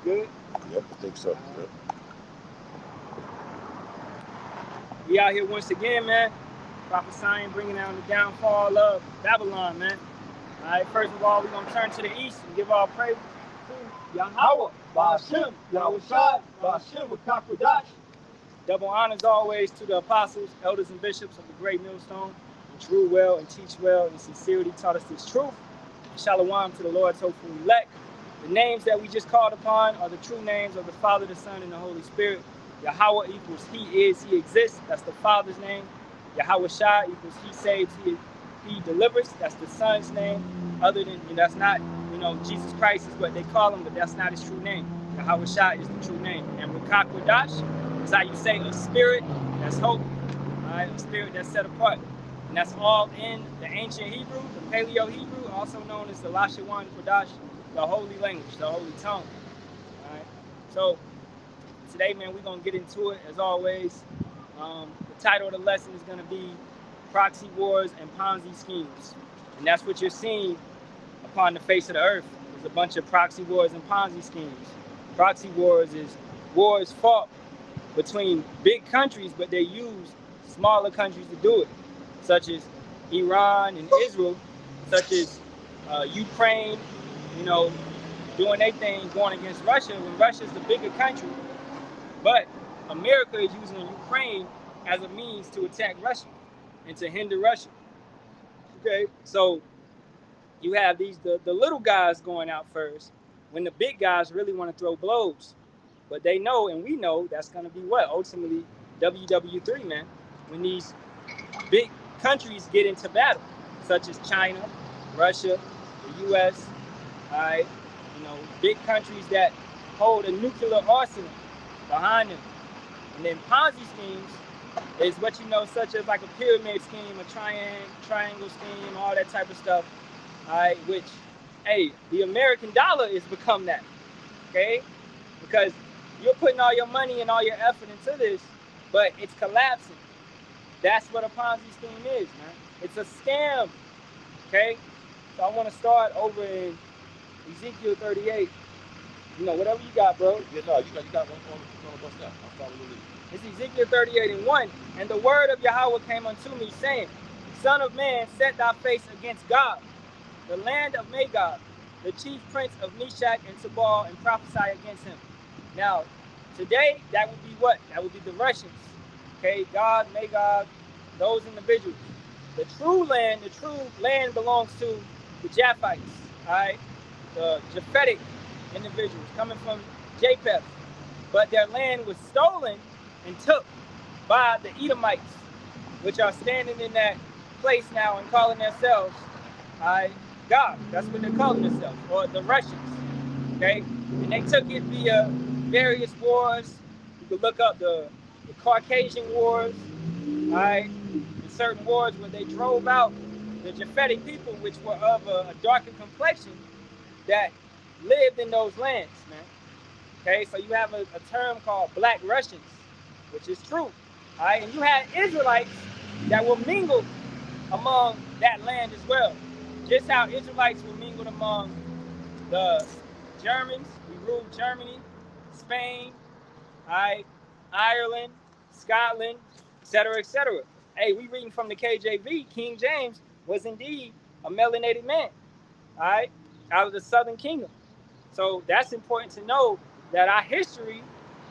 good? Yep, I think so. Yep. We out here once again, man. Prophesying, bringing down the downfall of Babylon, man. All right, first of all, we're going to turn to the east and give our praise to Yahweh, Ba'ashem, Yahweh Shai, Ba'ashem, Wakakwadash. Double honors always to the apostles, elders, and bishops of the great millstone, who rule well and teach well and sincerity taught us this truth. Shalom to the Lord's hopeful elect. The names that we just called upon are the true names of the Father, the Son, and the Holy Spirit. Yahweh equals He is, He exists. That's the Father's name. Yahweh Shai equals He saves, He delivers. That's the Son's name. Other than, that's not, Jesus Christ is what they call Him, but that's not His true name. Yahweh Shai is the true name. And Ruach Kodash is how you say a spirit that's hope, all right? A spirit that's set apart. And that's all in the ancient Hebrew, the Paleo Hebrew, also known as the Lashawan Kodash, the holy language, the holy tongue. All right. So today, man, we're gonna get into it as always. The title of the lesson is gonna be Proxy Wars and Ponzi Schemes, and that's what you're seeing upon the face of the earth. There's a bunch of proxy wars and Ponzi schemes. Proxy wars is wars fought between big countries, but they use smaller countries to do it, such as Iran and Israel, such as Ukraine, doing their thing going against Russia when Russia's the bigger country. But America is using Ukraine as a means to attack Russia and to hinder Russia. Okay, so you have the little guys going out first when the big guys really want to throw blows. But they know, and we know, that's going to be what? Ultimately, WW3, man. When these big countries get into battle, such as China, Russia, the U.S., all right, big countries that hold a nuclear arsenal behind them. And then Ponzi schemes is what such as like a pyramid scheme, a triangle scheme, all that type of stuff, all right, which, hey, the American dollar has become that, okay? Because you're putting all your money and all your effort into this, but it's collapsing. That's what a Ponzi scheme is, man. It's a scam, okay? So I want to start over in Ezekiel 38. Whatever you got, bro. Yeah, no, you got one on the bus now. I'll follow the lead. It's Ezekiel 38 and 1. And the word of Yahweh came unto me, saying, Son of man, set thy face against God, the land of Magog, the chief prince of Meshach and Tubal, and prophesy against him. Now, today, that would be what? That would be the Russians. Okay, God, Magog, those individuals. The true land belongs to the Japhites, all right? The Japhetic individuals coming from Japheth. But their land was stolen and took by the Edomites, which are standing in that place now and calling themselves, all right, God. That's what they're calling themselves, or the Russians, okay? And they took it via various wars. You could look up the Caucasian wars, all right? And certain wars where they drove out the Japhetic people, which were of a darker complexion, that lived in those lands, man. Okay, so you have a term called Black Russians, which is true. All right, and you had Israelites that were mingled among that land as well. Just how Israelites were mingled among the Germans, we ruled Germany, Spain, all right, Ireland, Scotland, etc., etc. Hey, we reading from the KJV, King James was indeed a melanated man, all right, out of the southern kingdom. So that's important to know, that our history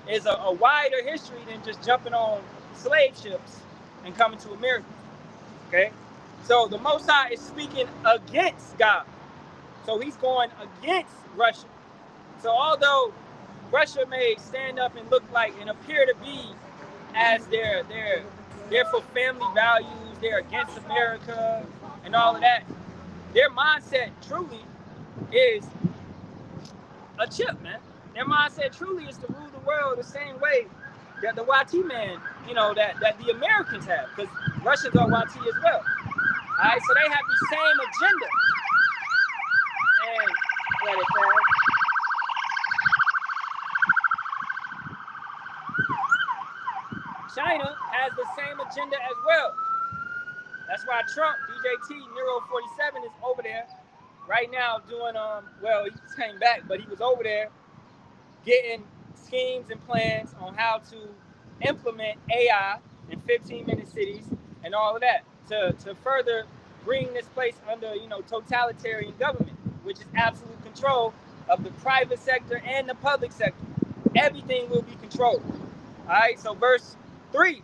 is a wider history than just jumping on slave ships and coming to America, okay? So the Most High is speaking against God. So he's going against Russia. So although Russia may stand up and look like and appear to be as they're for family values, they're against America and all of that, their mindset truly is a chip, man. Their mindset truly is to rule the world the same way that the YT man, that the Americans have, because Russians are YT as well. All right, so they have the same agenda. And let it pass. China has the same agenda as well. That's why Trump, DJT, Nero 47 is over there right now doing, well, he just came back, but he was over there getting schemes and plans on how to implement AI in 15-minute cities and all of that to further bring this place under, totalitarian government, which is absolute control of the private sector and the public sector. Everything will be controlled. All right, so verse 3,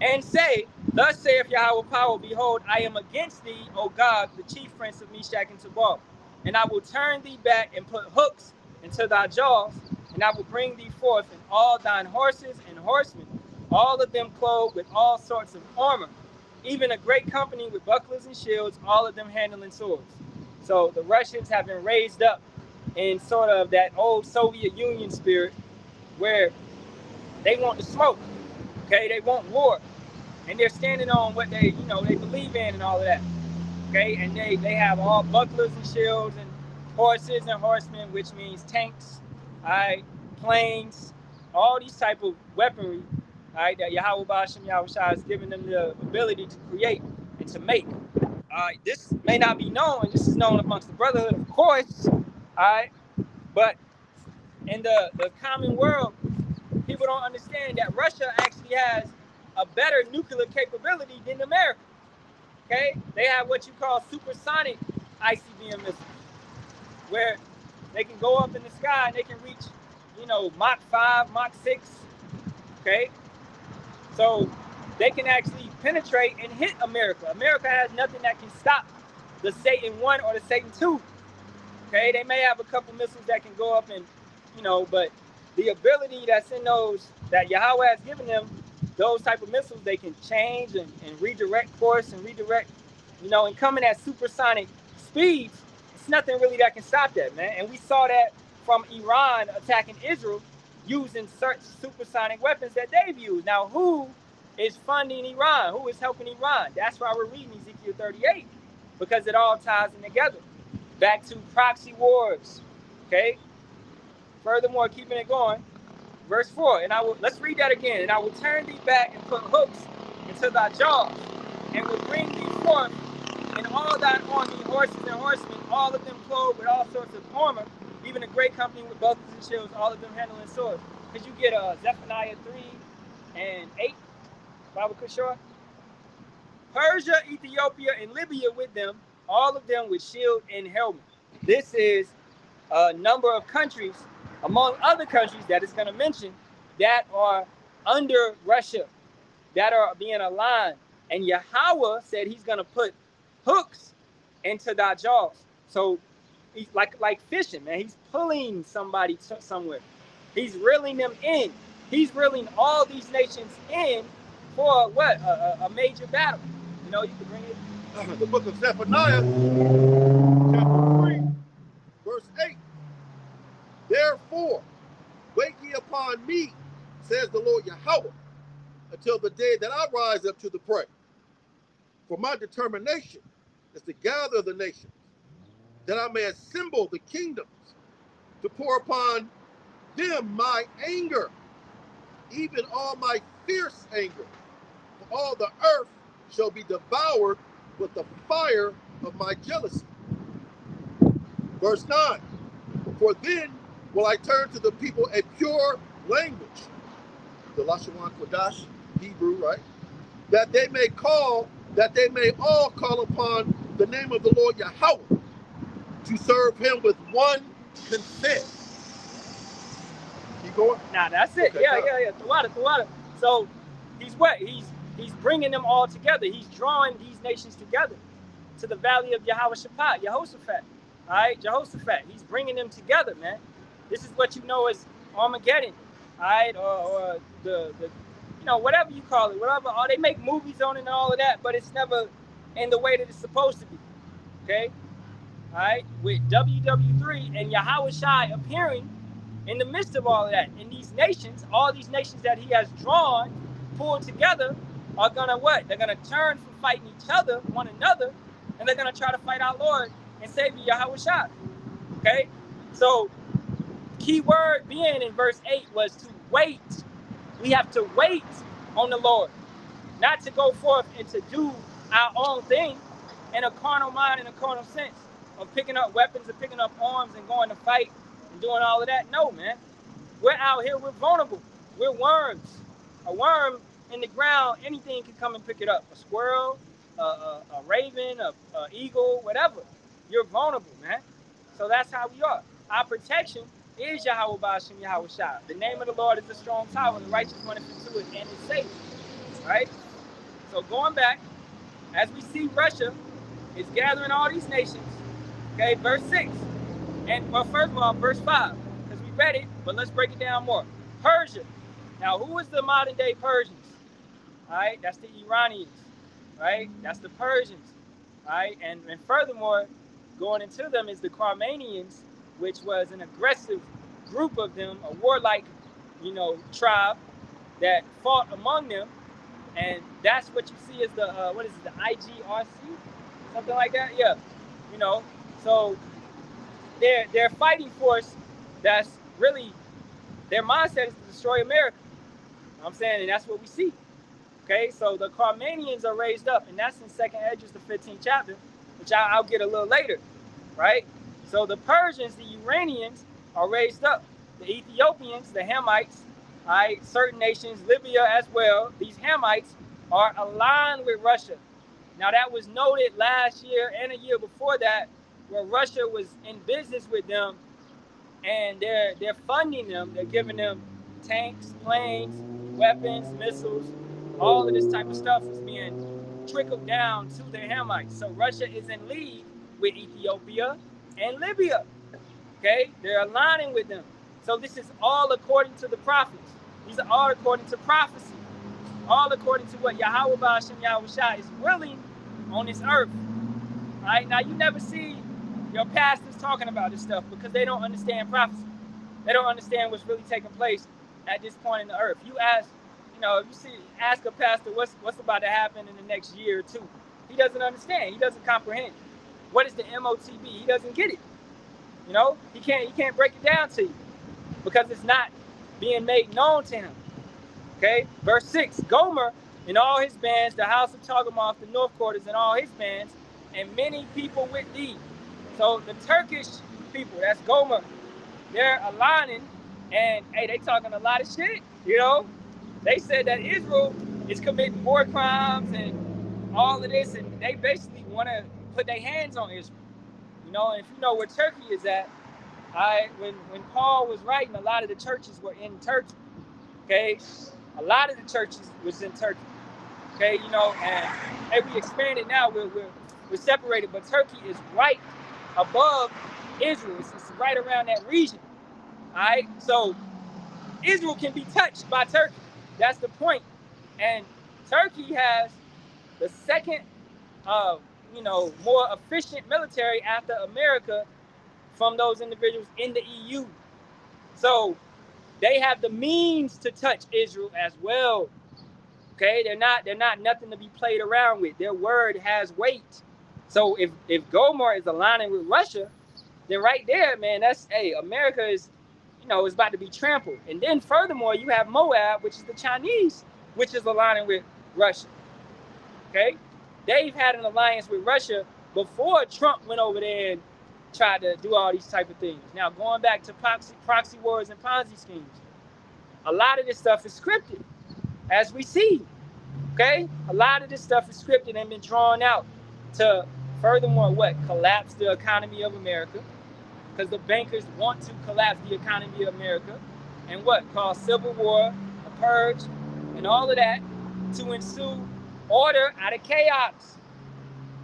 and say, thus saith Yahweh Power, behold, I am against thee, O God, the chief prince of Meshach and Tubal, and I will turn thee back and put hooks into thy jaws, and I will bring thee forth in all thine horses and horsemen, all of them clothed with all sorts of armor, even a great company with bucklers and shields, all of them handling swords. So the Russians have been raised up in sort of that old Soviet Union spirit where they want the smoke, okay? They want war, and they're standing on what they believe in and all of that, okay? And they have all bucklers and shields and horses and horsemen, which means tanks, all right, planes, all these type of weaponry, all right, that Yahweh Ba'ashem Yahushua has given them the ability to create and to make. This may not be known, and this is known amongst the brotherhood, of course, all right, but in the common world, people don't understand that Russia actually has a better nuclear capability than America. Okay, they have what you call supersonic ICBM missiles, where they can go up in the sky and they can reach, Mach 5, Mach 6. Okay, so they can actually penetrate and hit America. America has nothing that can stop the Satan 1 or the Satan 2. Okay, they may have a couple missiles that can go up and, but the ability that's in those that Yahweh has given them, those type of missiles, they can change and redirect course and redirect, and coming at supersonic speeds. It's nothing really that can stop that, man. And we saw that from Iran attacking Israel using such supersonic weapons that they've used. Now, who is funding Iran? Who is helping Iran? That's why we're reading Ezekiel 38, because it all ties in together. Back to proxy wars, okay? Furthermore, keeping it going, verse 4, and let's read that again. And I will turn thee back and put hooks into thy jaws, and will bring thee forth in all thine army, horses and horsemen, all of them clothed with all sorts of armor, even a great company with bucklers and shields, all of them handling swords. Because you get Zephaniah 3 and 8, Bible Kushor. Persia, Ethiopia, and Libya with them, all of them with shield and helmet. This is a number of countries, among other countries that it's going to mention, that are under Russia, that are being aligned. And Yahweh said he's going to put hooks into thy jaws. So he's like fishing, man. He's pulling somebody somewhere. He's reeling them in. He's reeling all these nations in for what? A major battle. You can bring it. The book of Zephaniah, chapter 3, verse 8. Therefore, wait ye upon me, says the Lord Yahweh, until the day that I rise up to the prey. For my determination is to gather the nations, that I may assemble the kingdoms, to pour upon them my anger, even all my fierce anger. For all the earth shall be devoured with the fire of my jealousy. Verse 9, for then will I turn to the people a pure language, the Lashon Kodash, Hebrew, right? That they may all call upon the name of the Lord Yahweh, to serve him with one consent. Keep going? Nah, that's it. Okay, yeah. Thawada. So he's what? He's bringing them all together. He's drawing these nations together to the valley of Jehoshaphat. All right, Jehoshaphat. He's bringing them together, man. This is what you know as Armageddon, all right, or the whatever you call it, whatever. Or they make movies on it and all of that, but it's never in the way that it's supposed to be. Okay, all right, with WW3 and Yahweh Shai appearing in the midst of all of that, and these nations, all these nations that he has drawn, pulled together, are gonna what? They're gonna turn from fighting each other, one another, and they're gonna try to fight our Lord and Savior Yahweh Shai. Okay, so key word being in verse 8 was to wait. We have to wait on the Lord, not to go forth and to do our own thing in a carnal mind, in a carnal sense of picking up weapons and picking up arms and going to fight and doing all of that. No, man. We're out here, we're vulnerable. We're worms. A worm in the ground, anything can come and pick it up. A squirrel, a raven, a eagle, whatever. You're vulnerable, man. So that's how we are. Our protection is Yahweh Ba'ashem Yahweh Shah. The name of the Lord is a strong tower. The righteous runneth into it and is safe. Right? So going back, as we see Russia is gathering all these nations. Okay, verse 6. And well, first of all, verse 5, because we read it, but let's break it down more. Persia. Now, who is the modern day Persians? All right, that's the Iranians. Right? That's the Persians. All right, and furthermore, going into them is the Carmanians, which was an aggressive group of them, a warlike, tribe that fought among them. And that's what you see as the, what is it, the IGRC? Something like that? Yeah. So their fighting force, that's really, their mindset is to destroy America. You know what I'm saying? And that's what we see. Okay, so the Carmanians are raised up, and that's in 2nd Esdras, the 15th chapter, which I'll get a little later, right? So the Persians, the Iranians, are raised up. The Ethiopians, the Hamites, all right, certain nations, Libya as well, these Hamites are aligned with Russia. Now that was noted last year and a year before that, where Russia was in business with them, and they're funding them. They're giving them tanks, planes, weapons, missiles. All of this type of stuff is being trickled down to the Hamites. So Russia is in league with Ethiopia and Libya. Okay, they're aligning with them. So this is all according to the prophets. These are all according to prophecy. All according to what Yahweh Ba'ashem Yahweh Shah is willing on this earth. All right, now you never see your pastors talking about this stuff because they don't understand prophecy. They don't understand what's really taking place at this point in the earth. You ask, ask a pastor what's about to happen in the next year or two. He doesn't understand. He doesn't comprehend. What is the MOTB? He doesn't get it. He can't break it down to you because it's not being made known to him. Okay, verse 6, Gomer and all his bands, the house of Targamoth, the north quarters and all his bands, and many people with thee. So the Turkish people, that's Gomer, they're aligning, and hey, they talking a lot of shit, They said that Israel is committing war crimes and all of this, and they basically want to put their hands on Israel. And if you know where Turkey is at, when Paul was writing, a lot of the churches were in Turkey. Okay, a lot of the churches was in Turkey. Okay, and we expanded now. We're separated, but Turkey is right above Israel. It's right around that region. All right, so Israel can be touched by Turkey. That's the point. And Turkey has the second, more efficient military after America from those individuals in the EU. So they have the means to touch Israel as well. Okay, they're not nothing to be played around with. Their word has weight. So if Gomer is aligning with Russia, then right there, man, America is, is about to be trampled. And then furthermore, you have Moab, which is the Chinese, which is aligning with Russia. Okay, they've had an alliance with Russia before Trump went over there and tried to do all these type of things. Now, going back to proxy wars and Ponzi schemes, a lot of this stuff is scripted, as we see. Okay, a lot of this stuff is scripted and been drawn out to, furthermore, collapse the economy of America, because the bankers want to collapse the economy of America, and cause civil war, a purge, and all of that to ensue order out of chaos.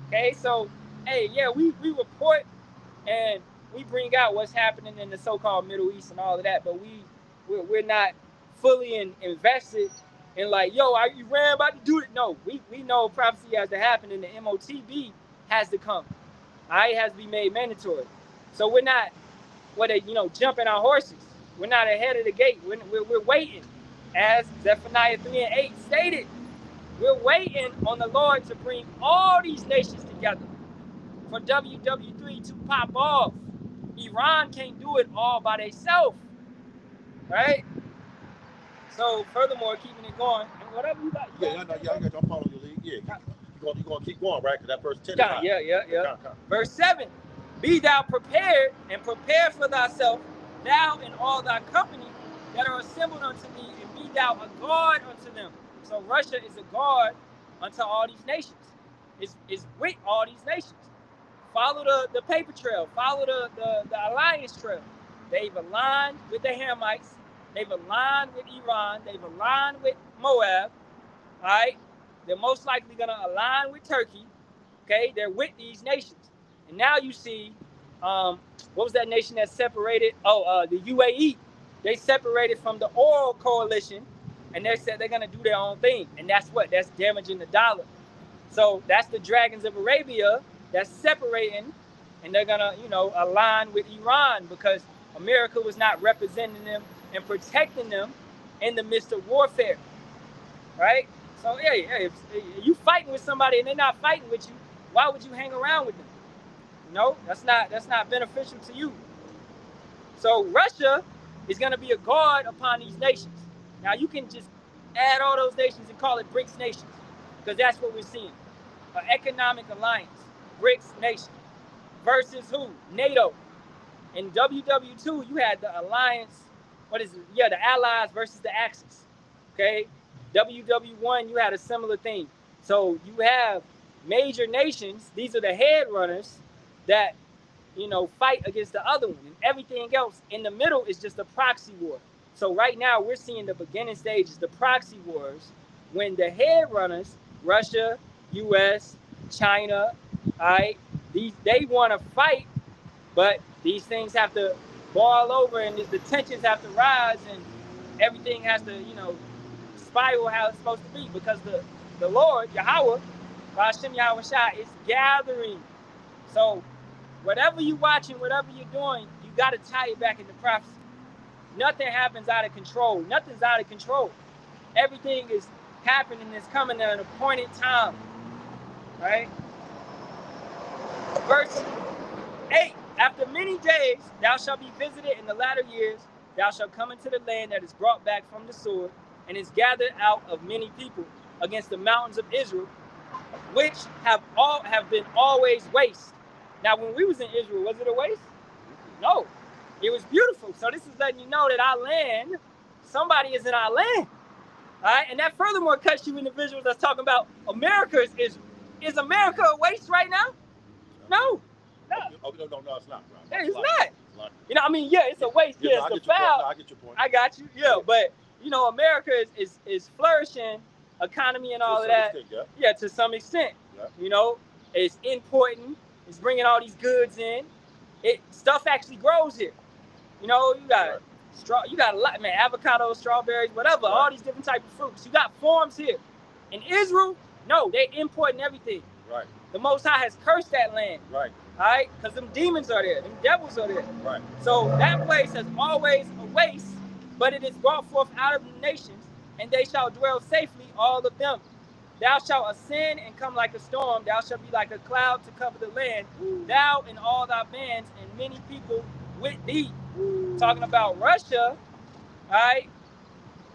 Okay, so hey, yeah, we report and we bring out what's happening in the so-called Middle East and all of that, but we're not fully invested in are Iran about to do it? No, we know prophecy has to happen and the MOTB has to come. It has to be made mandatory. So we're not jumping our horses. We're not ahead of the gate. We're waiting. As Zephaniah 3:8 stated, we're waiting on the Lord to bring all these nations together for WW3 to pop off. Iran can't do it all by themselves, right? So, furthermore, keeping it going, and whatever you got. I'm following your lead. Yeah, you're going to keep going, right? Because that verse 10 Yeah. Verse 7, be thou prepared and prepare for thyself, thou and all thy company, that are assembled unto thee, and be thou a guard unto them. So Russia is a guard unto all these nations. It's with all these nations. Follow the paper trail. Follow the alliance trail. They've aligned with the Hamites. They've aligned with Iran. They've aligned with Moab. All right? They're most likely going to align with Turkey. Okay? They're with these nations. And now you see, what was that nation that separated? The UAE. They separated from the oil coalition, and they said they're going to do their own thing. And that's what? That's damaging the dollar. So that's the dragons of Arabia that's separating, and they're going to, align with Iran because America was not representing them and protecting them in the midst of warfare, right? So, if you fighting with somebody and they're not fighting with you, why would you hang around with them? That's not beneficial to you. So Russia is going to be a guard upon these nations. Now, you can just add all those nations and call it BRICS nations because that's what we're seeing. An economic alliance, BRICS nation, versus who? NATO. In WW2, you had the alliance, the allies versus the Axis, okay? WW1, you had a similar thing. So you have major nations, these are the head runners that, fight against the other one. And everything else in the middle is just a proxy war. So right now, we're seeing the beginning stages, the proxy wars, when the head runners, Russia, US, China, all right, they want to fight, but these things have to boil over and the tensions have to rise and everything has to, spiral how it's supposed to be because the Lord, Yahweh, Hashem Yahweh Shah, is gathering. So whatever you're watching, whatever you're doing, you got to tie it back into prophecy. Nothing happens out of control. Nothing's out of control. Everything is happening, is coming at an appointed time. Right? Verse 8, after many days thou shalt be visited in the latter years, thou shalt come into the land that is brought back from the sword, and is gathered out of many people against the mountains of Israel, which have been always waste. Now, when we was in Israel, was it a waste? No. It was beautiful. So this is letting you know that our land, somebody is in our land. All right? And that furthermore cuts you individuals that's talking about America is America a waste right now? No. No, it's not. Bro. Yeah, it's not. It's a waste. Yeah, it's a foul. I get your point. I got you. Yeah, but America is flourishing, economy and all of that. Extent, yeah, to some extent. Yeah. It's importing. It's bringing all these goods in. Stuff actually grows here. You got you got a lot, man. Avocados, strawberries, whatever. Right. All these different types of fruits. You got farms here. In Israel, no, they importing everything. Right. The Most High has cursed that land. Right. All right, because them demons are there, them devils are there. Right. So that place has always a waste, but it is brought forth out of the nations, and they shall dwell safely, all of them. Thou shalt ascend and come like a storm. Thou shalt be like a cloud to cover the land. Thou and all thy bands and many people with thee. Talking about Russia, all right?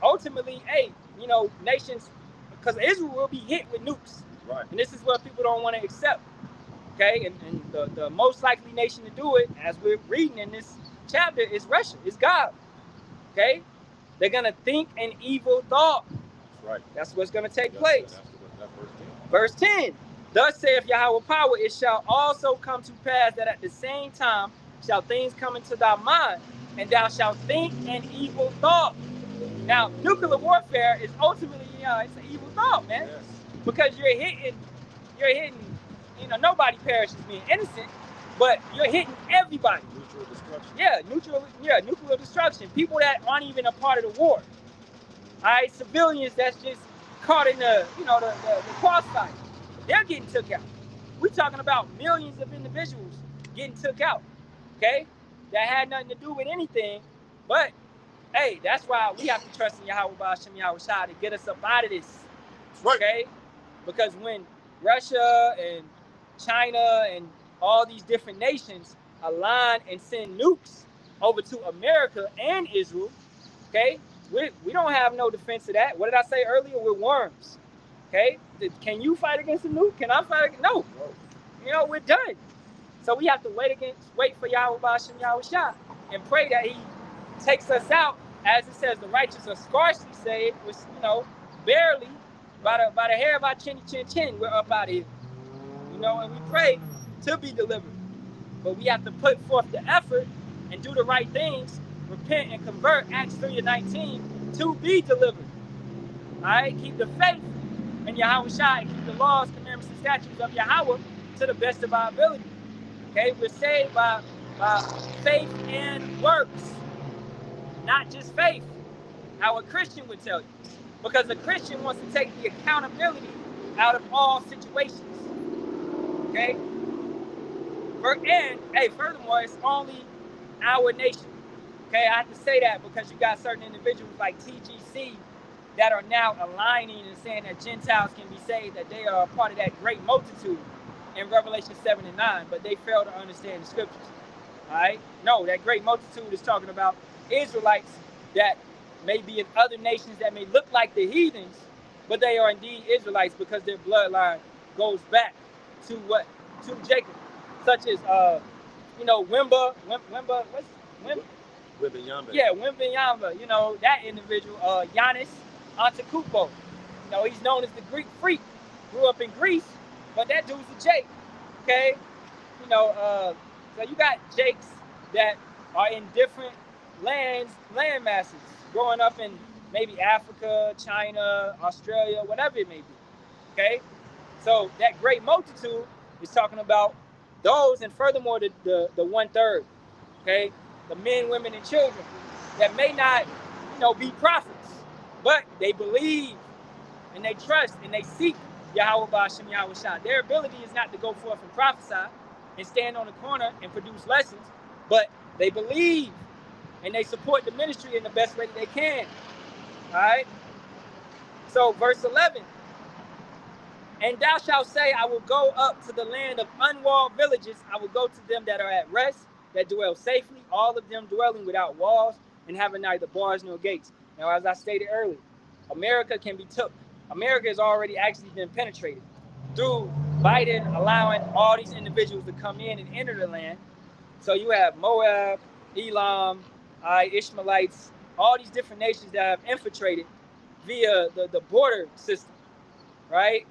Ultimately, nations, because Israel will be hit with nukes. Right. And this is what people don't want to accept. Okay? And the most likely nation to do it, as we're reading in this chapter, is Russia. It's God. Okay? They're going to think an evil thought. Right. That's what's going to take place. That's verse 10. Thus saith Yahweh power, it shall also come to pass that at the same time shall things come into thy mind, and thou shalt think an evil thought. Now, nuclear warfare is ultimately, it's an evil thought, man. Yes. Because you're hitting, nobody perishes being innocent, but you're hitting everybody. Nuclear destruction. Yeah, nuclear destruction. People that aren't even a part of the war. All right, civilians that's just caught in the crossfire. They're getting took out. We're talking about millions of individuals getting took out, okay? That had nothing to do with anything, but hey, that's why we have to trust in Yahweh Hashem Yahweh Shah to get us up out of this, okay? Because when Russia and China and all these different nations align and send nukes over to America and Israel, okay? We don't have no defense of that. What did I say earlier? We're worms. Okay? Can you fight against a nuke? Can I fight against? No. We're done. So we have to wait for Yahweh Hashem Yahweh Shah and pray that he takes us out as it says, the righteous are scarcely saved, which, barely by the hair of our chinny chin chin, we're up out of here. And we pray to be delivered. But we have to put forth the effort and do the right things, repent and convert, Acts 3:19, to be delivered. All right? Keep the faith in Yahweh Shai, keep the laws, commandments, and statutes of Yahweh to the best of our ability. Okay? We're saved by faith and works, not just faith, how a Christian would tell you. Because a Christian wants to take the accountability out of all situations. Okay? And, furthermore, it's only our nation. Okay, I have to say that because you got certain individuals like TGC that are now aligning and saying that Gentiles can be saved, that they are a part of that great multitude in Revelation 7 and 9, but they fail to understand the scriptures. All right? No, that great multitude is talking about Israelites that may be in other nations that may look like the heathens, but they are indeed Israelites because their bloodline goes back to what? To Jacob. Such as, Wimba, what's Wimba? Wimbenyama. Yeah, Wimbenyama. That individual, Giannis Antetokounmpo. He's known as the Greek freak. Grew up in Greece, but that dude's a Jake. Okay? So you got Jakes that are in different land masses, growing up in maybe Africa, China, Australia, whatever it may be. Okay? So that great multitude is talking about those, and furthermore, the 1/3, okay, the men, women, and children that may not, be prophets, but they believe and they trust and they seek Yahweh Ba'ashem Yahweh Shah. Their ability is not to go forth and prophesy and stand on the corner and produce lessons, but they believe and they support the ministry in the best way that they can. All right. So verse 11. And thou shalt say, I will go up to the land of unwalled villages. I will go to them that are at rest, that dwell safely, all of them dwelling without walls and having neither bars nor gates. Now, as I stated earlier, America can be took. America has already actually been penetrated through Biden allowing all these individuals to come in and enter the land. So you have Moab, Elam, Ishmaelites, all these different nations that have infiltrated via the border system, right?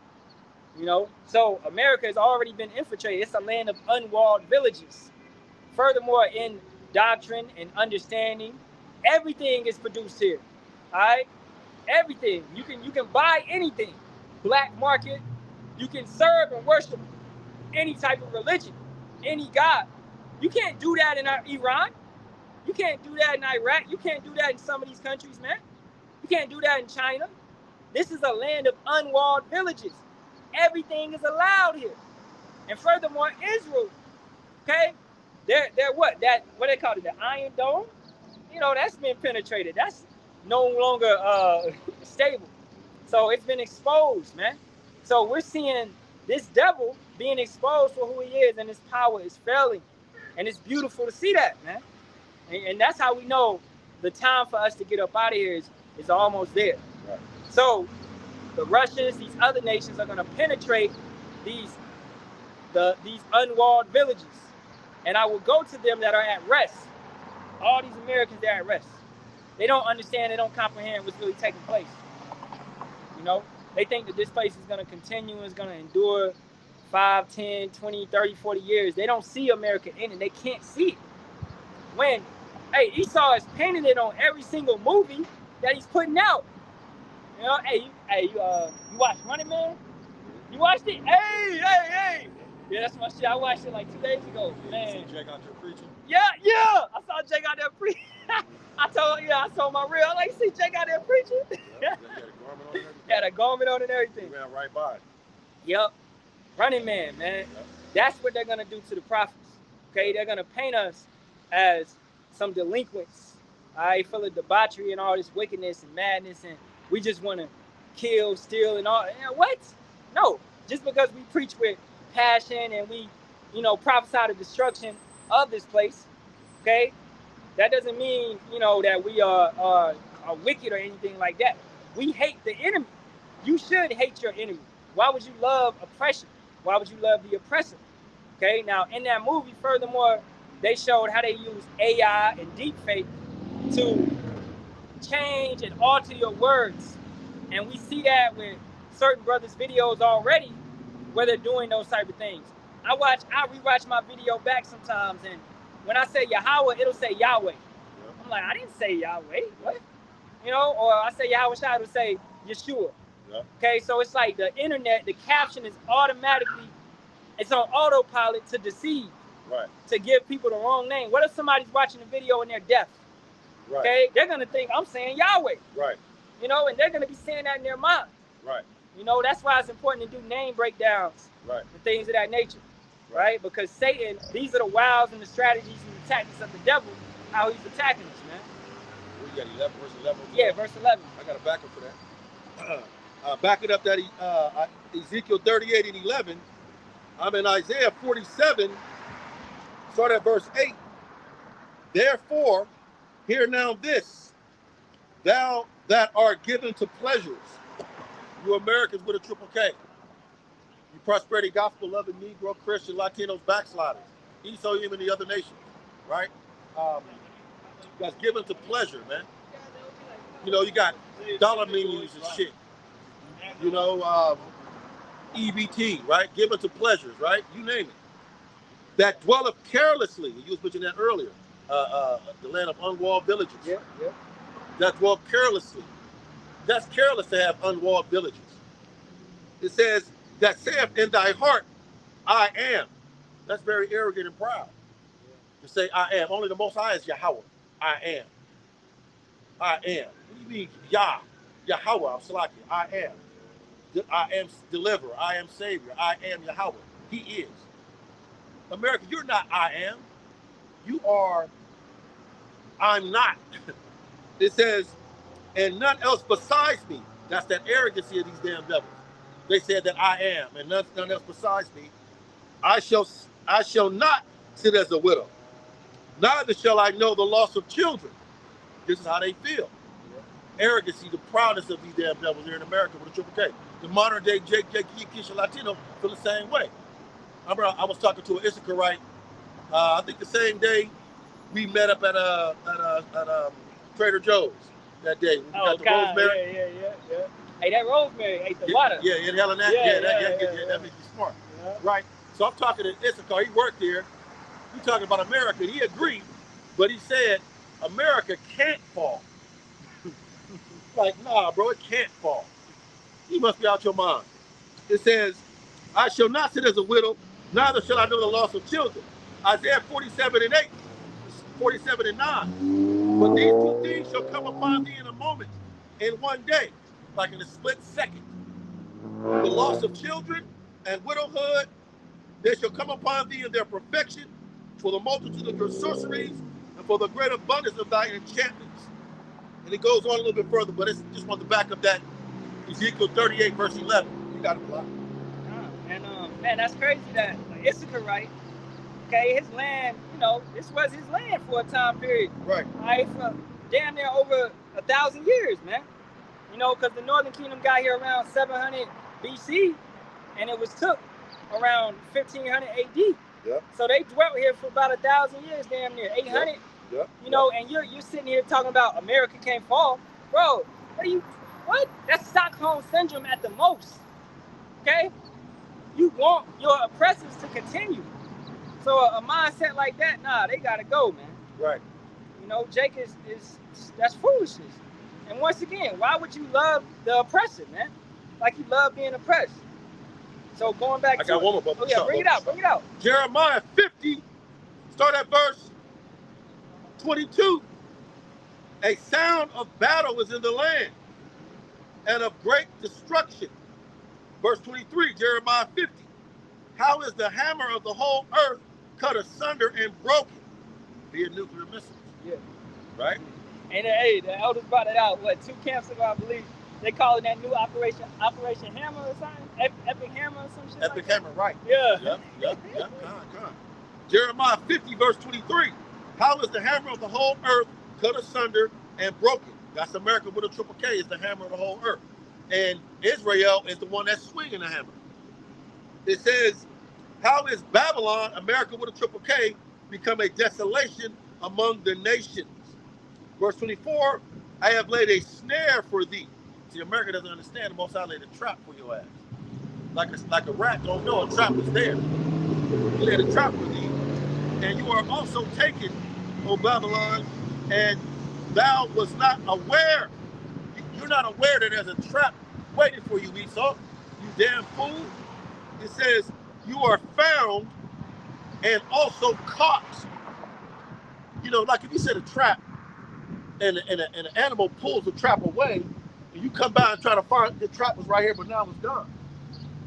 So America has already been infiltrated. It's a land of unwalled villages. Furthermore, in doctrine and understanding, everything is produced here. All right, everything. You can buy anything. Black market. You can serve and worship any type of religion, any god. You can't do that in Iran. You can't do that in Iraq. You can't do that in some of these countries, man. You can't do that in China. This is a land of unwalled villages. Everything is allowed here. And furthermore, Israel, okay, they're what they call it, the Iron Dome, that's been penetrated. That's no longer stable. So it's been exposed, man. So we're seeing this devil being exposed for who he is, and his power is failing. And it's beautiful to see that, man. And that's how we know the time for us to get up out of here is almost there. Right. So the Russians, these other nations are going to penetrate these unwalled villages. And I will go to them that are at rest. All these Americans, they're at rest. They don't understand, they don't comprehend what's really taking place. They think that this place is going to continue, it's going to endure 5, 10, 20, 30, 40 years. They don't see America in it. They can't see it. When, Esau is painting it on every single movie that he's putting out. You watched Running Man? You watched it? Hey! Yeah, that's my shit. I watched it like 2 days ago, man. You see Jake out there preaching? Yeah. I saw Jake out there preaching. I told my real. I like to see Jake out there preaching. Yep. He had a garment on and everything. Had a garment on and everything. He ran right by. Yep. Running Man, man. Yep. That's what they're gonna do to the prophets. Okay, they're gonna paint us as some delinquents. Full of debauchery and all this wickedness and madness, and we just want to kill, steal, and all. What? No. Just because we preach with passion and we, prophesy the destruction of this place, okay? That doesn't mean, that we are wicked or anything like that. We hate the enemy. You should hate your enemy. Why would you love oppression? Why would you love the oppressor? Okay, now in that movie, furthermore, they showed how they use AI and deepfake to change and alter your words. And we see that with certain brothers' videos already, where they're doing those type of things. I rewatch my video back sometimes, and when I say Yahweh, it'll say Yahweh. Yeah. I'm like, I didn't say Yahweh. What? You know, or I say Yahweh Shai, it'll say Yeshua. Yeah. Okay, so it's like the internet, the caption is automatically, it's on autopilot to deceive. Right. To give people the wrong name. What if somebody's watching a video and they're deaf? Right. Okay, they're gonna think I'm saying Yahweh. Right. You know, and they're gonna be saying that in their mind. Right. You know, that's why it's important to do name breakdowns. Right. And things of that nature. Right. Because Satan, these are the wiles and the strategies and the tactics of the devil, how he's attacking us, man. We got 11, verse 11. Yeah, verse 11. I got a backup for that. Back it up that Ezekiel 38 and 11. I'm in Isaiah 47. Start at verse 8. Therefore, hear now this, thou that art given to pleasures, you Americans with a triple K, you prosperity gospel loving Negro, Christian, Latinos, backsliders, Esau, even the other nations, right? That's given to pleasure, man. You know, you got dollar menus and shit. You know, EBT, right? Given to pleasures, right? You name it. That dwelleth carelessly. You was mentioning that earlier. The land of unwalled villages. Yeah, yeah. That dwell carelessly. That's careless to have unwalled villages. It says, that saith in thy heart, I am. That's very arrogant and proud. To say, I am. Only the Most High is Yahweh. I am. I am. What do you mean, Yah? Yahweh, I'm Salaki. I am deliverer. I am savior. I am Yahweh. He is. America, you're not I am. You are I'm not. It says, and none else besides me. That's that arrogancy of these damn devils. They said that I am, and none else besides me. I shall not sit as a widow. Neither shall I know the loss of children. This is how they feel. Arrogancy, the proudness of these damn devils here in America with a triple K. The modern day Kisha Latino feel the same way. I remember I was talking to an Issacharite, I think the same day we met up at Trader Joe's that day. We got the rosemary. Yeah. Hey, that rosemary ate the water. Yeah, hell in that. That makes you smart. Yeah. Right. So I'm talking to Issachar. He worked there. We talking about America. He agreed, but he said America can't fall. Like, nah, bro, it can't fall. You must be out your mind. It says, I shall not sit as a widow, neither shall I know the loss of children. Isaiah 47 and 8, 47 and 9. But these two things shall come upon thee in a moment, in one day, like in a split second. The loss of children and widowhood, they shall come upon thee in their perfection, for the multitude of your sorceries, and for the great abundance of thy enchantments. And it goes on a little bit further, but it's just on the back of that Ezekiel 38, verse 11. You got it, Block. And man, that's crazy that Issachar, right? Okay, his land, you know, this was his land for a time period. Right. Right, for damn near over 1,000 years, man. You know, because the Northern Kingdom got here around 700 BC, and it was took around 1500 AD. Yep. So they dwelt here for about 1,000 years, damn near 800. Yep. You know, and you're sitting here talking about America can't fall, bro. What? That's Stockholm syndrome at the most. Okay, you want your oppressors to continue. So a mindset like that, nah, they gotta go, man. Right. You know, Jake is that's foolishness. And once again, why would you love the oppressor, man? Like you love being oppressed. So going back I got one more. Bring it out. Jeremiah 50, start at verse 22. A sound of battle is in the land, and of great destruction. Verse 23, Jeremiah 50. How is the hammer of the whole earth cut asunder and broken via nuclear missiles? Yeah. Right? And hey, the elders brought it out, 2 camps ago, I believe. They call it that new Operation Hammer or something? Epic Hammer or some shit. Epic Hammer, right. Yeah. Yep. Come on. Jeremiah 50, verse 23. How is the hammer of the whole earth cut asunder and broken? That's America with a triple K, is the hammer of the whole earth. And Israel is the one that's swinging the hammer. It says, how is Babylon, America with a triple K, become a desolation among the nations? Verse 24, I have laid a snare for thee. See, America doesn't understand. The Most High laid a trap for your ass. Like a rat don't know a trap is there. He laid a trap for thee. And you are also taken, O Babylon, and thou was not aware. You're not aware that there's a trap waiting for you, Esau. You damn fool. It says, you are found and also caught. You know, like if you set a trap and an animal pulls the trap away, and you come by and try to find the trap was right here, but now it's gone.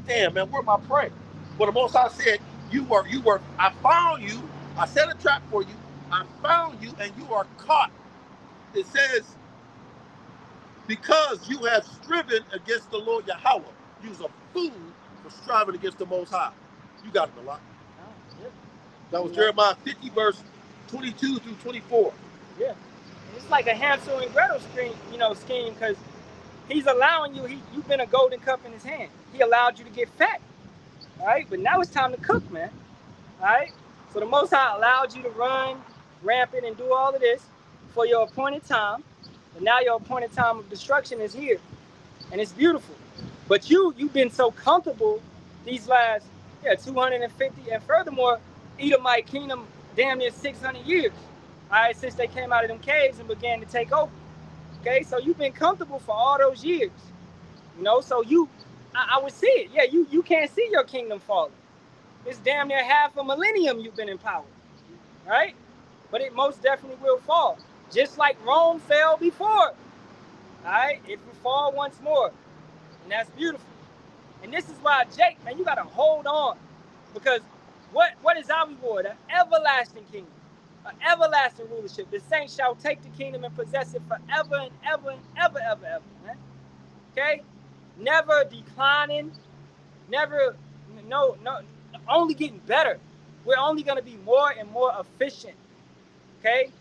Damn, man, where's my prey? But the Most High said, I found you, I set a trap for you, I found you, and you are caught. It says, because you have striven against the Lord Yahweh. You's a fool for striving against the Most High. You got it a lot. That was Jeremiah 50, verse 22 through 24. Yeah. It's like a Hansel and Gretel scheme, because he's allowing you, you've been a golden cup in his hand. He allowed you to get fat. All right? But now it's time to cook, man. All right? So the Most High allowed you to run rampant and do all of this for your appointed time. But now your appointed time of destruction is here. And it's beautiful. But you've been so comfortable these last 250, and furthermore, Edomite kingdom damn near 600 years. All right, since they came out of them caves and began to take over. Okay, so you've been comfortable for all those years. You know, so I would see it. Yeah, you can't see your kingdom falling. It's damn near half a millennium you've been in power. Right? But it most definitely will fall. Just like Rome fell before. All right? It will fall once more. And that's beautiful. And this is why, Jake, man, you got to hold on. Because what is our reward? An everlasting kingdom. An everlasting rulership. The saints shall take the kingdom and possess it forever and ever and ever, ever, ever. Man. Okay? Never declining. Never, no, only getting better. We're only going to be more and more efficient. Okay?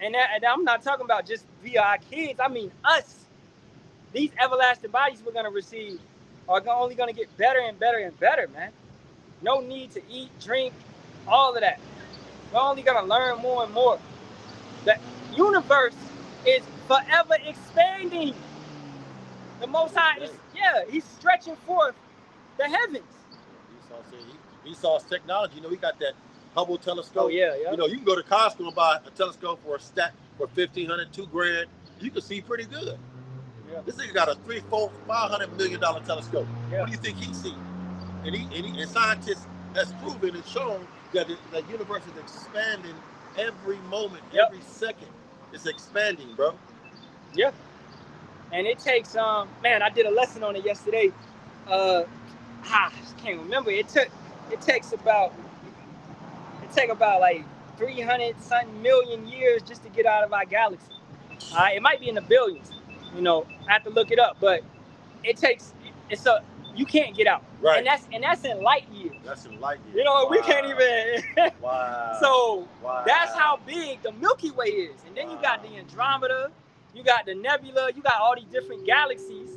And I'm not talking about just via our kids. I mean us. These everlasting bodies we're going to receive are only going to get better and better and better, man. No need to eat, drink, all of that. We're only going to learn more and more. The universe is forever expanding. The Most High is, he's stretching forth the heavens. Esau's technology, you know, he got that Hubble telescope. Oh, yeah. You know, you can go to Costco and buy a telescope for $1,500, $2,000. You can see pretty good. Yeah. This nigga got a $300, $400, $500 million telescope. Yeah. What do you think he sees? And scientists has proven and shown that the universe is expanding every moment, every second. It's expanding, bro. Yeah. And it takes, man, I did a lesson on it yesterday. I can't remember. It takes about like 300-something million years just to get out of our galaxy. It might be in the billions. You know, I have to look it up, but you can't get out. Right. And that's in light years. That's in light years. You know, we can't even. Wow. So that's how big the Milky Way is. And then you got the Andromeda, you got the Nebula, you got all these different galaxies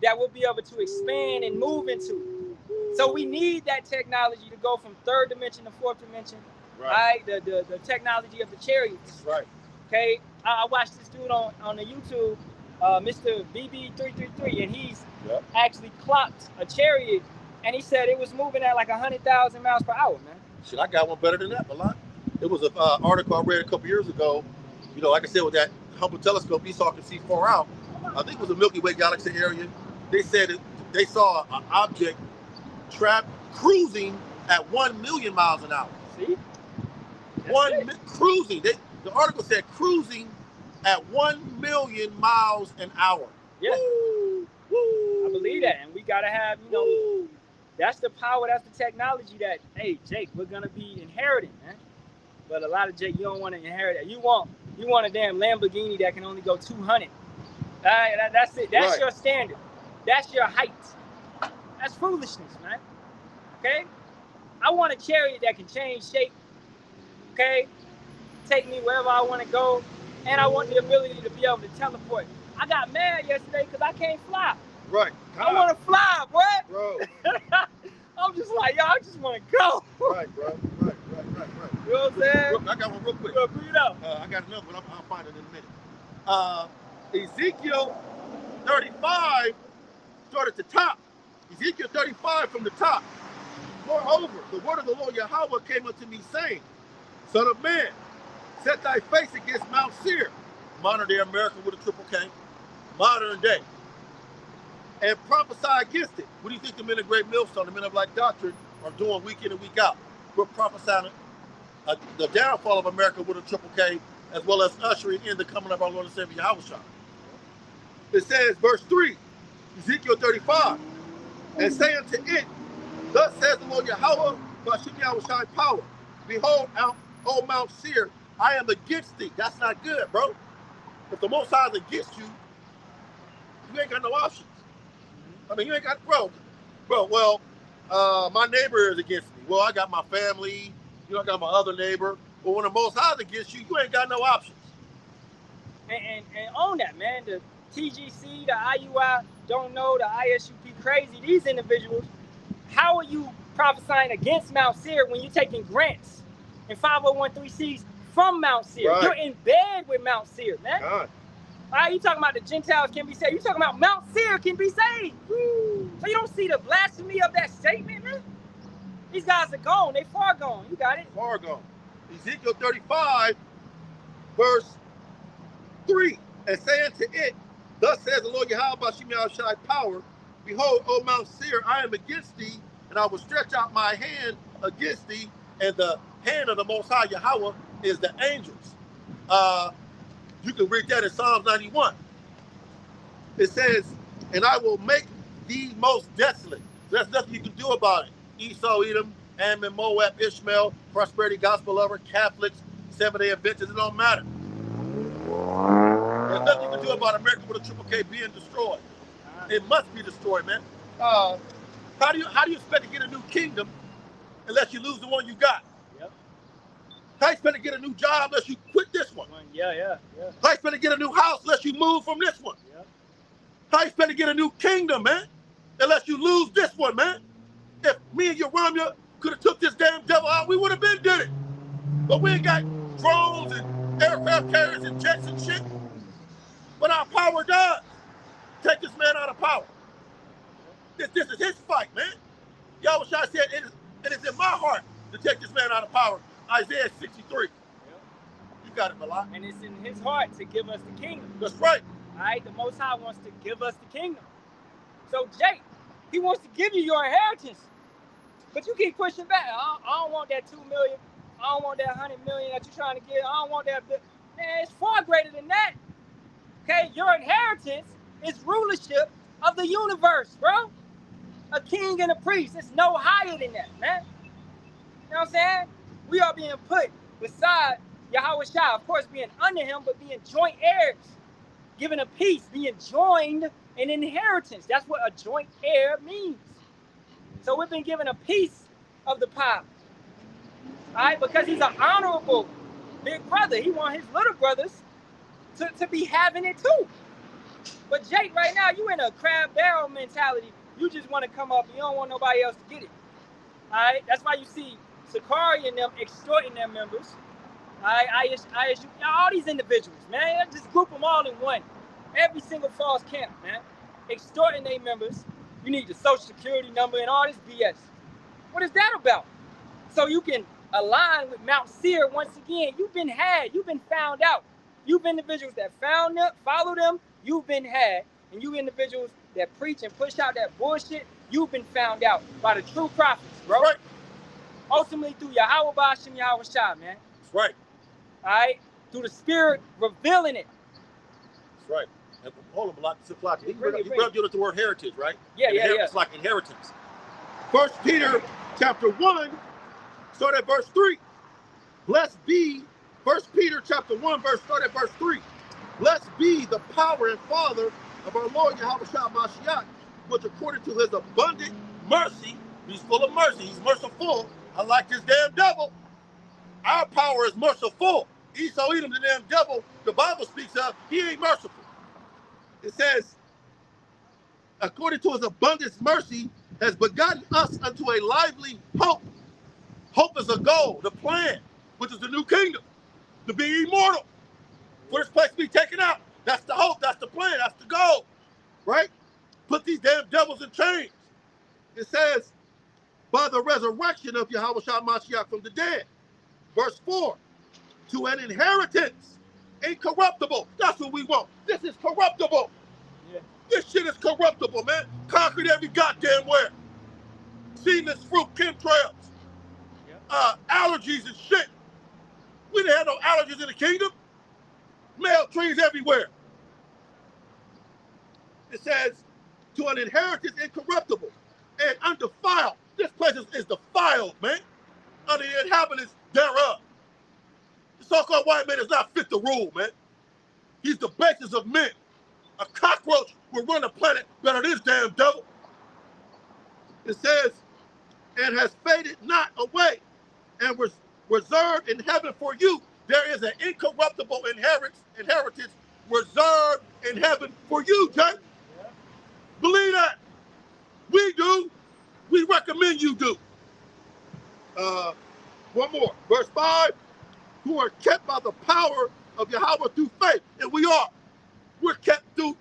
that we'll be able to expand and move into. So we need that technology to go from third dimension to fourth dimension. Right. The technology of the chariots. Right. Okay. I watched this dude on the YouTube, Mr. BB333, and he's actually clocked a chariot, and he said it was moving at like 100,000 miles per hour, man. Shit, I got one better than that, Malak. It was an article I read a couple years ago. You know, like I said, with that Hubble telescope, Esau can see far out. I think it was the Milky Way galaxy area. They said they saw an object trapped cruising at 1 million miles an hour. See? Cruising. The article said cruising at 1 million miles an hour. Yeah. Woo, woo, I believe that. And we got to have, you know, woo. That's the power, that's the technology that, hey, Jake, we're going to be inheriting, man. But a lot of Jake, you don't want to inherit that. You want a damn Lamborghini that can only go 200. That's it. That's your standard. That's your height. That's foolishness, man. Okay? I want a chariot that can change shape. Okay? Take me wherever I want to go. And I want the ability to be able to teleport. I got mad yesterday because I can't fly. Right. I want to fly, boy. Bro. I'm just like, yo, I just want to go. Right, bro. Right. You know what I'm saying? I got one real quick. Bring it up. I got another one. I'll find it in a minute. Ezekiel 35, start at the top. Ezekiel 35 from the top. Moreover, the word of the Lord Yahweh came unto me, saying, Son of man, set thy face against Mount Seir, modern day America with a triple K, modern day, and prophesy against it. What do you think the men of Great Millstone, the men of like doctrine, are doing week in and week out? We're prophesying the downfall of America with a triple K, as well as ushering in the coming of our Lord and Savior Yahweh. It says, verse 3, Ezekiel 35, and say unto it, Thus says the Lord Yahweh, Bashim Yahweh power. Behold, O Mount Seir, I am against thee. That's not good, bro. If the Most High is against you, you ain't got no options. I mean, you ain't got, bro, well, my neighbor is against me. Well, I got my family, I got my other neighbor. But when the Most High is against you, you ain't got no options. And on that, man, the TGC, the IUI, don't know, the ISUP crazy, these individuals, how are you prophesying against Mount Seir when you're taking grants and 501(c)(3)s from Mount Seir? Right. You're in bed with Mount Seir, man. God. All right, you talking about the Gentiles can be saved. You talking about Mount Seir can be saved. Woo. So you don't see the blasphemy of that statement, man? These guys are gone. They far gone. You got it? Far gone. Ezekiel 35, verse 3, and say unto it, Thus says the Lord Yahweh Bashim Yahweh power, Behold, O Mount Seir, I am against thee, and I will stretch out my hand against thee, and the hand of the Most High Yahweh is the angels. You can read that in Psalms 91. It says, and I will make thee most desolate. So there's nothing you can do about it. Esau, Edom, Ammon, Moab, Ishmael, Prosperity Gospel Lover, Catholics, Seventh-day Adventists, it don't matter. There's nothing you can do about America with a triple K being destroyed. It must be destroyed, man. How do you expect to get a new kingdom unless you lose the one you got? Yep. How you expect to get a new job unless you quit this one? Yeah. How you expect to get a new house unless you move from this one? Yep. How you expect to get a new kingdom, man, unless you lose this one, man? If me and Yeramia could have took this damn devil out, we would have been did it. But we ain't got drones and aircraft carriers and jets and shit. But our power does. Take this man out of power. This is his fight, man. Yahweh Shai said, it is in my heart to take this man out of power. Isaiah 63. Yep. You got it, Malak. And it's in his heart to give us the kingdom. That's right. All right, the Most High wants to give us the kingdom. So, Jake, he wants to give you your inheritance. But you keep pushing back. I don't want that 2 million. I don't want that 100 million that you're trying to get. I don't want that. Man, it's far greater than that. Okay, your inheritance is rulership of the universe, bro. A king and a priest. It's no higher than that, man. You know what I'm saying? We are being put beside Yahweh Shai. Of course, being under him, but being joint heirs. Given a peace, being joined in inheritance. That's what a joint heir means. So we've been given a piece of the pie. All right, because he's an honorable big brother. He wants his little brothers to be having it too. But Jake, right now, you in a crab barrel mentality. You just want to come up. You don't want nobody else to get it. All right, that's why you see Sakari and them extorting their members. All right, ISU, all these individuals, man, just group them all in one. Every single false camp, man, extorting their members. You need the social security number and all this BS. What is that about? So you can align with Mount Seir once again. You've been had. You've been found out. You've individuals that found them, follow them. You've been had. And you individuals that preach and push out that bullshit, you've been found out by the true prophets, bro. Right. Ultimately through Yahweh Bashim Yahweh Shai, man. That's right. All right? Through the Spirit revealing it. That's right. And hold on, Malak, he rubbed you with the word heritage, right? Yeah. It's like inheritance. 1 Peter chapter 1, start at verse 3. Blessed be, 1 Peter chapter 1, start at verse 3. Blessed be the power and Father of our Lord Yahweh Shai Mashiach, which according to his abundant mercy, he's full of mercy, he's merciful, unlike this damn devil. Our power is merciful. Esau, Edom, the damn devil, the Bible speaks of, he ain't merciful. It says, according to his abundant mercy, has begotten us unto a lively hope. Hope is a goal, the plan, which is the new kingdom, to be immortal. For this place to be taken out. That's the hope, that's the plan. That's the goal, right? Put these damn devils in chains. It says, by the resurrection of Yahweh Shah Mashiach from the dead. Verse 4, to an inheritance incorruptible. That's what we want. This is corruptible. Yeah. This shit is corruptible, man. Concrete every goddamn where. Seedless fruit, chemtrails, allergies and shit. We didn't have no allergies in the kingdom. Male trees everywhere. It says, to an inheritance incorruptible and undefiled. This place is defiled, man. Under the inhabitants thereof. The so-called white man is not fit to rule, man. He's the basis of men. A cockroach will run the planet better than this damn devil. It says, and has faded not away, and was reserved in heaven for you. There is an incorruptible inheritance reserved in heaven for you, Jay. Yeah. Believe that. We do. We recommend you do. One more. Verse 5, who are kept by the power of Yahweh through faith. And we are. We're kept through,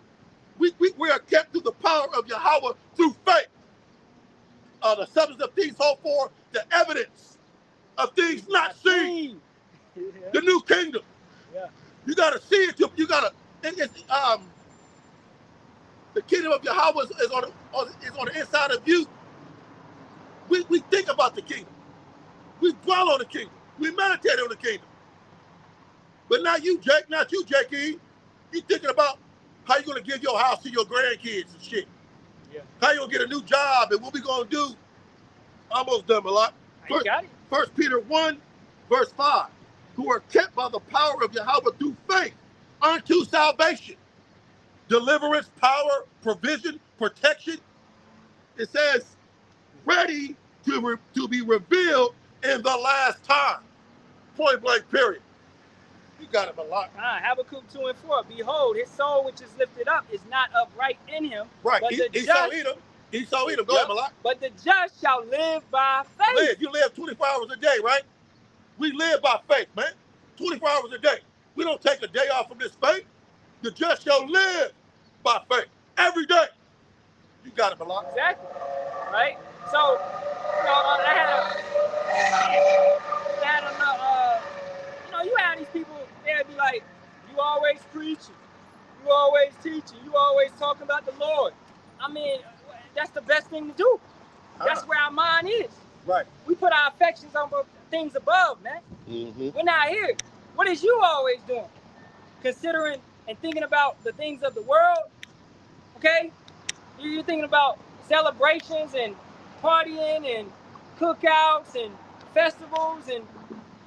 we are kept through the power of Yahweh through faith. The substance of things hoped for, the evidence of things not seen. Yeah. The new kingdom. Yeah. You gotta see it. You gotta. The kingdom of Yahweh is on the inside of you. We think about the kingdom. We dwell on the kingdom. We meditate on the kingdom. But not you, Jake. Not you, Jakey. You thinking about how you gonna give your house to your grandkids and shit. Yeah. How you gonna get a new job and what we gonna do? Almost done a lot. Got it. 1 Peter 1, verse 5. Who are kept by the power of Yahweh through faith unto salvation. Deliverance, power, provision, protection. It says, ready to be revealed in the last time. Point blank, period. You got it a lot. Habakkuk 2 and 4. Behold, his soul which is lifted up is not upright in him. Right. Esau Edom. Esau Edom. Go ahead, Malak. But the just shall live by faith. You live 24 hours a day, right? We live by faith, man. 24 hours a day. We don't take a day off from this faith. The just shall live by faith every day. You got it, Malak. Exactly. Right? So, you had these people, they'd be like, you always preaching, you always teaching, you always talking about the Lord. I mean, that's the best thing to do. That's where our mind is. Right. We put our affections on things above, man. Mm-hmm. We're not here. What is you always doing? Considering and thinking about the things of the world, okay? You're thinking about celebrations and partying and cookouts and festivals and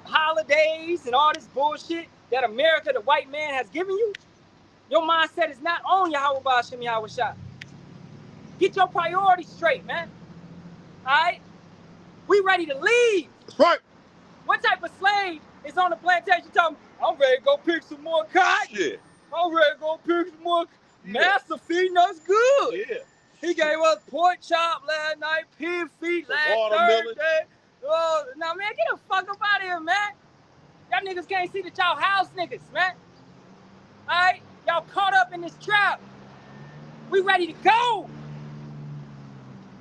holidays and all this bullshit that America, the white man, has given you. Your mindset is not on Yahweh Ba'ashem Yahweh Shah. Get your priorities straight, man. All right? We ready to leave. That's right. What type of slave is on the plantation talking, I'm ready to go pick some more cotton. Yeah. I'm ready to go pick some more. Master feeding us good. Yeah. He gave us pork chop last night, pig feet last Thursday. Oh, now, man, get the fuck up out of here, man. Y'all niggas can't see that y'all house niggas, man. All right? Y'all caught up in this trap. We ready to go.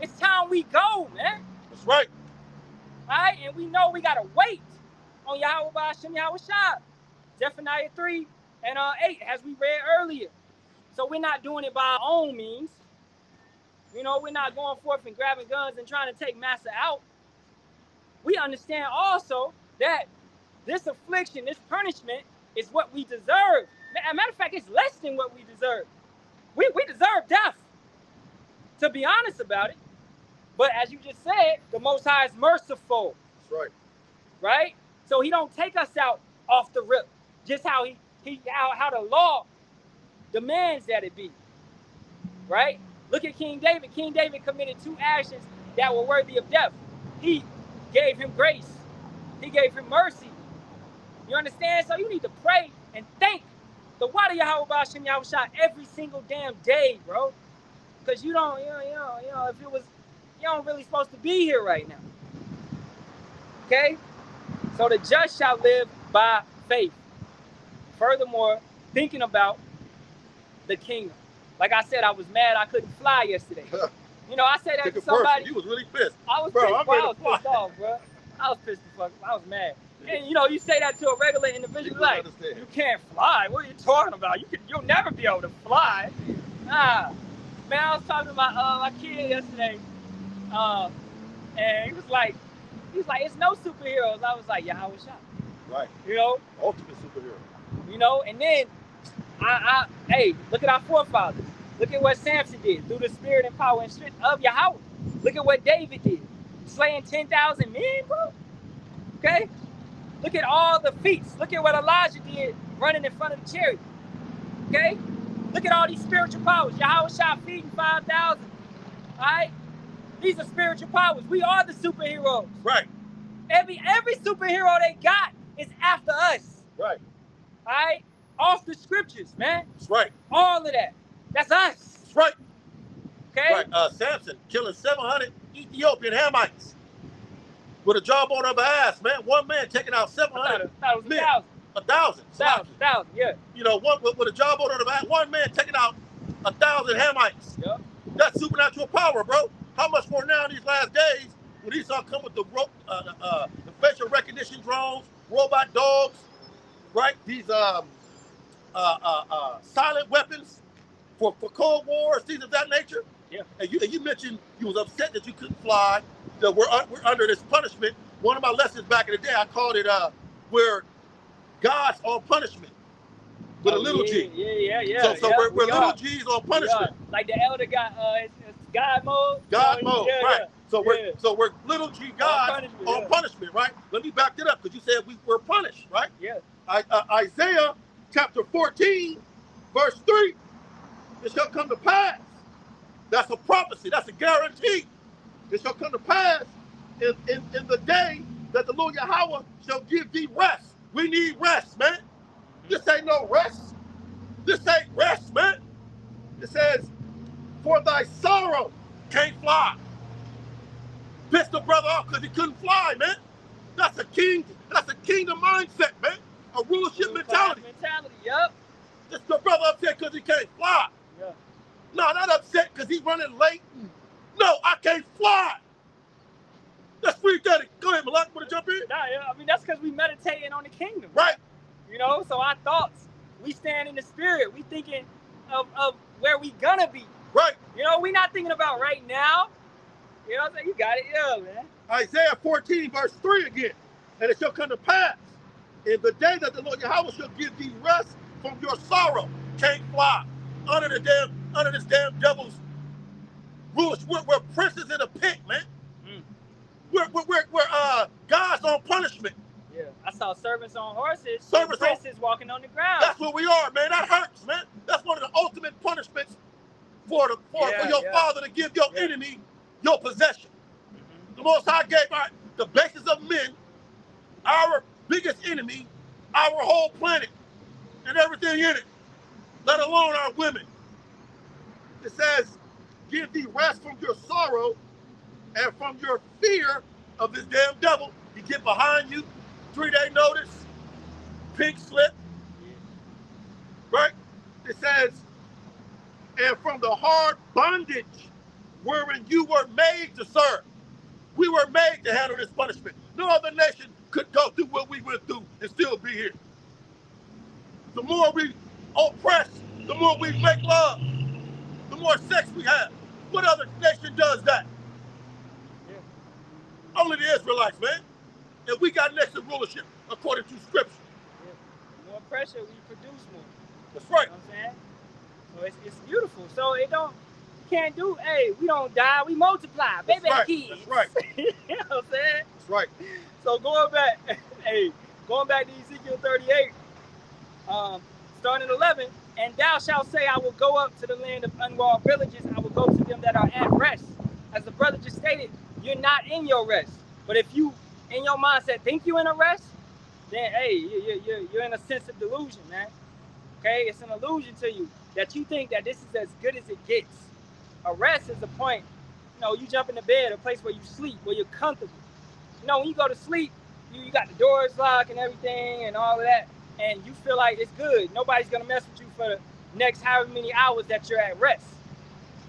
It's time we go, man. That's right. All right? And we know we got to wait on Yahweh Ba'ashem Yahweh Shah. Zephaniah 3 and 8, as we read earlier. So we're not doing it by our own means. You know, we're not going forth and grabbing guns and trying to take Massa out. We understand also that this affliction, this punishment, is what we deserve. As a matter of fact, it's less than what we deserve. We deserve death, to be honest about it. But as you just said, the Most High is merciful. That's right. Right? So he don't take us out off the rip, just how how the law demands that it be. Right? Look at King David. King David committed 2 actions that were worthy of death. He gave him grace. He gave him mercy. You understand? So you need to pray and thank the water Yahweh Ba'ashem Yahweh Shah every single damn day, bro. Because you don't, if it was, you don't really supposed to be here right now. Okay? So the just shall live by faith. Furthermore, thinking about the kingdom. Like I said, I was mad I couldn't fly yesterday. You know, I said that to somebody. You was really pissed. I was pissed. I was pissed off, bro. I was pissed the fuck. I was mad. And you know, you say that to a regular individual, like, you can't fly. What are you talking about? You'll never be able to fly. Nah, man. I was talking to my kid yesterday, and he was like, it's no superheroes. I was like, yeah, I was shocked. Right. You know, ultimate superhero. You know, and then hey, look at our forefathers. Look at what Samson did through the spirit and power and strength of Yahweh. Look at what David did, slaying 10,000 men, bro. Okay. Look at all the feats. Look at what Elijah did, running in front of the chariot. Okay. Look at all these spiritual powers. Yahweh shot feeding 5,000. All right. These are spiritual powers. We are the superheroes. Right. Every superhero they got is after us. Right. All right. Off the scriptures, man. That's right. All of that. That's us. That's right. Okay. Right. Samson killing 700 Ethiopian Hamites with a jawbone of an ass, man. One man taking out 700 men. 1,000. 1,000. Yeah. You know, one with a jawbone of an ass. One man taking out 1,000 Hamites. Yep. That's supernatural power, bro. How much more now in these last days when Esau come with the facial recognition drones, robot dogs, right? These silent weapons for Cold Wars, things of that nature. Yeah. And you mentioned you was upset that you couldn't fly. That we're under this punishment. One of my lessons back in the day, I called it we're God's on punishment with a little G. Yeah. So we're little G's on punishment. Like the elder got it's God mode. God mode, right? Yeah. So we're little G God on punishment, right? Let me back that up because you said we were punished, right? Yeah. Isaiah chapter 14, verse 3. It shall come to pass. That's a prophecy. That's a guarantee. It shall come to pass in the day that the Lord Yahweh shall give thee rest. We need rest, man. This ain't no rest. This ain't rest, man. It says, for thy sorrow can't fly. Pissed the brother off because he couldn't fly, man. That's a kingdom mindset, man. A rulership mentality. Yep. This the brother upset because he can't fly. Yeah. No, not upset because he's running late. No, I can't fly. Let's read that. Go ahead, Malak. Want to jump in? Nah, yeah. I mean, that's because we meditating on the kingdom. Right. You know, so our thoughts, we stand in the spirit. We thinking of where we gonna be. Right. You know, we not thinking about right now. You know what I'm saying? You got it. Yeah, man. Isaiah 14, verse 3 again. And it shall come to pass in the day that the Lord Yahweh shall give thee rest from your sorrow. Can't fly. Under this damn devil's rules. We're princes in a pit, man. We're God's on punishment. Yeah. I saw servants on horses. Princes walking on the ground. That's what we are, man. That hurts, man. That's one of the ultimate punishments for your father to give your enemy your possession. The Most High gave the basis of men, our biggest enemy, our whole planet, and everything in it, let alone our women. It says, give thee rest from your sorrow and from your fear of this damn devil. He get behind you, 3-day notice, pink slip, right? It says, and from the hard bondage wherein you were made to serve. We were made to handle this punishment. No other nation could go through what we went through and still be here. The more we oppress, the more we make love, the more sex we have. What other nation does that? Yeah. Only the Israelites, man. And we got next in rulership according to scripture. Yeah. The more pressure, we produce more. That's right. You know what I'm saying? So it's beautiful. So it don't, can't do, hey, we don't die, we multiply. Baby kids. That's right. You know what I'm saying? That's right. So going back to Ezekiel 38, starting at 11, and thou shalt say, I will go up to the land of unwalled villages, I will go to them that are at rest. As the brother just stated, you're not in your rest. But if you, in your mindset, think you're in a rest, then hey, you're in a sense of delusion, man. Okay, it's an illusion to you that you think that this is as good as it gets. A rest is the point, you know, you jump into bed, a place where you sleep, where you're comfortable. You know, when you go to sleep, you got the doors locked and everything and all of that, and you feel like it's good. Nobody's gonna mess with you next however many hours that you're at rest.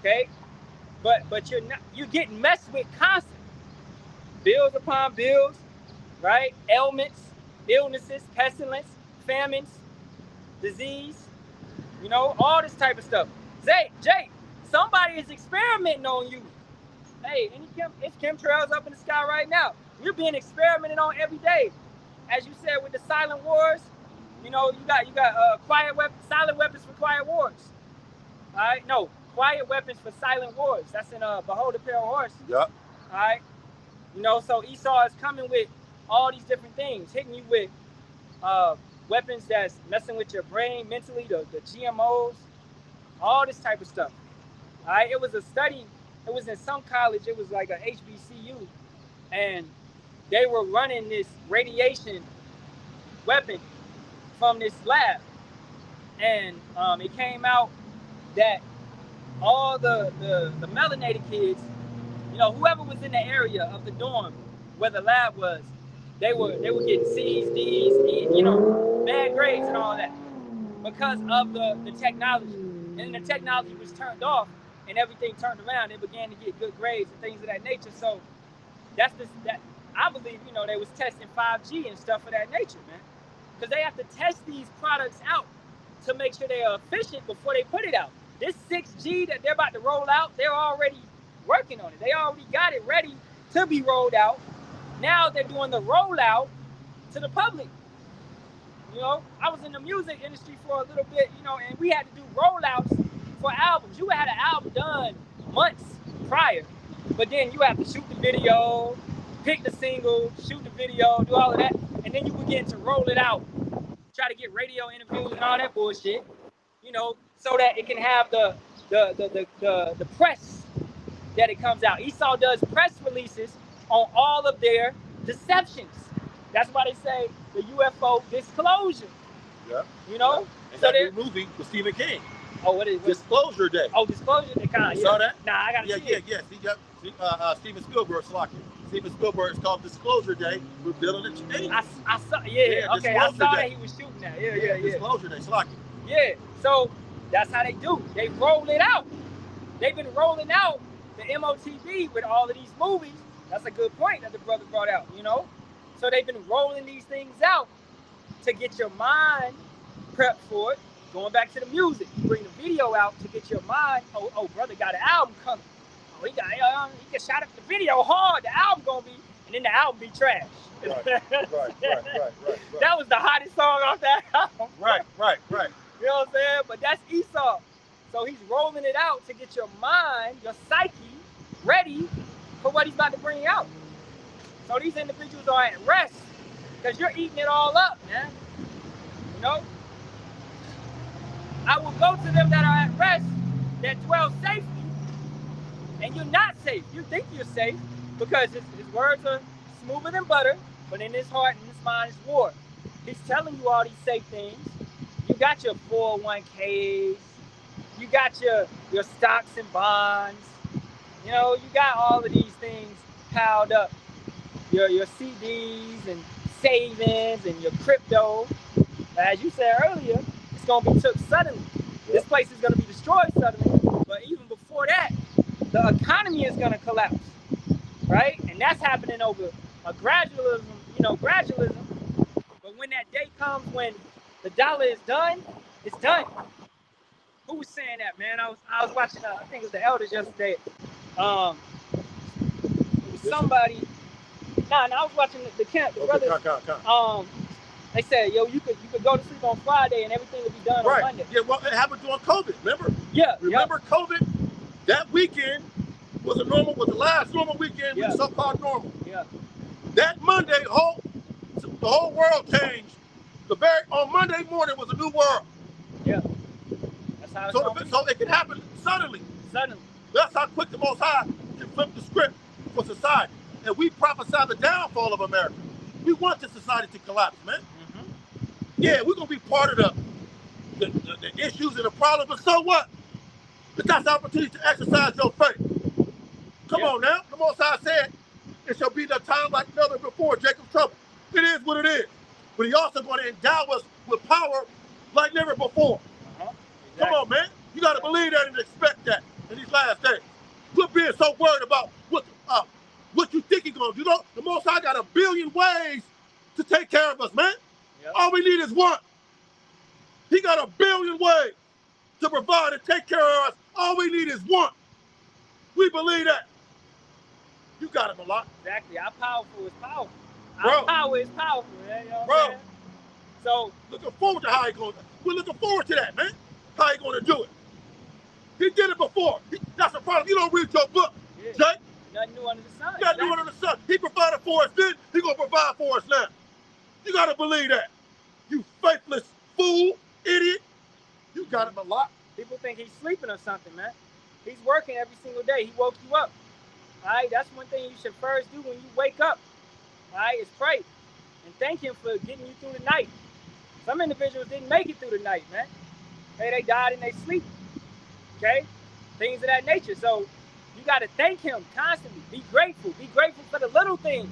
Okay? But you're getting messed with constantly. Bills upon bills, right? Ailments, illnesses, pestilence, famines, disease, all this type of stuff. Jay, somebody is experimenting on you. Hey, it's chemtrails up in the sky right now. You're being experimented on every day. As you said with the silent wars, you got silent weapons for quiet wars. All right, no, quiet weapons for silent wars. That's in Behold the Pale Horse. Yep. All right, so Esau is coming with all these different things, hitting you with weapons that's messing with your brain mentally, the GMOs, all this type of stuff. All right, it was a study. It was in some college. It was like a HBCU, and they were running this radiation weapon from this lab, and it came out that all the melanated kids, whoever was in the area of the dorm where the lab was, they were getting C's, D's, E, bad grades and all that because of the technology. And the technology was turned off and everything turned around. They began to get good grades and things of that nature. So that I believe, they was testing 5G and stuff of that nature, man. Because they have to test these products out to make sure they are efficient before they put it out. This 6G that they're about to roll out, they're already working on it. They already got it ready to be rolled out. Now they're doing the rollout to the public. I was in the music industry for a little bit, and we had to do rollouts for albums. You had an album done months prior, but then you have to shoot the video, pick the single, shoot the video, do all of that, and then you begin to roll it out, try to get radio interviews and all that bullshit, so that it can have the press that it comes out. Esau does press releases on all of their deceptions. That's why they say the UFO disclosure. Yeah. Yeah. And so that new movie with Stephen King. Oh, what is it? Disclosure Day. Oh, Disclosure Day. You saw that? Nah, I gotta see it. Yeah. Steven Spielberg's locking. Steven Spielberg is called Disclosure Day. We're building it today. I saw. Yeah. Okay. I saw that he was shooting that. Yeah. Disclosure Day. Slocking. Yeah. So that's how they do. They roll it out. They've been rolling out the MOTV with all of these movies. That's a good point that the brother brought out. So they've been rolling these things out to get your mind prepped for it. Going back to the music, you bring the video out to get your mind. Oh, brother got an album coming. Oh, he can shout up the video hard. The album gonna be, and then the album be trash. Right. That was the hottest song off that album. Right. You know what I'm saying? But that's Esau. So he's rolling it out to get your mind, your psyche, ready for what he's about to bring out. So these individuals are at rest because you're eating it all up, man. I will go to them that are at rest, that dwell safely, and you're not safe. You think you're safe because his words are smoother than butter, but in his heart and his mind is war. He's telling you all these safe things. You got your 401ks, you got your stocks and bonds, you got all of these things piled up. Your CDs and savings and your crypto. As you said earlier, it's going to be took suddenly. Yep. This place is going to be destroyed suddenly. But even before that, the economy is going to collapse, right? And that's happening over a gradualism. But when that day comes when the dollar is done, it's done. Who was saying that, man? I was watching, I think it was the elders yesterday. It was somebody. I was watching the camp, the brothers. They said, you could go to sleep on Friday and everything would be done on Monday. Yeah, well, it happened during COVID, remember? Yeah. Remember COVID? That weekend was the last normal weekend, so-called normal. Yeah. That Monday, the whole world changed. On Monday morning was a new world. Yeah. That's how so it can happen suddenly. That's how quick the Most High can flip the script for society. And we prophesy the downfall of America. We want this society to collapse, man. Mm-hmm. Yeah, we're going to be part of the issues and the problems, but so what? But that's the opportunity to exercise your faith. Come on now. The Most High said, it shall be the time like never before Jacob's trouble. It is what it is. But he also going to endow us with power like never before. Come on, man. You got to believe that and expect that in these last days. Quit being so worried about what you think he's going to do. You know, the Most High got a billion ways to take care of us, man. Yep. All we need is one. He got a billion ways to provide and take care of us. All we need is one. We believe that. You got it, Malak. Exactly. Our powerful is powerful. Bro. Our power is powerful, man. You know Bro. Man? So looking forward to how he going. We're looking forward to that, man. How he going to do it? He did it before. That's the problem. You don't read your book, Jay. Nothing new under the sun. Nothing new under the sun. He provided for us then. He gonna provide for us now. You gotta believe that. You faithless fool, idiot. You got it, Malak. People think he's sleeping or something, man. He's working every single day. He woke you up. All right, that's one thing you should first do when you wake up. All right, is pray and thank him for getting you through the night. Some individuals didn't make it through the night, man. Hey, they died in their sleep. Okay, things of that nature. So you got to thank him constantly. Be grateful. Be grateful for the little things.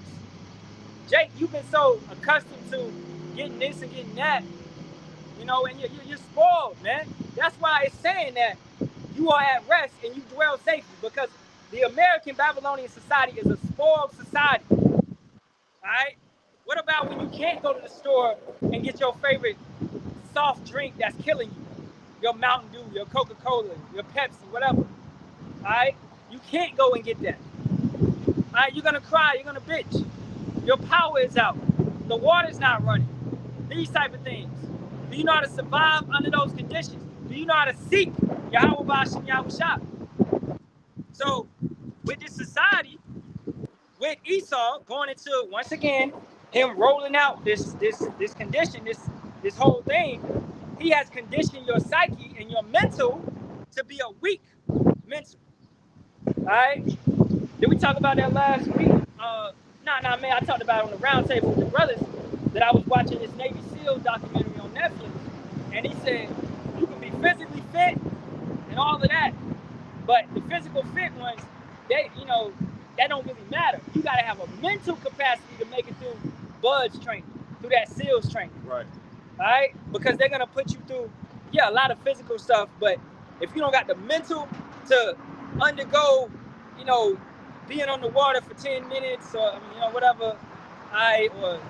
Jake, you've been so accustomed to getting this and getting that, you know, and you're spoiled, man. That's why it's saying that you are at rest and you dwell safely, because the American Babylonian society is a spoiled society. All right? What about when you can't go to the store and get your favorite soft drink that's killing you? Your Mountain Dew, your Coca-Cola, your Pepsi, whatever. All right? You can't go and get that. All right? You're going to cry. You're going to bitch. Your power is out. The water's not running. These type of things. Do you know how to survive under those conditions? Do you know how to seek Yahweh Ba'ashem Yahushua? So, with this society, with Esau going into, once again, him rolling out this condition, this whole thing, he has conditioned your psyche and your mental to be a weak mental. All right? Did we talk about that last week? Nah, man. I talked about it on the round table with the brothers that I was watching this Navy SEAL documentary on Netflix, and he said you can be physically fit and all of that, but the physical fit ones, that don't really matter. You got to have a mental capacity to make it through BUDS training, through that SEALs training. Right. All right? Because they're going to put you through, a lot of physical stuff, but if you don't got the mental to undergo, being on the water for 10 minutes or, whatever, or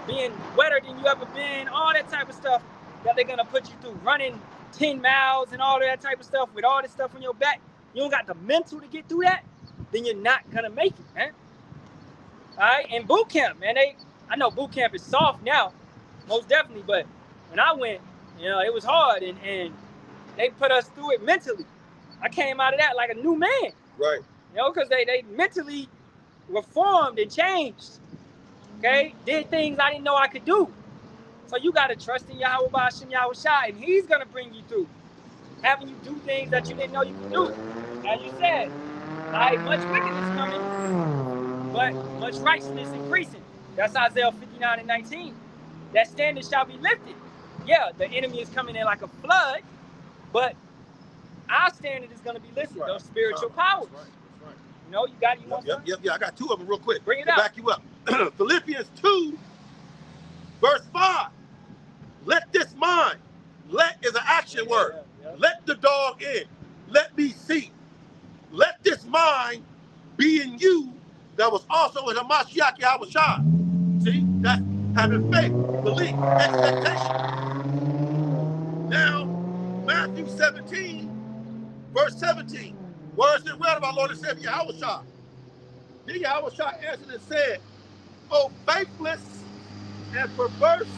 being wetter than you ever been, all that type of stuff that they're going to put you through, running 10 miles and all that type of stuff with all this stuff on your back, you don't got the mental to get through that, then you're not going to make it, man. All right? And boot camp, man, I know boot camp is soft now, most definitely, but when I went, it was hard, and they put us through it mentally. I came out of that like a new man. Right. Because they mentally reformed and changed. Okay? Did things I didn't know I could do. So you got to trust in Yahweh Ba'ashem Yahushua, and he's going to bring you through. Having you do things that you didn't know you could do. As you said, much wickedness coming, but much righteousness increasing. That's Isaiah 59:19. That standard shall be lifted. Yeah, the enemy is coming in like a flood, but our standard is going to be lifted. Right. Those spiritual powers. That's right. You want some? Yep. I got two of them real quick. Bring it up. Back you up. Philippians 2, verse 5. Let this mind. Let is an action word. Yeah. Let the dog in. Let me see. Let this mind be in you that was also in Hamashiach Yahushua. See? That's having faith, belief, expectation. Now, Matthew 17, verse 17. Words that read of our Lord and Savior Yahushua. Then Yahushua answered and said, "O faithless and perverse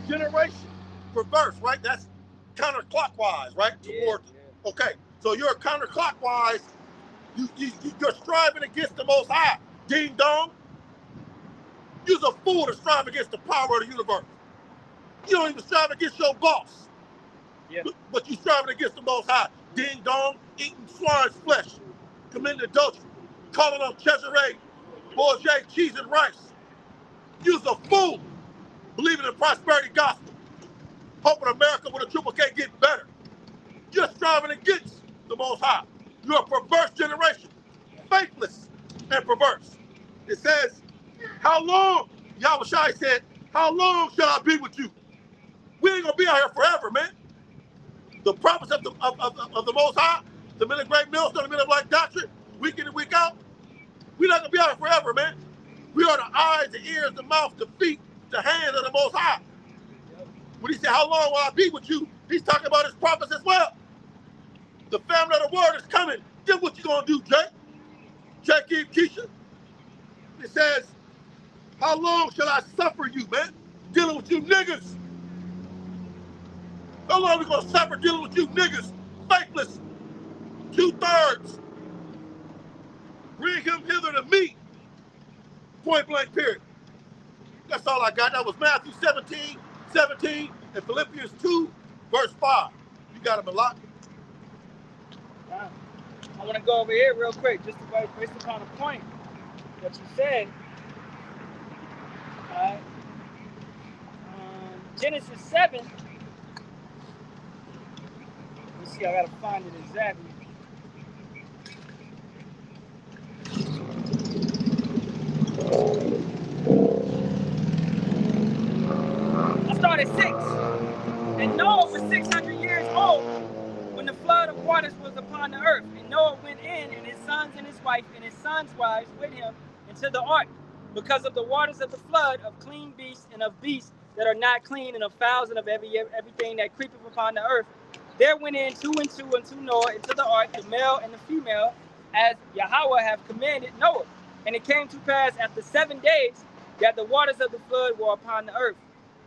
generation." Perverse, right? That's counterclockwise, right? Yeah. Okay, so you're counterclockwise. You're striving against the Most High. Ding dong. You're a fool to strive against the power of the universe. You don't even strive against your boss. Yeah. But you striving against the Most High. Ding dong, eating swine's flesh, committing adultery, calling on Cesare, Bourget, cheese and rice. You're a fool, believing in prosperity gospel, hoping America with a triple K get better. You're striving against the Most High. You're a perverse generation, faithless and perverse. It says, how long, Yahushua said, how long shall I be with you? We ain't gonna be out here forever, man. The prophets of the Most High, the men of great millstone, the men of like doctrine, week in and week out. We're not going to be out forever, man. We are the eyes, the ears, the mouth, the feet, the hands of the Most High. When he said, how long will I be with you? He's talking about his prophets as well. The family of the word is coming. Then what you going to do, Jake, Keisha? It says, how long shall I suffer you, man? Dealing with you niggas. How long are we going to suffer dealing with you niggas? Faithless. 2/3. Bring him hither to me. Point blank, period. That's all I got. That was Matthew 17, and Philippians 2, verse 5. You got him a lot. Wow. I want to go over here real quick, just based upon a point that you said. All right. Genesis 7. Let's see, I gotta find it exactly. I started 6. And Noah was 600 years old when the flood of waters was upon the earth. And Noah went in, and his sons and his wife and his sons' wives with him into the ark, because of the waters of the flood of clean beasts and of beasts that are not clean, and of fowls and of everything that creepeth upon the earth. There went in 2 and 2 unto Noah into the ark, the male and the female, as Yahweh have commanded Noah. And it came to pass after 7 days that the waters of the flood were upon the earth.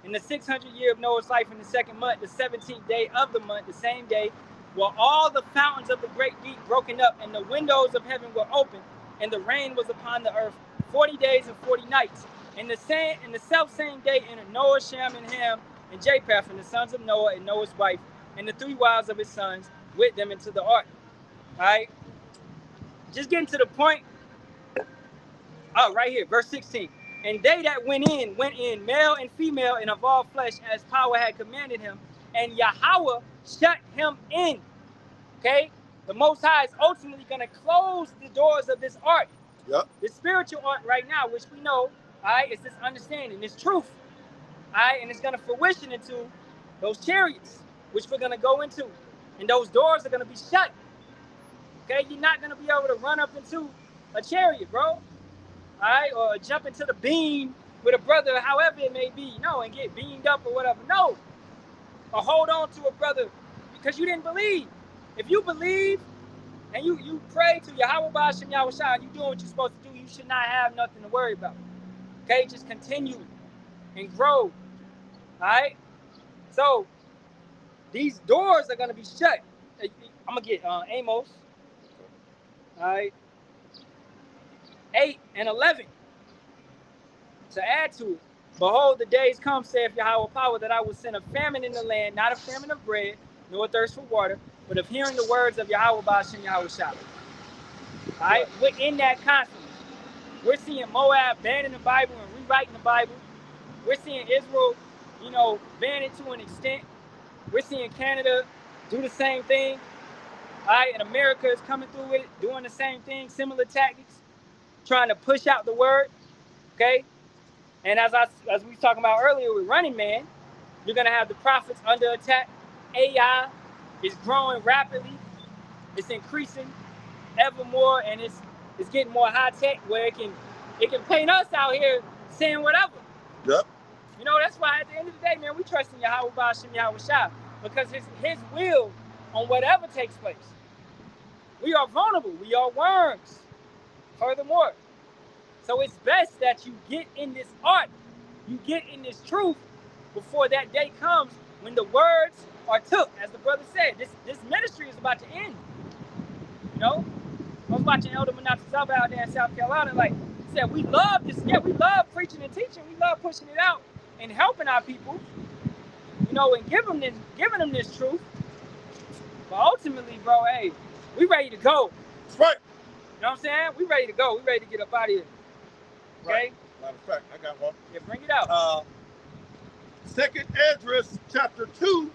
In the 600th year of Noah's life, in the 2nd month, the 17th day of the month, the same day, were all the fountains of the great deep broken up, and the windows of heaven were opened, and the rain was upon the earth 40 days and 40 nights. In the self same day entered Noah, Shem, and Ham, and Japheth, and the sons of Noah, and Noah's wife, and the 3 wives of his sons, with them into the ark. All right? Just getting to the point. Oh, right here, verse 16. And they that went in, male and female, and of all flesh, as power had commanded him. And Yahweh shut him in. Okay? The Most High is ultimately going to close the doors of this ark. Yep. The spiritual ark right now, which we know, all right, is this understanding, this truth. All right? And it's going to fruition into those chariots, which we're going to go into. And those doors are going to be shut. Okay? You're not going to be able to run up into a chariot, bro. All right, or jump into the beam with a brother, however it may be, and get beamed up or whatever. No, or hold on to a brother because you didn't believe. If you believe and you pray to Yahweh Ba'ashem Yahweh Shah, you doing what you're supposed to do, you should not have nothing to worry about. Okay, just continue and grow. All right, so these doors are gonna be shut. I'm gonna get Amos. All right. 8 and 11 to add to it. Behold, the days come, saith Yahweh power, that I will send a famine in the land, not a famine of bread, nor a thirst for water, but of hearing the words of Yahweh Ba'ashem Yahweh Shah. All right, we're in that constantly. We're seeing Moab banning the Bible and rewriting the Bible. We're seeing Israel, ban it to an extent. We're seeing Canada do the same thing. All right, and America is coming through with it, doing the same thing, similar tactics, trying to push out the word, okay? And as we were talking about earlier with Running Man, you're gonna have the prophets under attack. AI is growing rapidly. It's increasing ever more, and it's getting more high tech where it can paint us out here saying whatever. Yep. That's why at the end of the day, man, we trust in Yahweh Ba'ashem Yahweh Shah, because his will on whatever takes place. We are vulnerable. We are worms. Furthermore, so it's best that you get in this art, you get in this truth before that day comes when the words are took. As the brother said, this ministry is about to end. I was watching Elder Manatazaba out there in South Carolina. Like he said, we love this. Yeah, we love preaching and teaching. We love pushing it out and helping our people. And giving them this truth. But ultimately, bro, hey, we ready to go. That's right. You know what I'm saying? We ready to go. We ready to get up out of here. Okay? Right. Matter of fact, I got one. Yeah, bring it out. 2nd Esdras chapter 2.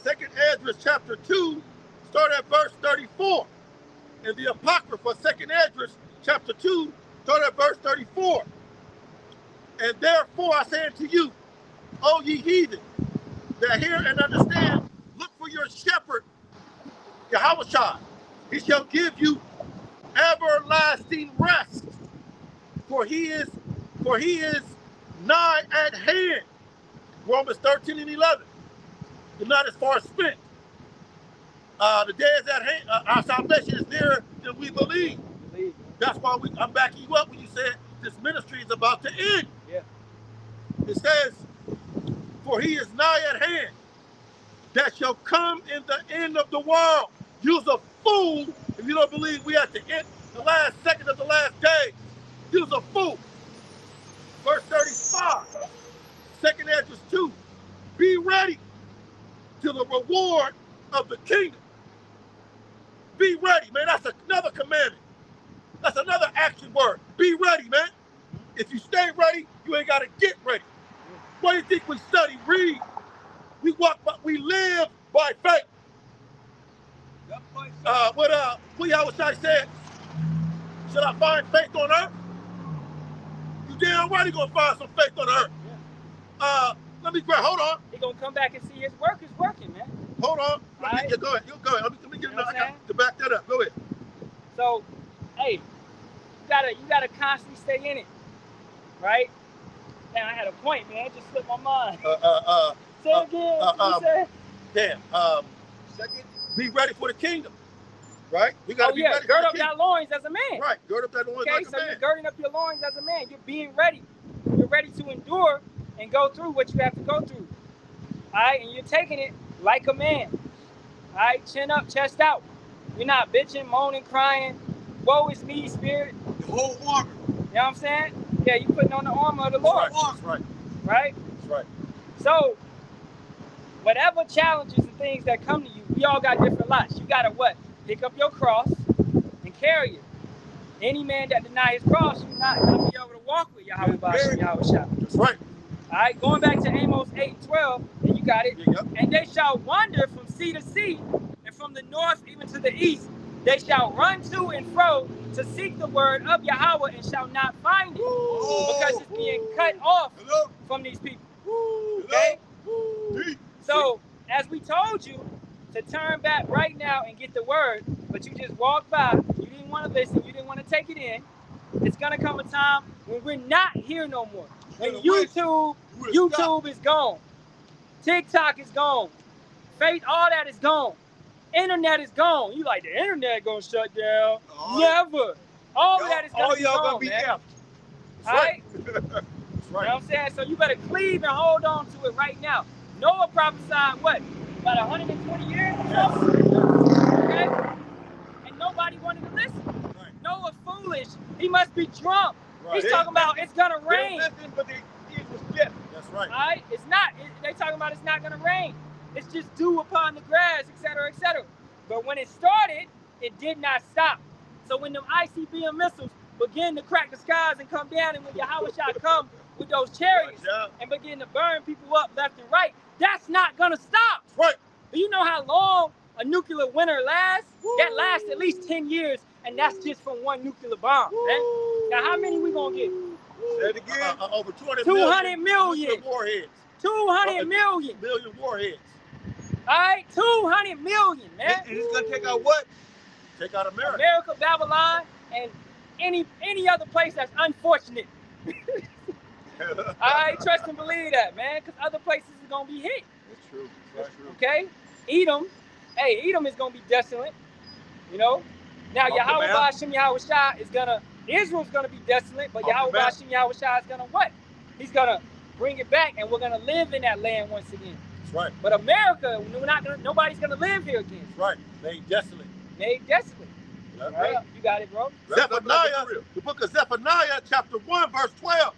2nd Esdras chapter 2, start at verse 34. In the Apocrypha, 2nd Esdras chapter 2, start at verse 34. And therefore I say unto you, O ye heathen, that hear and understand, look for your shepherd, Yahushua. He shall give you everlasting rest, for he is nigh at hand. Romans 13 and 11. The night is far spent. The day is at hand. Our salvation is nearer than we believe. That's why I'm backing you up when you said this ministry is about to end. Yeah. It says, for he is nigh at hand, that shall come in the end of the world. You's a fool if you don't believe we at the end, the last second of the last day. You's a fool. Verse 35, second Ezra 2. Be ready to the reward of the kingdom. Be ready, man. That's another commandment. That's another action word. Be ready, man. If you stay ready, you ain't got to get ready. What do you think we study, read? We walk, but we live by faith. What Yahushua said, should I find faith on earth? You damn right you're going to find some faith on earth. Yeah. Let me grab, hold on. He's going to come back and see his work is working, man. Hold on. Go ahead. You go ahead. Let me get to back that up. Go ahead. So, hey, you gotta constantly stay in it, right? Man, I had a point, man. It just slipped my mind. Say it again. What you said? Second, be ready for the kingdom, right? We gotta be ready. Gird up your loins as a man. Right. Gird up that loins like a man. Okay, so you're girding up your loins as a man. You're being ready. You're ready to endure and go through what you have to go through. All right, and you're taking it like a man. All right, chin up, chest out. You're not bitching, moaning, crying. Woe is me, spirit. The whole armor. You know what I'm saying? Yeah, you putting on the armor of the Lord. That's right. Right? That's right. So, whatever challenges and things that come to you, we all got different lots. You gotta what? Pick up your cross and carry it. Any man that deny his cross, you're not gonna be able to walk with Yahweh Yahushua. That's right. All right, going back to Amos 8:12, and you got it. Yep. And they shall wander from sea to sea, and from the north even to the east. They shall run to and fro to seek the word of Yahweh and shall not find it, because it's being cut off from these people. Okay? So, as we told you to turn back right now and get the word, but you just walked by, you didn't want to listen, you didn't want to take it in. It's gonna come a time when we're not here no more. When YouTube is gone, TikTok is gone, faith, all that is gone. Internet is gone. You like, the internet gonna shut down? Never. All that is gonna be gone, man. All right? That's right. You know what I'm saying? So you better cleave and hold on to it right now. Noah prophesied what? About 120 years ago? Okay? And nobody wanted to listen. Right. Noah's foolish. He must be drunk. Right. He's talking about it's gonna rain. But the was dead. That's right. All right? It's not. They talking about it's not gonna rain. It's just dew upon the grass, etc., etc. But when it started, it did not stop. So when them ICBM missiles begin to crack the skies and come down, and when Yahushua come with those chariots and begin to burn people up left and right, that's not gonna stop. Right. Do you know how long a nuclear winter lasts? That lasts at least 10 years, and that's just from one nuclear bomb. Man. Now, how many we gonna get? Say it again. Over 200 million warheads. 200 million. Million warheads. All right, 200 million, man. And it's gonna take out what? Take out America. America, Babylon, and any other place that's unfortunate. All right, trust and believe that, man, because other places are gonna be hit. That's true. That's true. Okay, Edom is gonna be desolate. You know, now Yahweh Hashem Yahushua Israel's gonna be desolate, but Yahweh Hashem Yahushua is gonna what? He's gonna bring it back, and we're gonna live in that land once again. That's right. But America, nobody's gonna live here again. That's right. Made desolate. Made desolate. That's right. You got it, bro. Zephaniah, the book of Zephaniah, chapter 1, verse 12.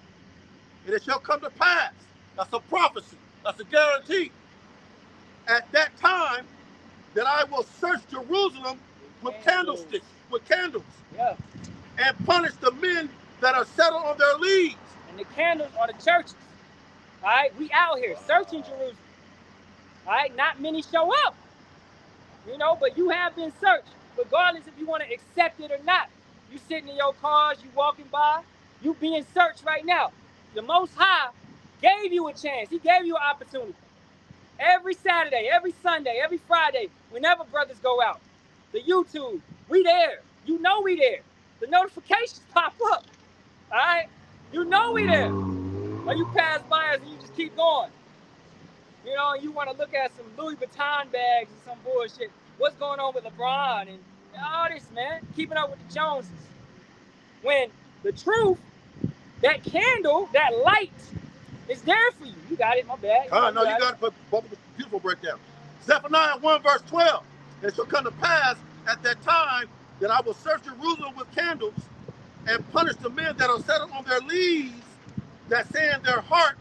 And it shall come to pass. That's a prophecy. That's a guarantee. At that time, that I will search Jerusalem with candlesticks, with candles. Yeah. And punish the men that are settled on their leads. And the candles are the churches. All right, we out here searching Jerusalem. All right, not many show up. You know, but you have been searched, regardless if you want to accept it or not. You sitting in your cars, you walking by, you being searched right now. The Most High gave you a chance. He gave you an opportunity. Every Saturday, every Sunday, every Friday, whenever brothers go out, the YouTube, we there. You know we there. The notifications pop up. All right? You know we there. Or you pass by us and you just keep going. You know, you want to look at some Louis Vuitton bags and some bullshit. What's going on with LeBron and all this, man? Keeping up with the Joneses. When the truth, that candle, that light, is there for you. You got it, my bad. No, you got it for beautiful breakdown. Zephaniah 1 verse 12. And it shall come to pass at that time that I will search Jerusalem with candles and punish the men that are settled on their leaves, that say in their heart,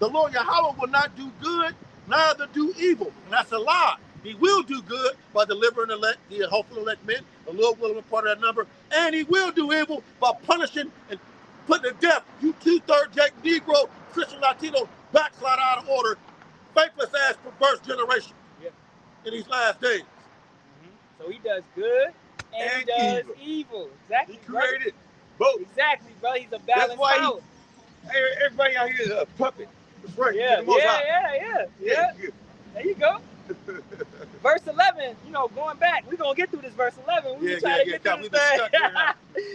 the Lord Yahweh will not do good, neither do evil. And that's a lie. He will do good by delivering the hopeful elect men. The Lord will be part of that number. And he will do evil by punishing and putting to death you two-third Jake Negro, Christian Latino, backslide out of order, faithless ass perverse generation in these last days. So he does good and he does evil. Exactly. He created both. Exactly, bro. He's a balanced power. Everybody out here is a puppet. That's right. Yeah. There you go. Verse 11, you know, going back, we're going to get through this verse 11. We try to get through this thing.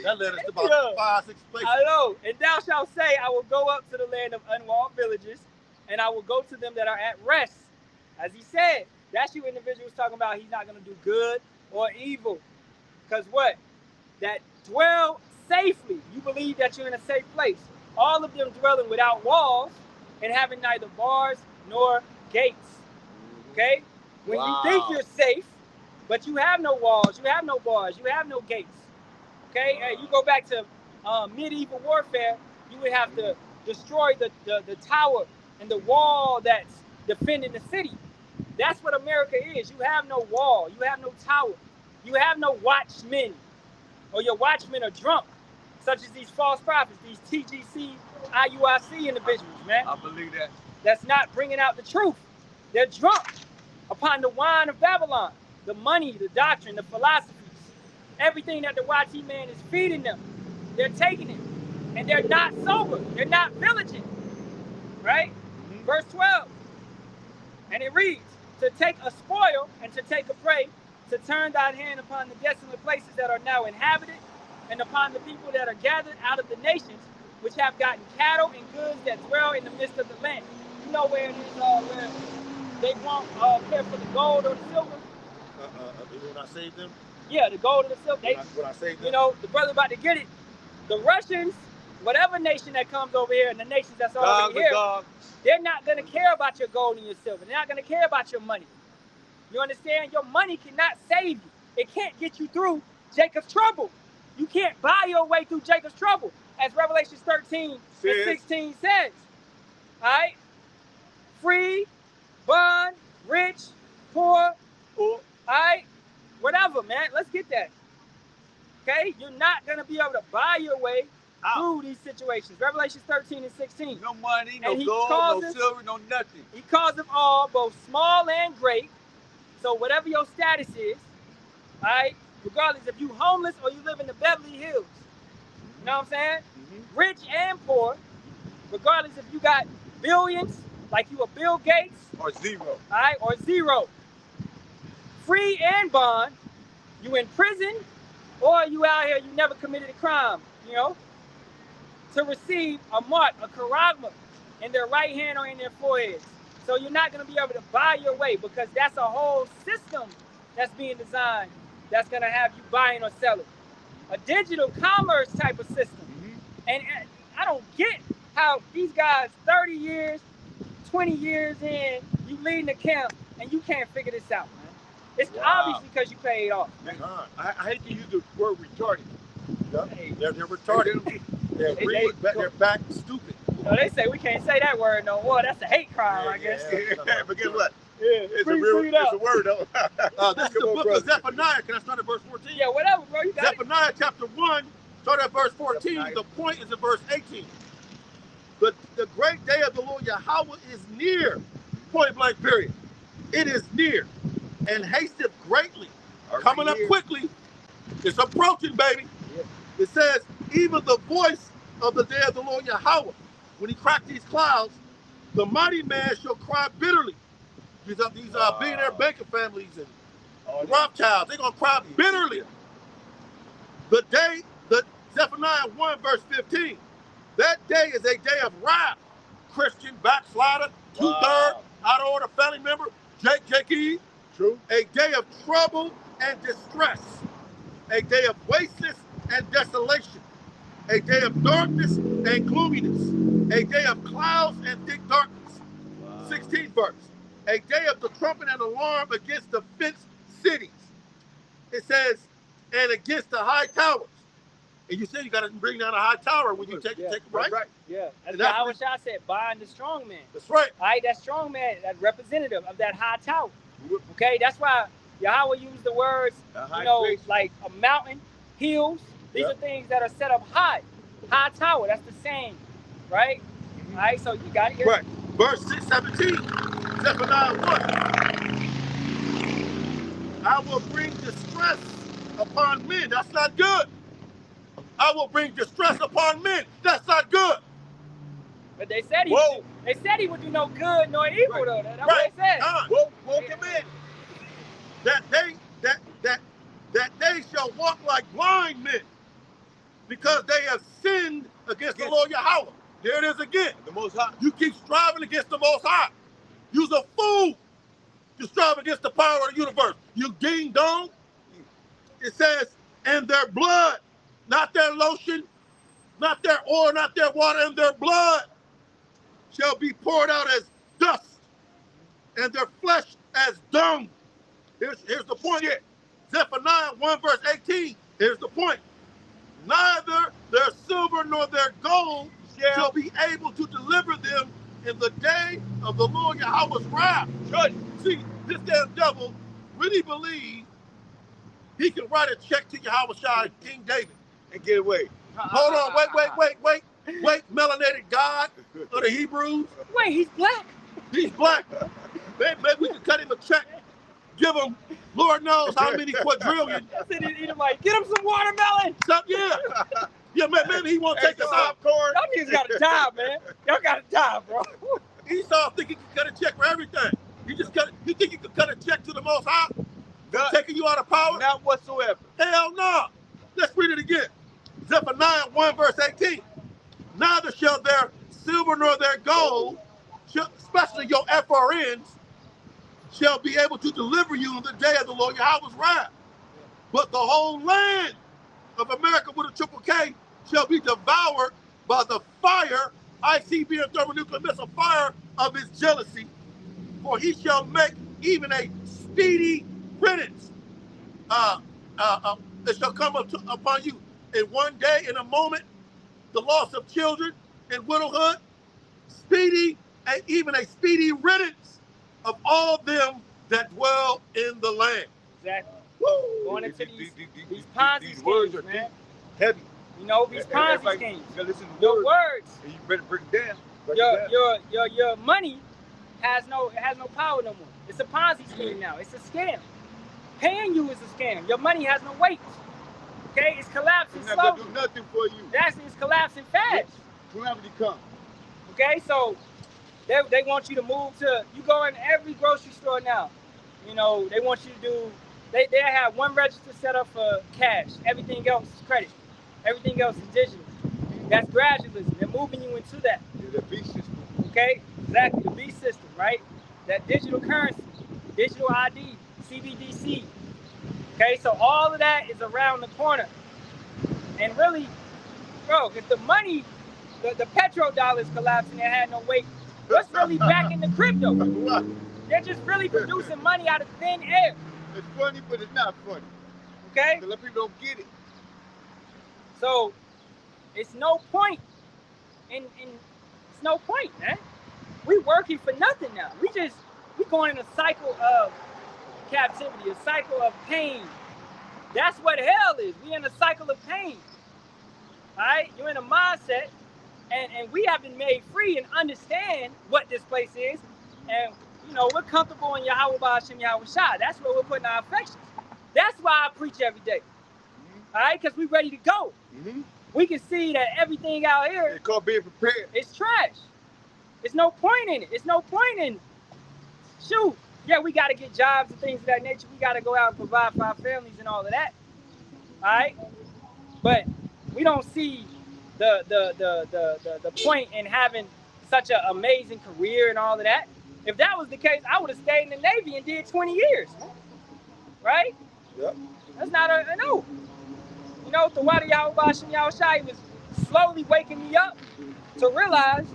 That led us to about 5, 6 places. I know. And thou shalt say, I will go up to the land of unwalled villages, and I will go to them that are at rest. As he said, that's you individuals talking about he's not going to do good or evil. Because what? That dwell safely. You believe that you're in a safe place. All of them dwelling without walls and having neither bars nor gates. Okay? When you think you're safe, but you have no walls, you have no bars, you have no gates. Okay? You go back to medieval warfare, you would have to destroy the tower and the wall that's defending the city. That's what America is. You have no wall, you have no tower, you have no watchmen, or your watchmen are drunk, such as these false prophets, these TGC, IUIC individuals, man. I believe that. That's not bringing out the truth. They're drunk upon the wine of Babylon, the money, the doctrine, the philosophies, everything that the YT man is feeding them. They're taking it, and they're not sober. They're not vigilant, right? Verse 12, and it reads, to take a spoil and to take a prey, to turn thine hand upon the desolate places that are now inhabited, and upon the people that are gathered out of the nations, which have gotten cattle and goods that dwell in the midst of the land. You know where it is, where they won't care for the gold or the silver? When I save them? Yeah, the gold or the silver. When I save them? You know, the brother about to get it. The Russians, whatever nation that comes over here, and the nations that's already here, they're not going to care about your gold and your silver. They're not going to care about your money. You understand? Your money cannot save you. It can't get you through Jacob's trouble. You can't buy your way through Jacob's trouble, as Revelation 13 and 16 says. All right? Free, bond, rich, poor, all right? Whatever, man. Let's get that. Okay? You're not going to be able to buy your way through these situations. Revelation 13 and 16. No money, no gold, no silver, no nothing. He calls them all, both small and great. So whatever your status is, all right? Regardless if you homeless or you live in the Beverly Hills. You know what I'm saying? Rich and poor. Regardless if you got billions, like you a Bill Gates. Or zero. All right, or zero. Free and bond. You in prison, or you out here, you never committed a crime, you know? To receive a mark, a charagma, in their right hand or in their foreheads. So you're not going to be able to buy your way, because that's a whole system that's being designed that's going to have you buying or selling. A digital commerce type of system. And I don't get how these guys, 30 years, 20 years in, you leading the camp, and you can't figure this out, man. It's obvious because you paid off. I hate to use the word retarded. They're retarded. They're back stupid. No, they say we can't say that word no more. That's a hate crime, I guess. But guess what? It's a word, though. This is the book of Zephaniah. Can I start at verse 14? Yeah, whatever, bro. You got Zephaniah chapter 1, start at verse 14. The point is in verse 18. The great day of the Lord Yahweh is near. Point blank, period. It is near and hasteth greatly. Coming up quickly. It's approaching, baby. It says, even the voice of the day of the Lord Yahweh, when he cracked these clouds, the mighty man shall cry bitterly, These billionaire banking families and Rothschilds, they're going to cry bitterly. The Zephaniah 1 verse 15, that day is a day of wrath. Christian backslider, 2/3 out of order family member, Jake. True. A day of trouble and distress. A day of wasteness and desolation. A day of darkness and gloominess. A day of clouds and thick darkness. 16th verse. A day of the trumpet and alarm against the fenced cities. It says, and against the high towers. And you said you got to bring down a high tower when you take it, right? Right. Yeah. That's how I said, bind the strong man. That's right. All right, that strong man, that representative of that high tower. Okay, that's why Yahweh used the words, like a mountain, hills. These are things that are set up high. High tower, that's the same, right? All right, so you got it here. Right. Verse 6:17, Zephaniah 1. I will bring distress upon men. That's not good. I will bring distress upon men. That's not good. But they said he would do no good nor evil though. That's what they said. Woke him in. That they shall walk like blind men, because they have sinned against the Lord Yahweh. There it is again. The Most High. You keep striving against the Most High. You's a fool to strive against the power of the universe. You ding dong. It says, and their blood, not their lotion, not their oil, not their water, and their blood shall be poured out as dust, and their flesh as dung. Here's the point here. Zephaniah 1 verse 18. Here's the point. Neither their silver nor their gold shall be able to deliver them in the day of the Lord Yahweh's wrath. See, this damn devil really believes he can write a check to Yahweh Shai, King David, and get away. Hold on, wait, melanated God of the Hebrews. Wait, he's black. He's black. Maybe we can cut him a check. Give him, Lord knows how many quadrillion. Get him some watermelon. Yeah, maybe he won't take us out. Y'all niggas gotta die, man. Y'all gotta die, bro. Esau think he can cut a check for everything. You think you can cut a check to the Most High? Taking you out of power? Not whatsoever. Hell no. Let's read it again. Zephaniah 1 verse 18. Neither shall their silver nor their gold, especially your FRNs, shall be able to deliver you in the day of the Lord Yahweh's wrath. But the whole land of America with a triple K shall be devoured by the fire, ICB and thermonuclear missile fire of his jealousy. For he shall make even a speedy riddance. It shall come upon you in one day, in a moment, the loss of children and widowhood, even a speedy riddance of all them that dwell in the land. Exactly. Woo. Going into these Ponzi schemes, man. Heavy. You know, these Ponzi schemes. Listen to your words. And you better break it down. Your money has no power no more. It's a Ponzi scheme now. It's a scam. Paying you is a scam. Your money has no weight. Okay, it's collapsing slowly. It's not gonna do nothing for you. It's collapsing fast. Calamity comes. Okay, so they want you to move to. You go in every grocery store now. You know, they want you to do. They have one register set up for cash. Everything else is credit. Everything else is digital. That's gradualism. They're moving you into that. Yeah, the beast system. Okay, exactly. The beast system, right? That digital currency, digital ID, CBDC. Okay, so all of that is around the corner. And really, bro, if the money, the petrodollar is collapsing, it had no weight. What's really backing the crypto? They're just really producing money out of thin air. It's funny, but it's not funny. Okay? A lot of people don't get it. So, it's no point. It's no point, man. We working for nothing now. We going in a cycle of captivity, a cycle of pain. That's what hell is. We in a cycle of pain. All right? You're in a mindset, and we have been made free and understand what this place is. And, you know, we're comfortable in Yahweh Ba'ashem Yahweh Shai. That's where we're putting our affections. That's why I preach every day. All right? Because we're ready to go. We can see that everything out here it's called being prepared. It's trash. There's no point in it. It's no point in, shoot, Yeah, we got to get jobs and things of that nature. We got to go out and provide for our families and all of that. All right, but we don't see the point in having such an amazing career and all of that. If that was the case, I would have stayed in the Navy and did 20 years, right? Yep. That's not a no. You know, the Wadi Yahweh Shai was slowly waking me up to realize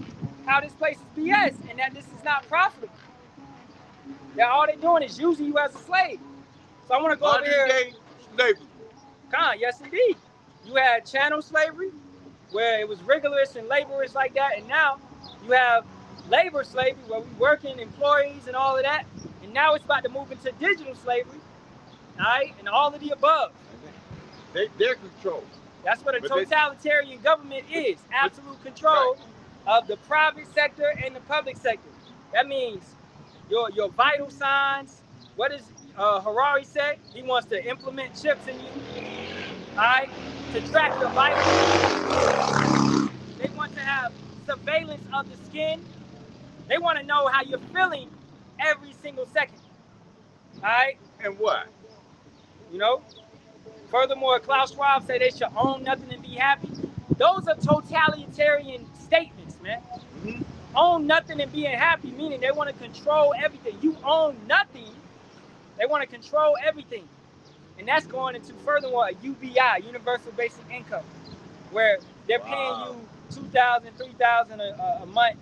how this place is BS and that this is not profitable. That all they're doing is using you as a slave. So I want to go over here. Slavery. Yes, indeed. You had chattel slavery, where it was rigorous and laborious like that, and now you have labor slavery, where we working employees and all of that, and now it's about to move into digital slavery, all right, and all of the above. They're controlled. That's what a totalitarian government is: absolute control of the private sector and the public sector. That means your vital signs. What does Harari say? He wants to implement chips in you, all right, to track your vitals. They want to have surveillance of the skin. They want to know how you're feeling every single second, all right? And why? You know? Furthermore, Klaus Schwab said they should own nothing and be happy. Those are totalitarian statements, man. Mm-hmm. Own nothing and being happy, meaning they want to control everything. You own nothing, they want to control everything. And that's going into, furthermore, a UBI, Universal Basic Income, where they're paying you $2,000, $3,000 a month.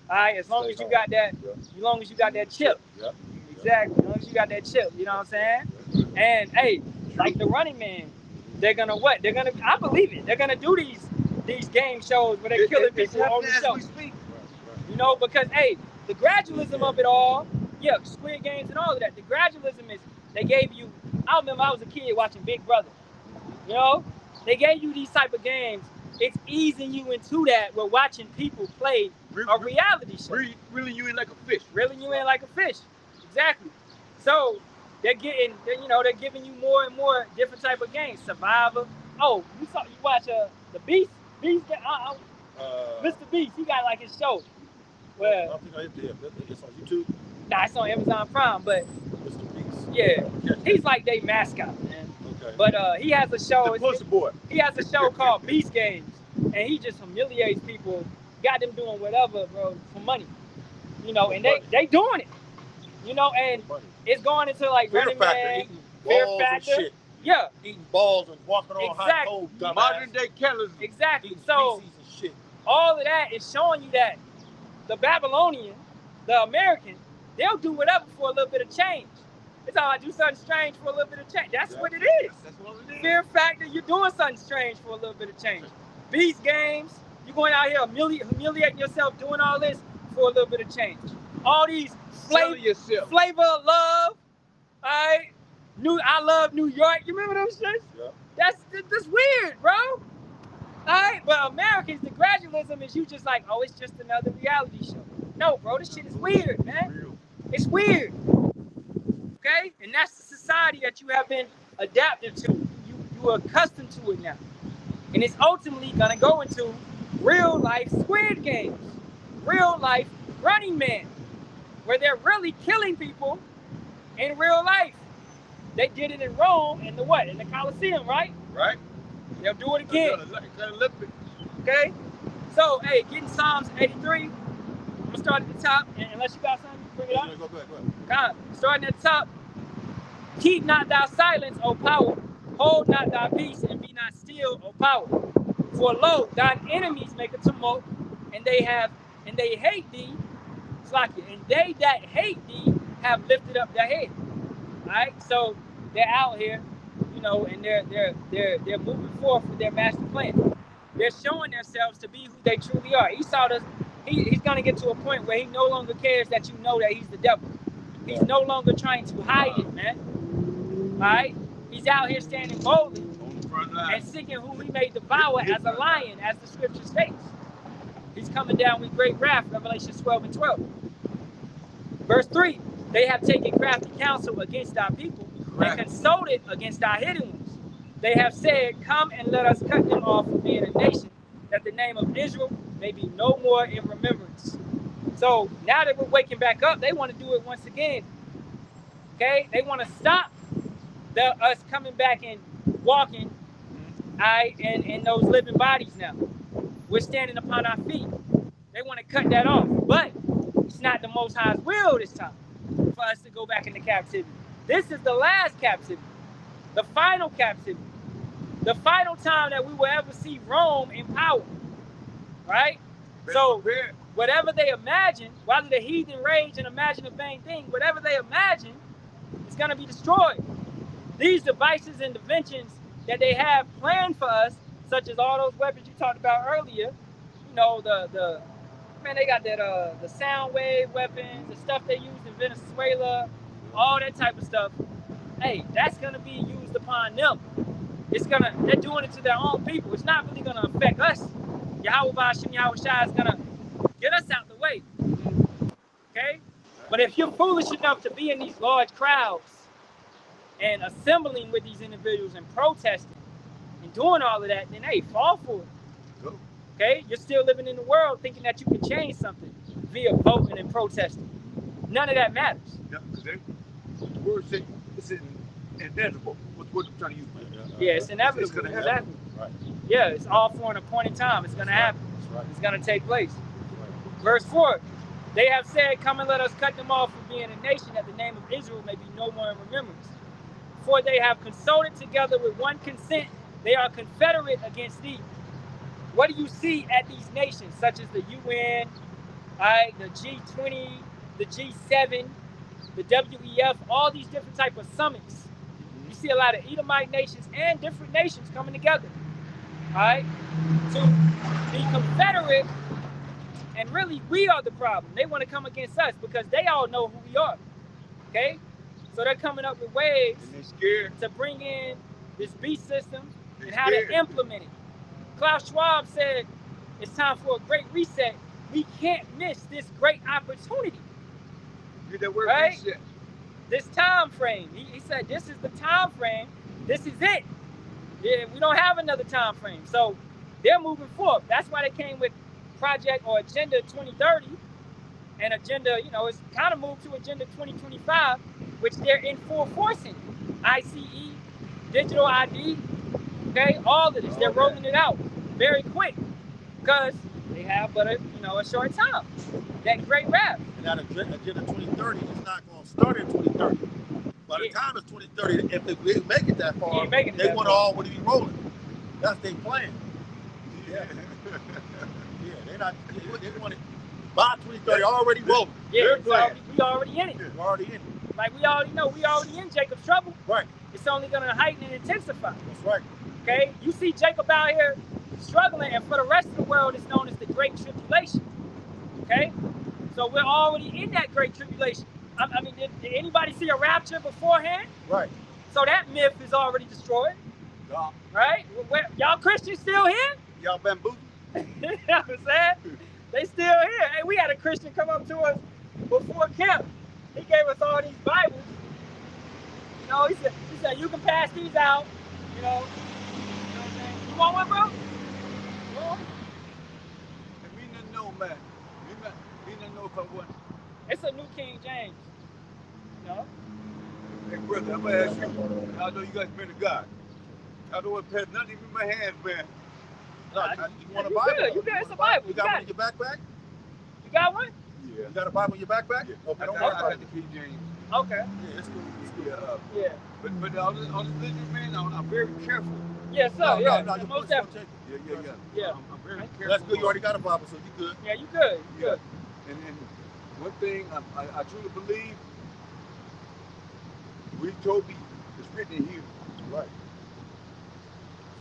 All right, as long as you got that, as long as you got that chip. Yep. Exactly, as long as you got that chip, you know what I'm saying? And hey, like the Running Man, they're gonna what? They're gonna, I believe it. They're gonna do these game shows where they're killing people on the show. You know, because hey, the gradualism of it all, yeah, Squid Games and all of that. The gradualism is they gave you. I remember I was a kid watching Big Brother. You know, they gave you these type of games. It's easing you into that. We're watching people play a reality show. Reeling you in like a fish. Reeling you in like a fish. Exactly. So they're giving you more and more different type of games. Survivor. Oh, you watch the Beast? Mr. Beast, he got like his show. Well, I think I hit there. It's on YouTube. Nah, it's on Amazon Prime, but Mr. Beast. yeah, he's like their mascot, man. Okay. But he has a show. The poster boy. He has a show called Beast Games, and he just humiliates people, got them doing whatever, bro, for money. You know, and they doing it. You know, and it's going into like Fear Running Factor, Man, eating Fear balls Factor. and shit. Yeah, Eating balls and walking on hot Exactly. cold dumbass. Modern day killers. exactly. Eating So feces and shit. all of that is showing you that the Babylonian, the American, they'll do whatever for a little bit of change. It's all I do something strange for a little bit of change. That's what it is. That's what it is. Fear Factor, you're doing something strange for a little bit of change. Beast Games, you're going out here humiliating yourself, doing all this for a little bit of change. All these Selling yourself. flavor of love, all right? I love New York. You remember those shits? Yeah. That's weird, bro. All right, but Americans, the gradualism is you just like, oh, it's just another reality show. No, bro, this shit is weird, man. Real. It's weird. Okay? And that's the society that you have been adapted to. You are accustomed to it now. And it's ultimately gonna go into real life Squid Games, real life Running Man, where they're really killing people in real life. They did it in Rome in the Colosseum, right? Right? They'll do it again. Olympics. Okay? So, hey, getting Psalms 83. I'm gonna start at the top, and unless you got something, bring it up. Go ahead. Come on. Starting at the top. Keep not thou silence, O power. Hold not thy peace, and be not still, O power. For lo, thine enemies make a tumult, and they hate thee. Slakia, and they that hate thee have lifted up their head. All right, so they're out here, you know, and they're moving forth with their master plan. They're showing themselves to be who they truly are. Esau does. He's gonna get to a point where he no longer cares that you know that he's the devil. He's no longer trying to hide it, man. All right, he's out here standing boldly On the front line. and seeking whom he may devour as a lion, as the scripture states. He's coming down with great wrath, Revelation 12:12. Verse 3, they have taken crafty counsel against our people and consulted against our hidden ones. They have said, come and let us cut them off from being a nation, that the name of Israel may be no more in remembrance. So now that we're waking back up, they want to do it once again Okay, they want to stop us coming back and walking, in those living bodies now. We're standing upon our feet. They want to cut that off, but it's not the Most High's will this time for us to go back into captivity. This is the last captivity, the final captivity, the final time that we will ever see Rome in power, right? So whatever they imagine, whether the heathen rage and imagine a vain thing, whatever they imagine is going to be destroyed. These devices and inventions that they have planned for us, such as all those weapons you talked about earlier, you know, they got that the sound wave weapons, the stuff they used in Venezuela, all that type of stuff. Hey, that's gonna be used upon them. They're doing it to their own people. It's not really gonna affect us. Yahweh Ba'ashem Yahweh Shai is gonna get us out the way. Okay? But if you're foolish enough to be in these large crowds and assembling with these individuals and protesting and doing all of that, then hey, fall for it. Okay? You're still living in the world thinking that you can change something via voting and protesting. None of that matters. Yeah, because the word says it's inevitable. What's what I'm trying to use? Yeah, it's inevitable. It's going to happen. Right. Yeah, it's all for an appointed time. It's going to happen. Right. It's going to take place. Right. Verse 4, they have said, come and let us cut them off from being a nation, that the name of Israel may be no more in remembrance. For they have consulted together with one consent, they are confederate against thee. What do you see at these nations, such as the UN, the G20, the G7, the WEF, all these different type of summits? You see a lot of Edomite nations and different nations coming together, all right, to be confederate. And really, we are the problem. They want to come against us because they all know who we are, okay? So they're coming up with ways to bring in this beast system and how to implement it. Klaus Schwab said, it's time for a great reset. We can't miss this great opportunity. Get that word right? reset. This time frame. He said, this is the time frame. This is it. Yeah, we don't have another time frame. So they're moving forward. That's why they came with Project or Agenda 2030 and Agenda, it's kind of moved to Agenda 2025, which they're in full forcing. ICE, digital ID, okay, all of this. They're rolling it out very quick because they have but a short time. That great rap. And that Agenda 2030 is not going to start in 2030. By the time it's 2030, if they make it that far, they want to already be rolling. That's their plan. Yeah. They want it by 2030 already rolling. Yeah, we already in it. We're already in it. Like we already know, we already in Jacob's trouble. Right. It's only going to heighten and intensify. That's right. Okay? You see Jacob out here struggling, and for the rest of the world, it's known as the Great Tribulation. Okay? So we're already in that Great Tribulation. I mean, did anybody see a rapture beforehand? Right. So that myth is already destroyed. Yeah. Right? Y'all Christians still here? Y'all bamboozled? You know what I'm saying? They still here. Hey, we had a Christian come up to us before camp. He gave us all these Bibles. He said, you can pass these out. You know what I'm saying? You want one, bro? Well, we didn't know, man. We didn't know if I want. It's a New King James. Hey, brother, I'm going to ask you. I know you guys been to God. I don't want to pass nothing in my hands, man. No, you want a Bible? Good. You got a Bible. You got one in your backpack? You got one? Yeah. You got a Bible in your backpack? Yeah. Okay, don't I worry got about it. the King James. Okay. Yeah, it's cool. Yeah. But on this vision, man, I'm very careful. Yes, sir. No, Most definitely. Yeah. I'm very careful. That's good. You already got a Bible, so you good. Yeah, you good. You good. And one thing I truly believe, we told me it's written in here. Right.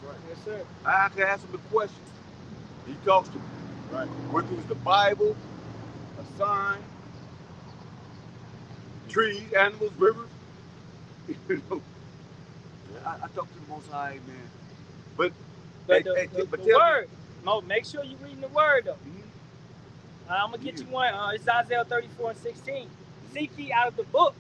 Right. Yes, sir. I can ask him a question. He talks to me. Right. Whether it was the Bible, a sign, trees, animals, rivers. I talk to the Most High, man. But the word. Mo, make sure you're reading the word, though. I'm going to get you one. It's Isaiah 34:16. Seek ye out of the book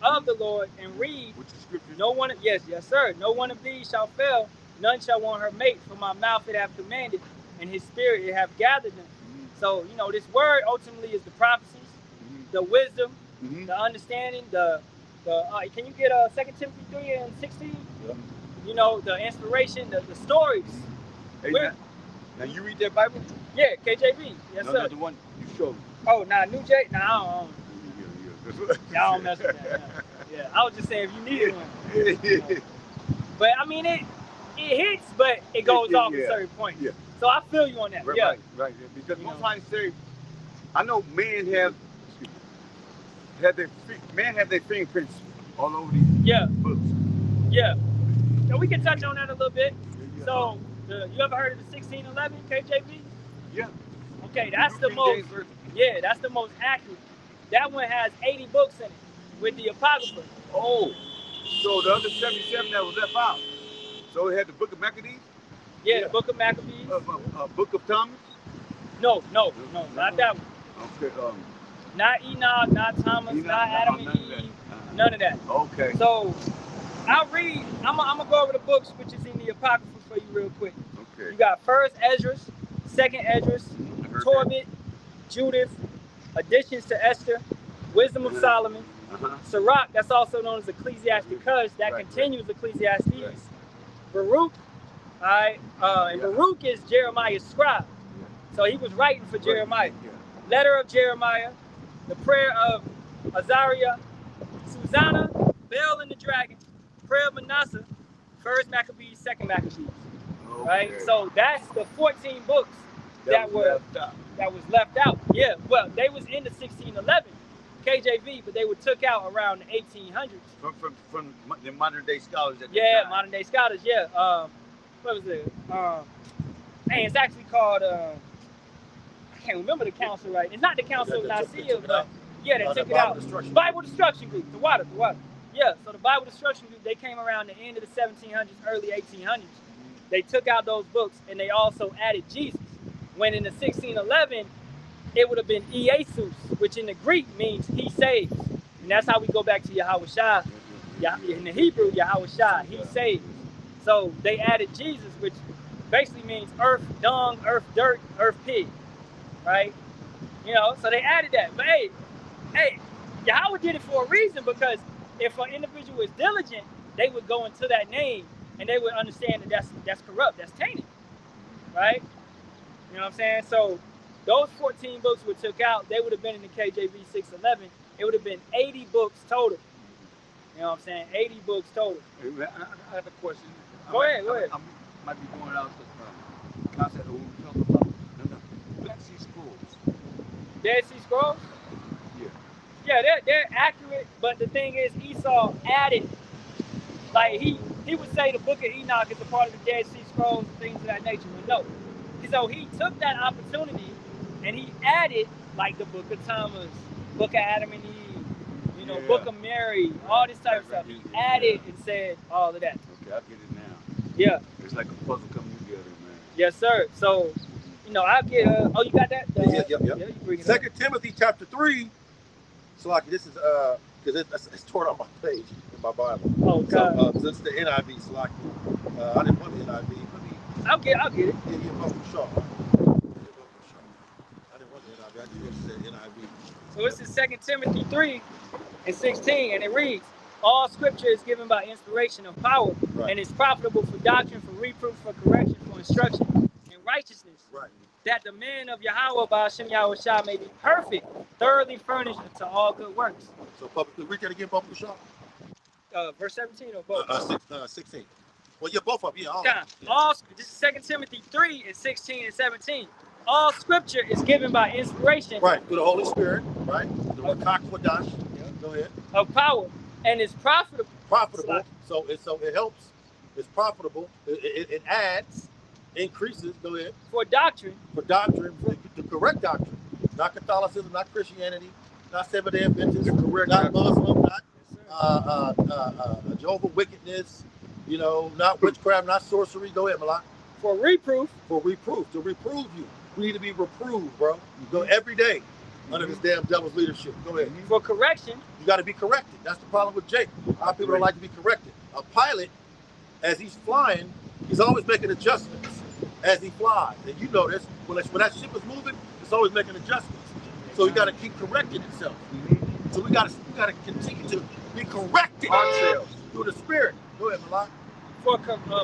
of the Lord and read. Which is scripture. No one, yes, sir. No one of these shall fail. None shall want her mate. From my mouth it have commanded, and his spirit it have gathered them. So, this word ultimately is the prophecies, the wisdom, the understanding, the Can you get 2 Timothy 3 and 16? Yeah. You know, the inspiration, the stories. Hey, now you read that Bible? Yeah, KJV. Yes, no, sir. No, the one you showed me. Oh, New J? Nah, I don't. Yeah. I don't mess with that. Yeah, I was just saying if you needed one. But I mean, it hits, but it goes off at certain points. Yeah. So I feel you on that. Right. Because most times say, I know men have their fingerprints all over these books. Yeah. So we can touch on that a little bit. So you ever heard of the 1611 KJV? Yeah. Okay, that's the most. Yeah, that's the most accurate. That one has 80 books in it with the Apocrypha. Oh, so the other 77 that was left out. So it had the Book of Maccabees? Yeah, the Book of Maccabees. Book of Thomas? No, not that one. Okay. Not Enoch, not Thomas, not Adam and Eve. None of that. Okay. So I'll read. I'm gonna go over the books which is in the Apocrypha for you real quick. Okay. You got 1st Esdras, 2nd Esdras, Tobit, Judith, additions to Esther, Wisdom of Solomon, Sirach, that's also known as Ecclesiasticus, that continues Ecclesiastes, Baruch, and Baruch is Jeremiah's scribe. So he was writing for Jeremiah. Letter of Jeremiah, the prayer of Azariah, Susanna, Bel and the dragon, prayer of Manasseh, 1st Maccabees, 2nd Maccabees. Right? So that's the 14 books that was left out. Yeah, well, they was in the 1611 KJV, but they were took out around the 1800s. From the modern day scholars. Modern day scholars. Yeah. What was it? It's actually called. I can't remember the council right. It's not the Council of Nicaea, but they took it out. Bible Destruction Group, the water. Yeah. So the Bible Destruction Group, they came around the end of the 1700s, early 1800s. They took out those books and they also added Jesus. When in the 1611, it would have been Iesus, which in the Greek means he saves. And that's how we go back to Yahushua. In the Hebrew, Yahushua, he saves. So they added Jesus, which basically means earth dung, earth dirt, earth pig, right? You know, so they added that. But hey, Yahweh did it for a reason, because if an individual is diligent, they would go into that name and they would understand that that's corrupt, that's tainted, right? You know what I'm saying? So those 14 books were took out. They would have been in the KJV 611. It would have been 80 books total. You know what I'm saying? 80 books total. I have a question. Go ahead. I might be going out the concept of what we're talking about. No. Dead Sea Scrolls. Dead Sea Scrolls? Yeah. Yeah, they're accurate, but the thing is, Esau added, like he would say the Book of Enoch is a part of the Dead Sea Scrolls and things of that nature, but no. So he took that opportunity and he added, like the Book of Thomas, Book of Adam and Eve, Book of Mary, all this type of stuff. He added and said all of that. Okay, I get it now. Yeah. It's like a puzzle coming together, man. Yes, sir. So, I'll get you got that? Yeah. You bring it 2 up. Timothy chapter 3. So like this is because it's torn on my page in my Bible. Oh God. So this is the NIV. So like I didn't want the NIV. I'll get it. Yeah, Shaw. I didn't want the NIV. I just said NIV. So this is 2 Timothy 3 and 16, and it reads, all scripture is given by inspiration of power, and is profitable for doctrine, for reproof, for correction, for instruction in righteousness, that the man of Yahweh by Hashem Yahushua may be perfect, thoroughly furnished unto all good works. So publicly, read that again, public Shaw. Verse 17 or both? 16. Well, yeah, both of them. This is 2 Timothy 3 and 16 and 17. All scripture is given by inspiration. Right, through the Holy Spirit, right? The Rakak Wadash. Go ahead. Of power, and is profitable. So it helps. It's profitable. It adds, increases. Go ahead. For doctrine. The correct doctrine. Not Catholicism, not Christianity, not Seventh-day Adventists, not Muslim, not Jehovah's wickedness. Not witchcraft, not sorcery. Go ahead, Malak. For reproof. To reprove you. We need to be reproved, bro. You go every day under this damn devil's leadership. Go ahead. For correction. You got to be corrected. That's the problem with Jake. A lot of people don't like to be corrected. A pilot, as he's flying, he's always making adjustments as he flies. And you know this. When that ship is moving, it's always making adjustments. So you got to keep correcting itself. So we got to continue to be corrected ourselves through the Spirit. Go ahead, Malak.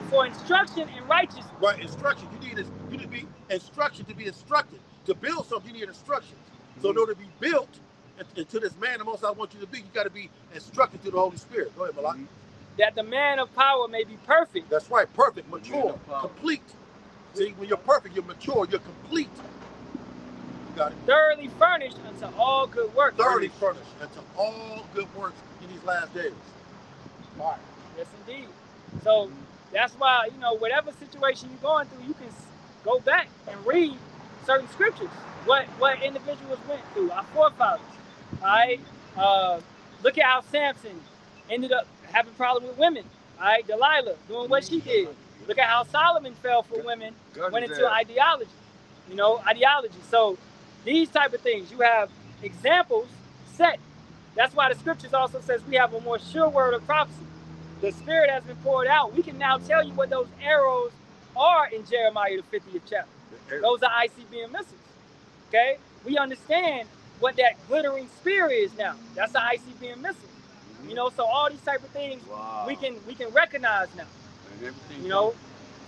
For instruction in righteousness. Right, instruction. You need to be instruction to be instructed. To build something, you need instructions. So in order to be built into this man the Most High wants you to be, you got to be instructed through the Holy Spirit. Go ahead, Malak. That the man of power may be perfect. That's right, perfect, mature, complete. See, when you're perfect, you're mature, you're complete. You got it. Thoroughly furnished unto all good works. Thoroughly furnished unto all good works in these last days. All right. Yes, indeed. So that's why, you know, whatever situation you're going through, you can go back and read certain scriptures. What individuals went through, our forefathers. All right. Look at how Samson ended up having problems with women. All right. Delilah doing what she did. Look at how Solomon fell for women, went into ideology. You know, ideology. So these type of things, you have examples set. That's why the scriptures also says we have a more sure word of prophecy. The Spirit has been poured out. We can now tell you what those arrows are in Jeremiah the 50th chapter. Those are ICBM missiles. Okay? We understand what that glittering spear is now. That's an ICBM missile. You know, so all these type of things we can recognize now. You know,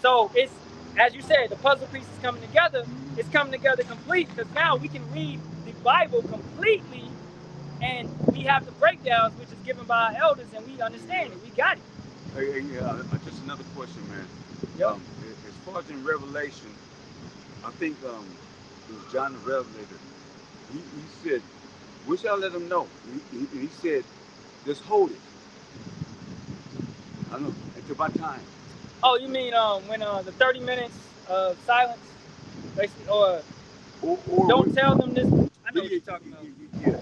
so it's, as you said, the puzzle pieces coming together. It's coming together complete because now we can read the Bible completely, and we have the breakdowns, which is given by our elders, and we understand it. We got it. Just another question, man. Yep. As far as in Revelation, I think it was John the Revelator. He said, "We shall let them know." He said, "Just hold it. I don't know until my time." Oh, you mean when the 30 minutes of silence, basically, or don't tell them this? I know what you're talking about. Yeah.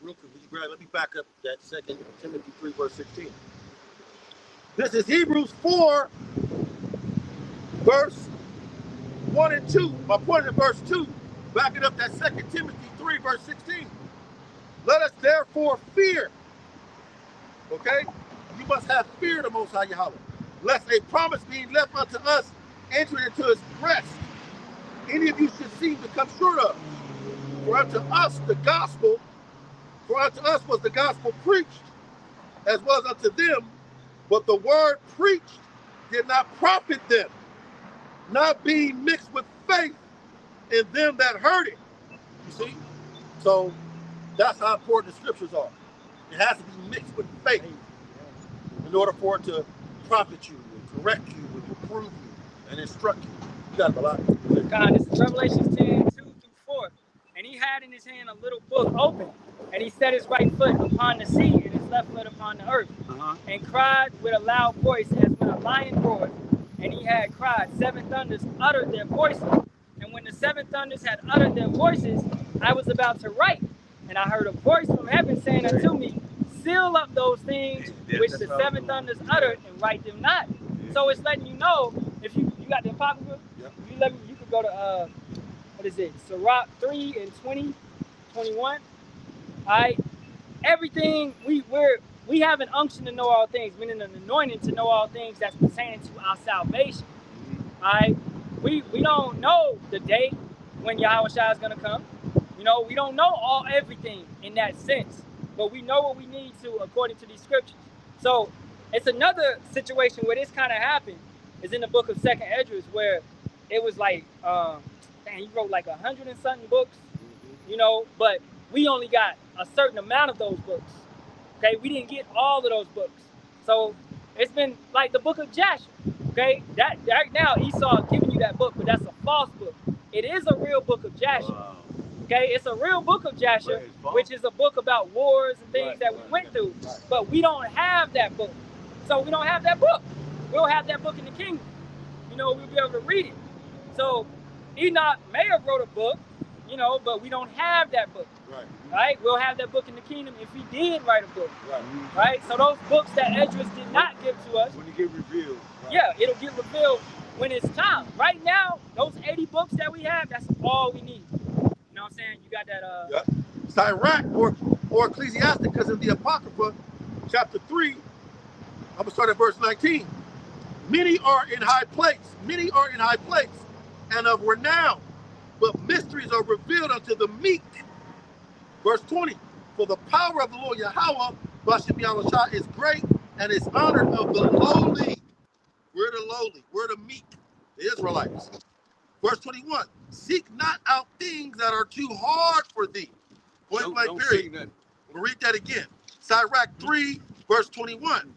Real quick, let me back up that 2 Timothy 3, verse 16. This is Hebrews 4, verse 1 and 2. My point is verse 2. Backing up that 2 Timothy 3, verse 16. Let us therefore fear. Okay? You must have fear of the Most High Yahweh, lest a promise being left unto us enter into his rest. Any of you should seem to come short of. For unto us was the gospel preached, as well as unto them, but the word preached did not profit them, not being mixed with faith in them that heard it. You see? So that's how important the scriptures are. It has to be mixed with faith in order for it to profit you and correct you and improve you and instruct you. You got a lot. God, this is Revelation 10, 2 through 4. And he had in his hand a little book open, and he set his right foot upon the sea and his left foot upon the earth, and cried with a loud voice as when a lion roared. And he had cried, 7 thunders uttered their voices. And when the 7 thunders had uttered their voices, I was about to write. And I heard a voice from heaven saying unto me, seal up those things which the 7 thunders uttered and write them not. So it's letting you know, if you got the apocrypha, you could go to what is it? Sirach 3 and 20, 21. All right. Everything we have an unction to know all things, meaning an anointing to know all things that's pertaining to our salvation. All right. We don't know the day when Yahweh Shai is gonna come. You know, we don't know everything in that sense, but we know what we need to according to these scriptures. So it's another situation where this kind of happened is in the book of 2nd Esdras, where it was like, he wrote like 100 and something books, you know, but we only got a certain amount of those books. Okay, we didn't get all of those books. So it's been like the book of Jasher. Okay, that right now Esau giving you that book, but that's a false book. It is a real book of Jasher. Wow. Okay, it's a real book of Jasher, which is a book about wars and things that we went through. But we don't have that book. So we don't have that book. We'll have that book in the kingdom. You know, we'll be able to read it. So Enoch may have wrote a book, you know, but we don't have that book. Right? We'll have that book in the kingdom if he did write a book. Right? So those books that Esdras did not give to us. When it get revealed. Yeah, it'll get revealed when it's time. Right now, those 80 books that we have, that's all we need. You know what I'm saying? You got that Sirach or Ecclesiastic, because in the Apocrypha, chapter 3, I'm gonna start at verse 19. Many are in high place, and of renown, but mysteries are revealed unto the meek. Verse 20. For the power of the Lord Yahweh, Bashem Yahushua, is great and is honored of the lowly. We're the lowly. We're the meek, the Israelites. Verse 21, seek not out things that are too hard for thee. Point blank period. We'll read that again. Sirach 3, verse 21.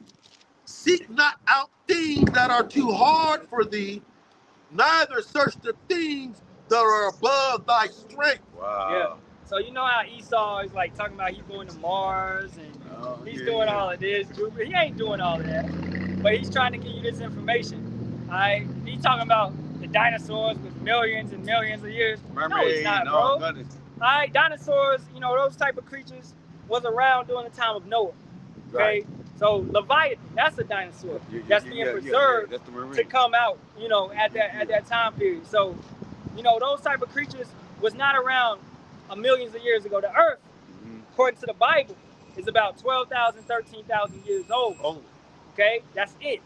Seek not out things that are too hard for thee, neither search the things that are above thy strength. Wow. Yeah. So you know how Esau is like talking about he's going to Mars and he's doing all of this. He ain't doing all of that. But he's trying to give you this information. All right? He's talking about the dinosaurs with millions and millions of years. No, he's not, bro. All right? Dinosaurs, you know, those type of creatures was around during the time of Noah. Okay? Right. So Leviathan, that's a dinosaur. That's being preserved that's to come out, you know, at that time period. So, you know, those type of creatures was not around millions of years ago. The earth, according to the Bible, is about 12,000, 13,000 years old. Okay? That's it.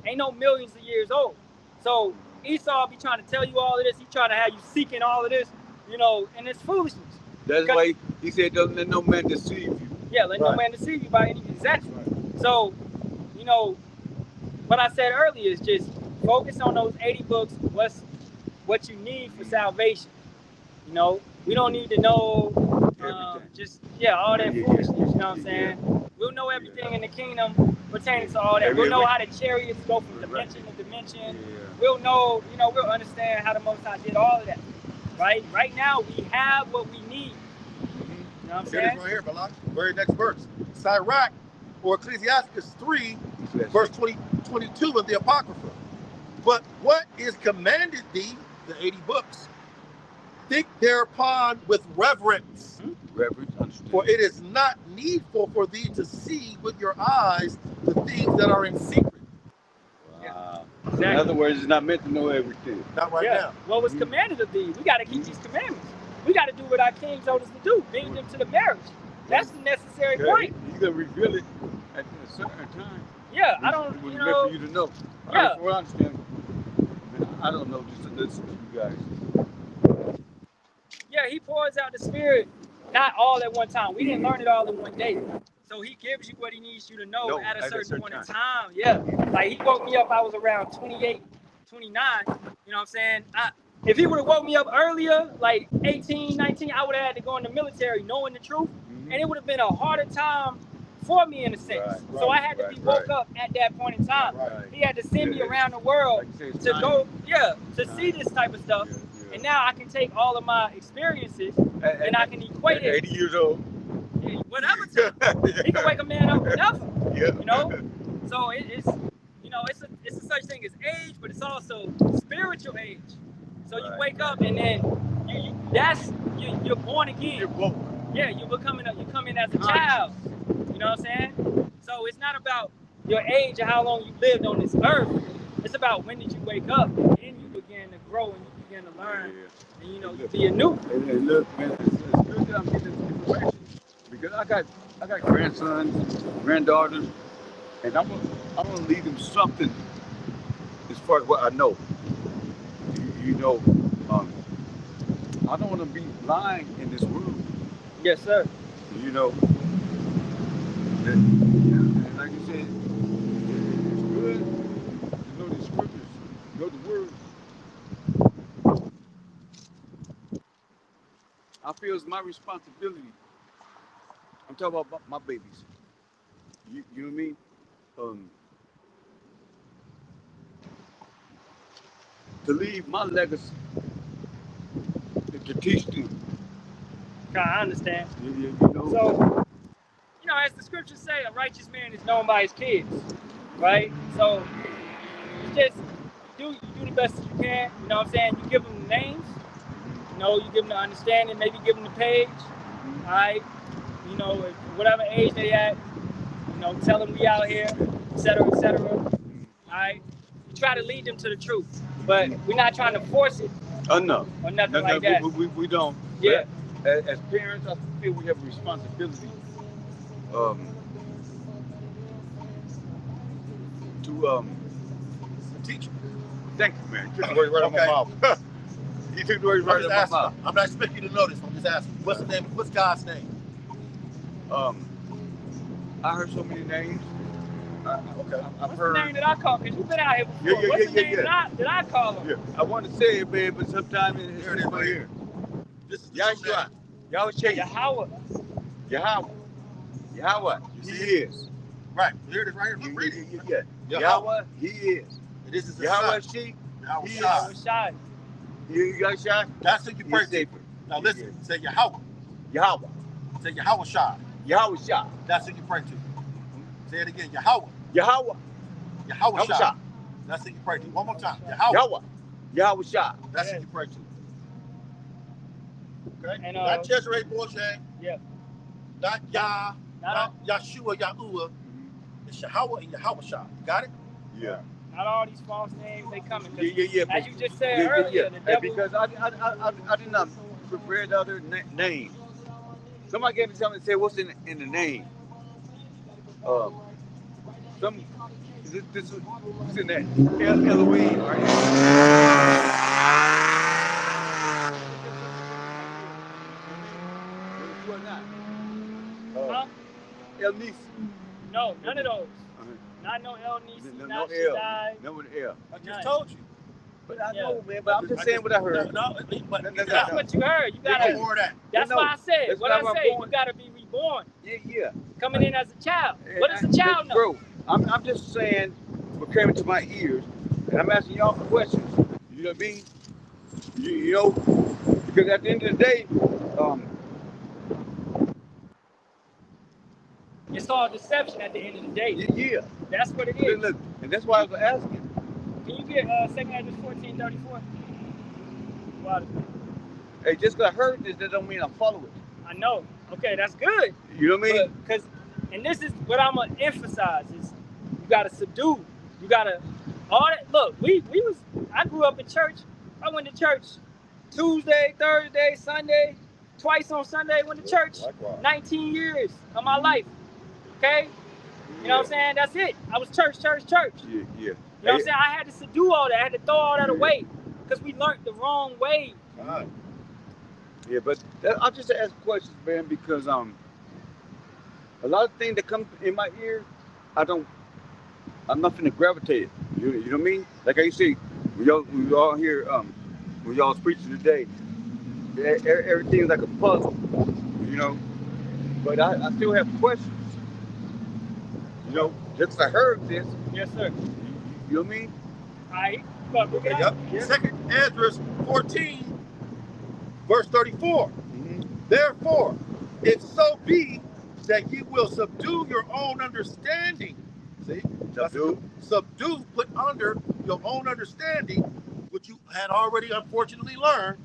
Ain't no millions of years old. So Esau be trying to tell you all of this. He trying to have you seeking all of this, you know, and it's foolishness. That's why he said, don't let no man deceive you. Yeah, let no man deceive you by any means. Exactly. So, you know, what I said earlier is just focus on those 80 books, what you need for salvation. You know, we don't need to know all that foolishness, you know what I'm saying? We'll know everything in the kingdom pertaining to all that. We'll know how the chariots go from dimension to dimension. We'll know, you know, we'll understand how the Most High did all of that. Right? Right now, we have what we need. You know what I'm saying? It is right here, Balak. Very next verse. Sirach, or Ecclesiastes 3, verse 22 in the Apocrypha. But what is commanded thee, the 80 books, think thereupon with reverence. For it is not needful for thee to see with your eyes the things that are in secret. Wow. Exactly. In other words, it's not meant to know everything. Not right now. What was commanded of thee? We got to keep these commandments. We got to do what our king told us to do, lead them to the marriage. That's the necessary point. He's going to reveal it at a certain time. Yeah, I don't, you know. Meant for you to know. Yeah. I understand. I don't know, just to listen to you guys. Yeah, he pours out the Spirit, not all at one time. We didn't learn it all in one day. So he gives you what he needs you to know at a certain point in time. Yeah. Like he woke me up, I was around 28, 29. You know what I'm saying? If he would have woke me up earlier, like 18, 19, I would have had to go in the military knowing the truth. And it would have been a harder time for me in a sense. So I had to be woke up at that point in time. He had to send me around the world to go, to see this type of stuff. And now I can take all of my experiences and I can equate it. 80 years old. Yeah, whatever time. He can wake a man up whenever. You know? So it's you know, it's a such thing as age, but it's also spiritual age. So you wake up and then you're born again. You're woke. Yeah, you come in as a child. You know what I'm saying? So it's not about your age or how long you lived on this earth. It's about when did you wake up and you begin to grow and you begin to learn. And you know, you be anew. Hey, look, man, it's good that I'm getting this information because I got grandsons, granddaughters, and I'm gonna leave them something as far as what I know. You know, I don't want to be lying in this world. Yes, sir. You know, and like you said, it's good to know the scriptures, know the word. I feel it's my responsibility. I'm talking about my babies. You know what I mean? To leave my legacy, to teach them. I understand. You know? So, you know, as the scriptures say, a righteous man is known by his kids, right? So, it's just you do the best that you can. You know what I'm saying? You give them the names. You know, you give them the understanding. Maybe give them the page. All right. You know, whatever age they at. You know, tell them we out here, etc., etc. All right. You try to lead them to the truth, but we're not trying to force it. No. Or nothing like that. We don't. Yeah. As parents, I feel we have a responsibility to teach. Thank you, man. You took the words right out of my mouth. You took the words right out of my mouth. I'm not expecting you to know this. I'm just asking. What's the name? What's God's name? I heard so many names. Okay. I've What's heard. the name that I call? Because you've been out here before. Yeah, What's the name that I call him? Yeah. I want to say it, man, but sometimes it's Here it is right right here. This is the Yahshua. Yahweh. Yahweh. Yahweh. Yahweh. You He see is. Right. Here it is right here. Look, read it. Yeah. Yahweh. Yahweh. He is. And this is the Yahweh. son. She. Yahweh He Shai. is. Shai. You got shot. That's who you pray He's to. safer. Now listen. Say Yahweh. Yahweh. Say Yahweh Shai. Yahweh Shah. That's who you pray to. Say it again. Yahweh. Yahweh. Yahweh Yahweh Shai. Shah. That's who you pray to. One more time. Yahweh. Yahweh. Yahweh Shah. That's who you pray to. Okay? And, not Cesare Borgia. Yeah. Not Yah. Not Yahshua, Yahuwah. It's Yahweh and Yahweh Shai. Got it? Yeah. Not all these false names they coming. Yeah. As you just said earlier, the devil. Because I did not prepare the other name. Somebody gave me something and said, "What's in the name?" This what's in that? Elohim, right? What not? Huh? El Nisi. No, none of those. Not no El Nisi, not Shaddai. No with L. I just told you. But I know, man. But I'm just saying what I heard. But That's what you heard. You gotta. That's why I said. What I say. You gotta be reborn. Yeah. Coming in as a child. What does a child know? Bro, I'm just saying what came into my ears, and I'm asking y'all questions. You know what I mean? You know, because at the end of the day, it's all deception at the end of the day. Yeah. That's what it is. Look, and that's why I was asking. Can you get 2 Ezra 14:34? Wow. Hey, just because I heard this, that don't mean I follow it. I know. Okay, that's good. You know what I mean? Because, and this is what I'm gonna emphasize is you gotta subdue. You gotta all that. Look, I grew up in church. I went to church Tuesday, Thursday, Sunday, twice on Sunday. Went to church. Likewise. 19 years of my life. Okay. You know what I'm saying? That's it. I was church. Yeah. You know what I'm saying? I had to subdue all that. I had to throw all that away because we learned the wrong way. Right. Yeah, but I'll just ask questions, man, because a lot of things that come in my ear, I'm not finna gravitate. You know what I mean? Like I say, we all here, when y'all's preaching today, everything's like a puzzle, you know. But I still have questions. You know, just 'cause I heard this. Yes, sir. You know what I mean? All right. Okay, Yep. Yeah. 2 Ezra 14, verse 34. Mm-hmm. Therefore, if so be that ye will subdue your own understanding. See? Subdue, put under your own understanding, which you had already unfortunately learned,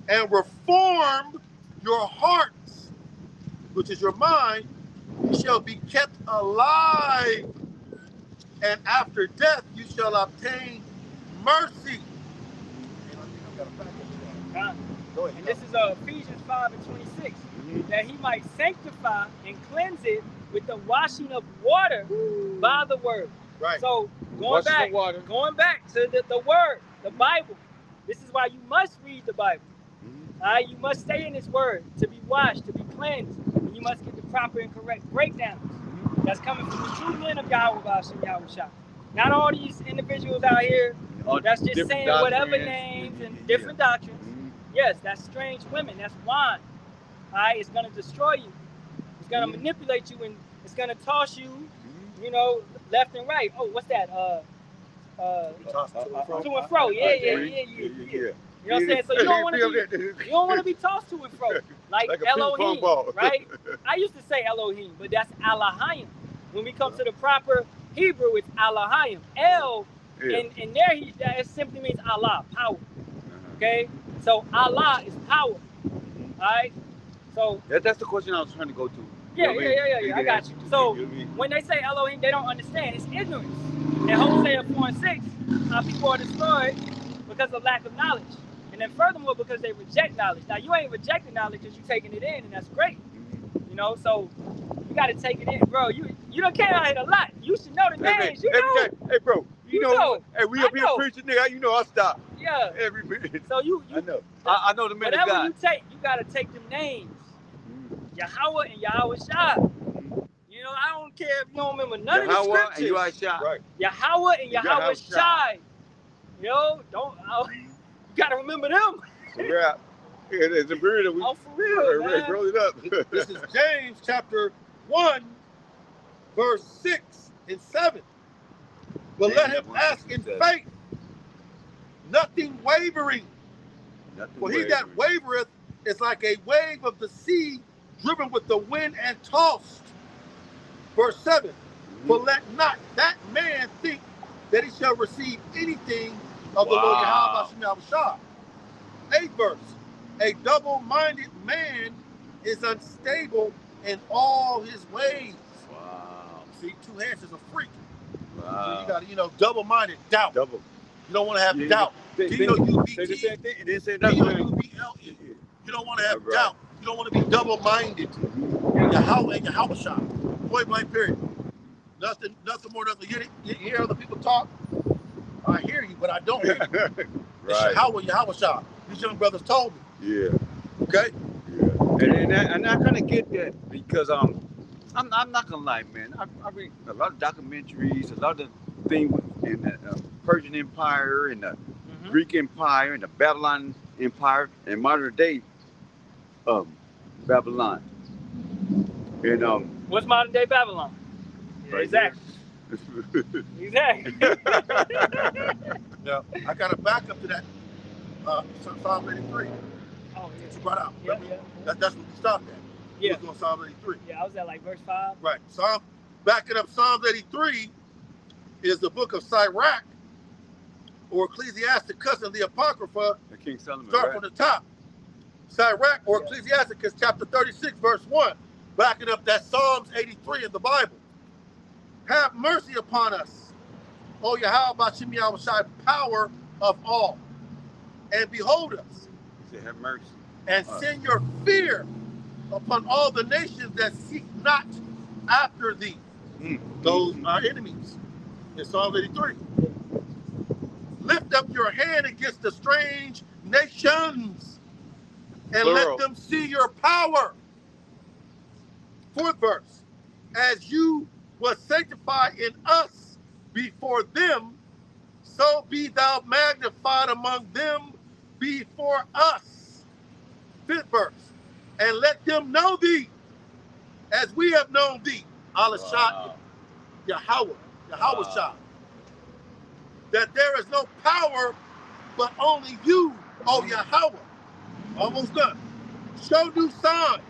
and reform your hearts, which is your mind, you shall be kept alive, and after death you shall obtain mercy. Go ahead. And this is Ephesians 5:26. That he might sanctify and cleanse it with the washing of water by the word. Right. So going back to the word, the Bible. This is why you must read the Bible. All right, you must stay in this word to be washed, to be cleansed, and you must get the proper and correct breakdowns. That's coming from the true men of Yahweh Hashem Yahweh Shah. Not all these individuals out here that's just saying whatever names and different doctrines. Yes, that's strange women. That's wine. All right, it's gonna destroy you. It's gonna manipulate you, and it's gonna toss you, you know, left and right. Oh, what's that? To and fro. Yeah. You know what I'm saying? So you don't want to be tossed to and fro like Elohim, right? I used to say Elohim, but that's Elohim. When we come to the proper Hebrew, it's Elohim. El, and there it simply means Allah, power. Okay, so Allah is power. All right. So that's the question I was trying to go to. Yeah. I got you. So when they say Elohim, they don't understand. It's ignorance. In Hosea 4:6, people are destroyed because of lack of knowledge. And then furthermore, because they reject knowledge. Now, you ain't rejecting knowledge because you're taking it in, and that's great. You know, so you got to take it in. Bro, you done came out here a lot. You should know the names. You know. Hey, bro. You know. Hey, we up here know. preaching, nigga. You know I stop. Yeah. Every minute. So you I know. I know the minute whatever God. you take, you got to take them names. Yahweh and Yahweh Shai. You know, I don't care if you don't remember none of the Yahweh scriptures. and Yahweh Shai. Right. Yahweh and Yahweh Shai. You know, you gotta remember them. Yeah. It's a bird that we For real, man. roll it up. This is James chapter 1, verse 6 and 7. But let him ask in faith, nothing wavering. For he that wavereth is like a wave of the sea, driven with the wind and tossed. Verse 7. For let not that man think that he shall receive anything of the Lord Yahweh Shai. 8th verse. A double-minded man is unstable in all his ways. Wow. See, two hands is a freak. Wow. So you got to, double-minded, doubt. Double. You don't want to have doubt. D-O-U-B-T. D-O-U-B-L-E. You don't want to have doubt. You don't want to be double-minded. Yahweh and Yahweh Shai. Point blank period. Nothing more, nothing. You hear other people talk? I hear you, but I don't hear you. It's Yahweh Shai. These young brothers told me. Yeah. Okay? Yeah. And I kind of get that because I'm not gonna lie, man. I read a lot of documentaries, a lot of things in the Persian Empire and the Greek Empire and the Babylon Empire and modern day Babylon. And what's modern day Babylon? Right Exactly. Exactly. Now, I got to back up to that Psalm 83. Oh, That you brought out. Yeah. That's what we stopped at. Yeah. We was on Psalm 83. Yeah, I was at like verse 5. Right. Backing up Psalms 83 is the book of Sirach, or Ecclesiasticus and the Apocrypha. King Solomon. Start from the top. Sirach or Ecclesiasticus chapter 36, verse 1. Backing up that Psalms 83 in the Bible. Have mercy upon us, O Yahweh Bashim Yahweh Shai, power of all. And behold us. He said, have mercy. And send your fear upon all the nations that seek not after thee. Those are enemies. In Psalm 83. Lift up your hand against the strange nations and let them see your power. 4th verse. As you was sanctified in us before them, so be thou magnified among them before us. 5th verse. And let them know thee as we have known thee. Al-Shai, Yahweh Shai. That there is no power but only you, O Yahweh. Almost done. Show new signs.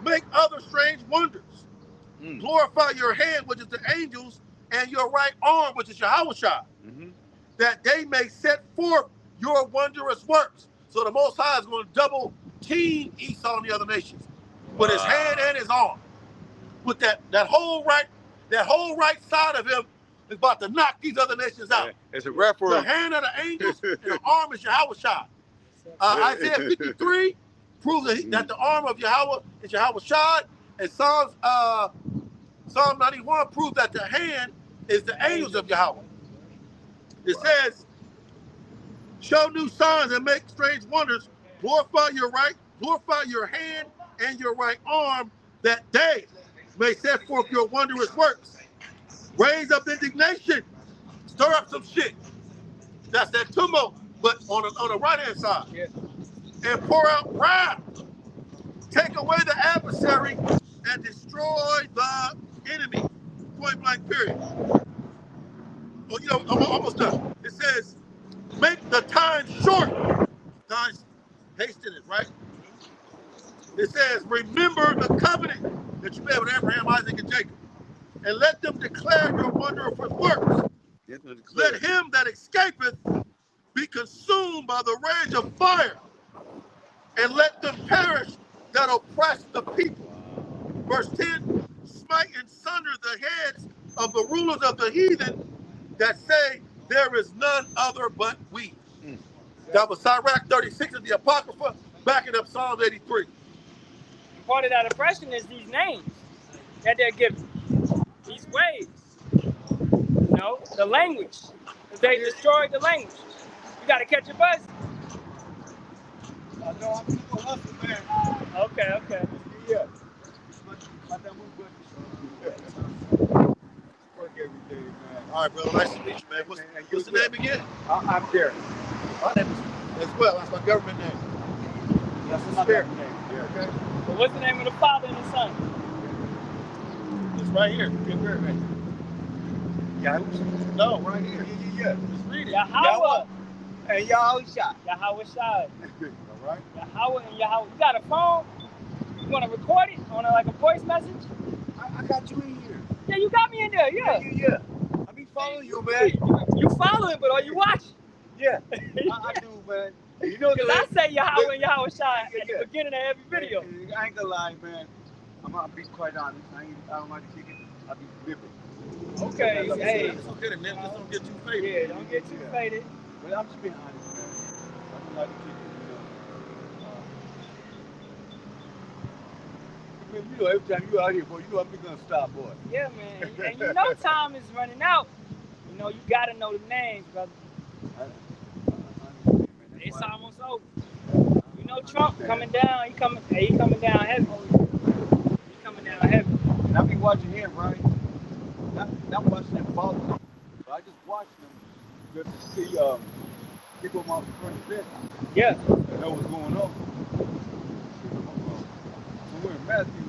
Make other strange wonders. Glorify your hand, which is the angels, and your right arm, which is Yahweh Shai. That they may set forth your wondrous works. So the Most High is going to double team Esau and the other nations with his hand and his arm. With that whole right side of him is about to knock these other nations out. It's a reference. The hand of the angels and the arm is Yahweh Shai. Isaiah 53 proves that the arm of Yahweh is Yahweh Shai, and Psalm 91 proves that the hand is the angels of Yahweh. It says, show new signs and make strange wonders. Glorify your hand and your right arm, that they may set forth your wondrous works. Raise up indignation. Stir up some shit. That's that tumult, but on the right-hand side. Yeah. And pour out wrath. Take away the adversary and destroy the enemy. Point blank period. Well, I'm almost done. It says, make the time short. Time's hasting it, right? It says, remember the covenant that you made with Abraham, Isaac, and Jacob, and let them declare your wondrous works. Let him that escapeth be consumed by the rage of fire, and let them perish that oppress the people. Verse 10, smite and sunder the heads of the rulers of the heathen that say there is none other but we. That was Sirach 36 of the Apocrypha, backing up Psalm 83. Part of that oppression is these names that they're given, these ways, the language. They destroyed the language. You got to catch a bus. know I'm just gonna hustle, man. Okay, okay. Yeah. My damn work every day, man. All right, brother. Nice to meet you, man. What's the name again? I'm Derek. My name is as well. That's my government name. That's my government name. Yeah. Okay. Well, what's the name of the Father and the Son? It's right here. Get where, man? Yahoo? No, right here. Yeah. Just read it. Yahweh. And Yahweh shot. Yahweh Shai. All right. Yahweh and Yahweh. You got a phone? You want to record it on like a voice message? I got you in here. Yeah, you got me in there. Yeah. Yeah. I be following you, man. You following, but are you watching? Yeah. I do, man. You know, because I say Yahweh and Yahweh Shai at the beginning of every video. I ain't gonna lie, man. I'm gonna be quite honest. I don't like to kick it. I be living. Okay. Hey. It's okay, man. Just don't get too faded. Yeah, don't get too faded. But I'm just being honest, man. I don't like to kick it, you know, every time you out here, boy, you know I'm gonna stop, boy. Yeah, man. And you know time is running out. You know, you gotta know the names, brother. It's almost over. You know Trump coming down. He coming down heavy. He coming down heavy. And I be watching him, right? Not watching him follow him, but I just watch him just to see people on my front fence. Yeah. Know what's going on. Somewhere in Matthew.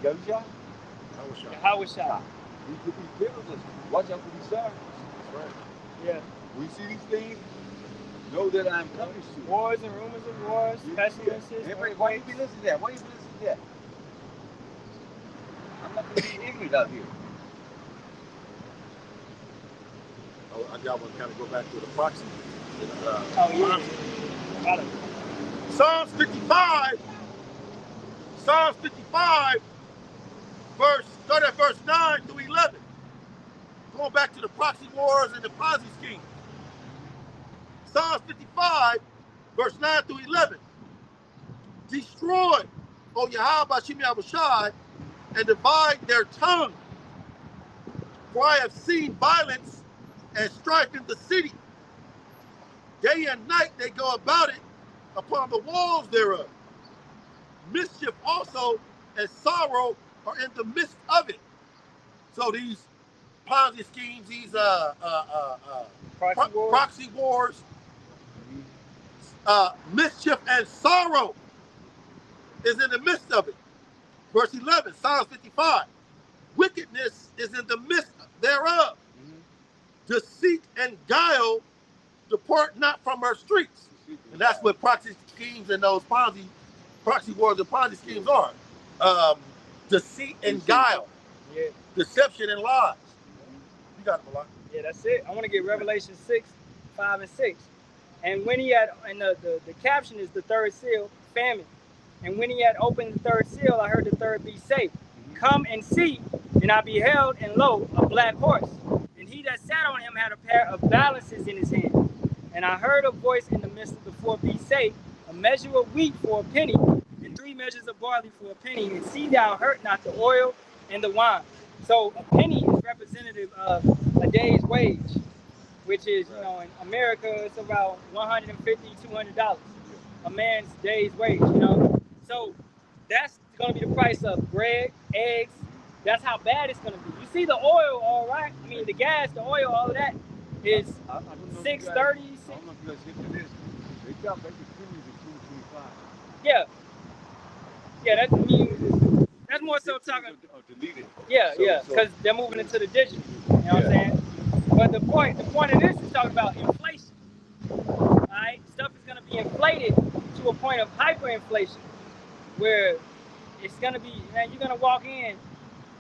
Yahweh Shai. He tells us, watch out for these signs. That's right. Yeah. When you see these things, know that I'm coming soon. Wars and rumors of wars, pestilences. Why you be listening to that? Why you be listening to that? I'm not going to be ignorant out here. Oh, I got one kind of go back to the proxy. Got it. Psalms 55. Psalms 55. Start at verse 9 through 11. Going back to the proxy wars and the Ponzi scheme. Psalms 55, verse 9 through 11. Destroy, O Yahweh Bashim Yahushai, and divide their tongue. For I have seen violence and strife in the city. Day and night they go about it upon the walls thereof. Mischief also and sorrow are in the midst of it. So these Ponzi schemes, these proxy wars, mischief and sorrow is in the midst of it. Verse 11, Psalms 55. Wickedness is in the midst thereof. Deceit and guile depart not from her streets. And that's what proxy schemes and those proxy wars and Ponzi schemes are. Deceit and guile. Yeah. Deception and lies. You got it, Malak. Yeah, that's it. I want to get Revelation 6, 5, and 6. And when he had, and the caption is the third seal, famine. And when he had opened the third seal, I heard the third beast say, come and see. And I beheld, and lo, a black horse. And he that sat on him had a pair of balances in his hand. And I heard a voice in the midst of the four beasts say, a measure of wheat for a penny, and 3 measures of barley for a penny, and see thou hurt not the oil and the wine. So a penny is representative of a day's wage, which is, you know, in America, it's about $150, $200, a man's day's wage, you know? So that's going to be the price of bread, eggs. That's how bad it's going to be. You see the oil, all right? I mean, the gas, the oil, all of that is $6.30. I don't know if you guys hit to this. They dropped back the premiums in 2025. Yeah. Yeah, that's, I mean, that's more so talking. Yeah, because they're moving into the digital. You know what I'm saying? But the point of this is talking about inflation. All right, stuff is going to be inflated to a point of hyperinflation, where it's going to be, man, you're going to walk in,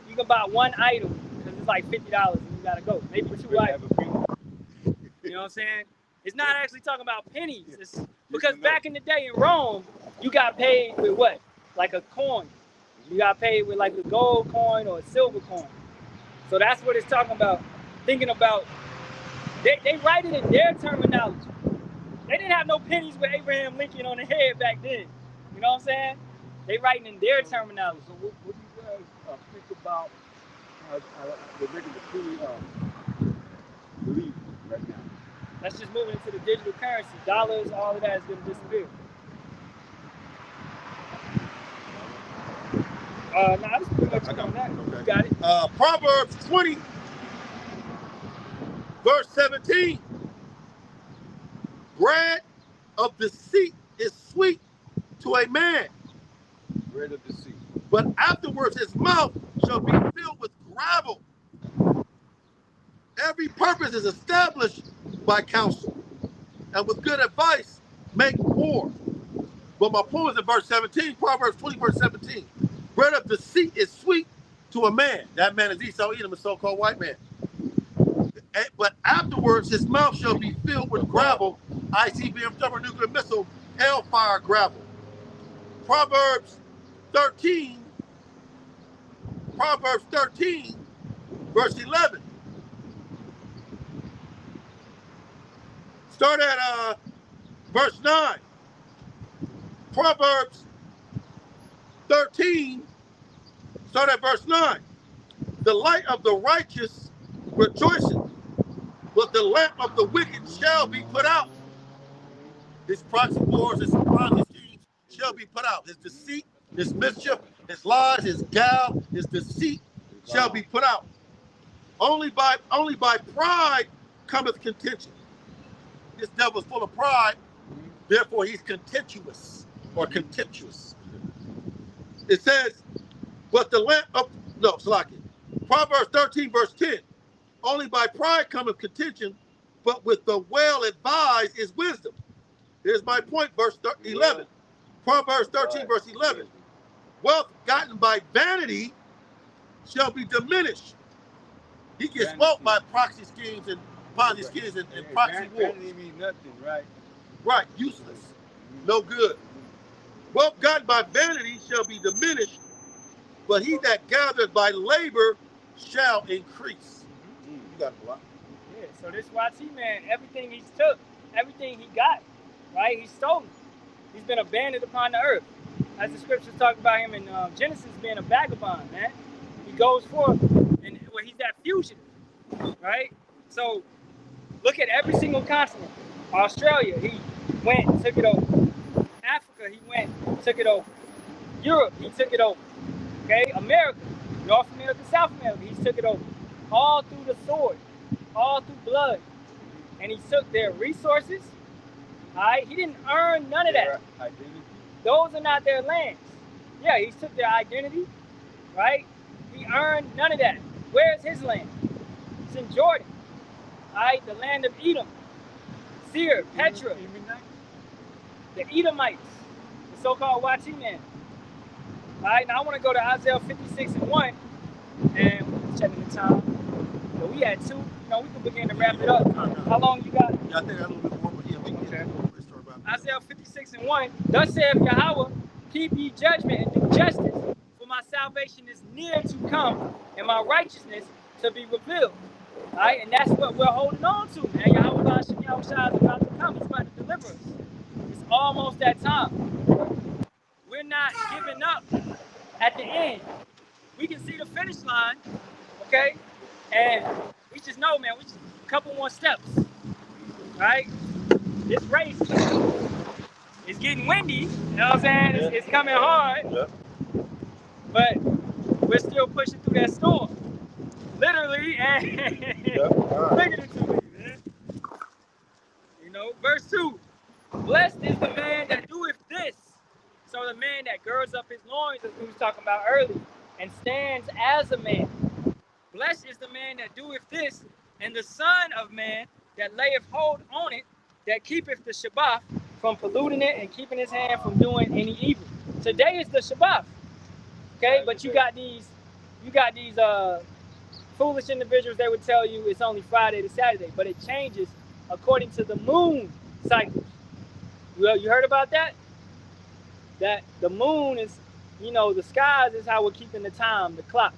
you can buy one item because it's like $50 and you got to go. Maybe 2 items. You know what I'm saying? It's not actually talking about pennies. It's because back in the day in Rome, you got paid with what? Like a coin. You got paid with like a gold coin or a silver coin. So that's what it's talking about. Thinking about, they write it in their terminology. They didn't have no pennies with Abraham Lincoln on the head back then. You know what I'm saying? They writing in their terminology. So what do you guys think about how they're making the penny believe right now? That's just moving into the digital currency. Dollars, all of that is going to disappear. Nah, I just pretty much on that. Okay. You got it. Proverbs 20, verse 17. Bread of deceit is sweet to a man. Bread of deceit. But afterwards his mouth shall be filled with gravel. Every purpose is established by counsel, and with good advice make war. But my point is in verse 17, Proverbs 20, verse 17. Bread of deceit is sweet to a man. That man is Esau, Edom, a so-called white man. But afterwards his mouth shall be filled with gravel, ICBM thermonuclear missile, hellfire gravel. Proverbs 13, verse 11. Start at verse 9. Proverbs 13, start at verse 9. The light of the righteous rejoiceth, but the lamp of the wicked shall be put out. His proxy wars, his surprising schemes shall be put out. His deceit, his mischief, his lies, his guile, his deceit shall be put out. Only by pride cometh contention. This devil's full of pride, therefore he's contemptuous or contemptuous. It says, but the lamp of, no, Salaki. Proverbs 13, verse 10. Only by pride cometh contention, but with the well advised is wisdom. Here's my point, verse 11. Proverbs 13, verse 11. Wealth gotten by vanity shall be diminished. He gets wealth by proxy schemes and Ponzi schemes and proxy wars. Vanity means nothing, right? Right, useless. No good. Wealth gotten by vanity shall be diminished, but he that gathereth by labor shall increase. You got it, Block. Yeah, so this YT man, everything he's took, everything he got, right? He's stolen. He's been abandoned upon the earth. As the scriptures talk about him in Genesis being a vagabond, man. He goes forth, and well, he's that fugitive, right? So look at every single continent. Australia, he went, took it over. Africa, he went, took it over. Europe, he took it over. Okay, America, North America, South America, he took it over. All through the sword, all through blood. And he took their resources, all right? He didn't earn none of that. Identity. Those are not their lands. Yeah, he took their identity, right? He earned none of that. Where's his land? It's in Jordan, all right? The land of Edom, Seir, Petra, the Edomites, the so-called YT man. All right, now I want to go to Isaiah 56 and 1, and checking the time. So we had two. We can begin to wrap it up. How long you got? Yeah, I think I got a little bit more, but yeah, we can get it. Isaiah 56 and 1. Thus saith Yahweh, keep ye judgment and do justice, for my salvation is near to come, and my righteousness to be revealed. All right, and that's what we're holding on to, man. Yahweh Hashem Yahushua is about to come. He's about to deliver us. It's almost that time. We're not giving up at the end. We can see the finish line, okay? And we just know, man, we just a couple more steps, right? This race is getting windy, you know what I'm saying? Yeah. It's coming hard, yeah. But we're still pushing through that storm, literally and figuratively, man. Verse 2, blessed is the man that doeth this. So the man that girds up his loins, as we was talking about earlier, and stands as a man. Blessed is the man that doeth this, and the son of man that layeth hold on it, that keepeth the Shabbat from polluting it and keeping his hand from doing any evil. Today is the Shabbat, okay? But you got these foolish individuals that would tell you it's only Friday to Saturday, but it changes according to the moon cycles. Well, you heard about that? That the moon is, the skies is how we're keeping the time, the clock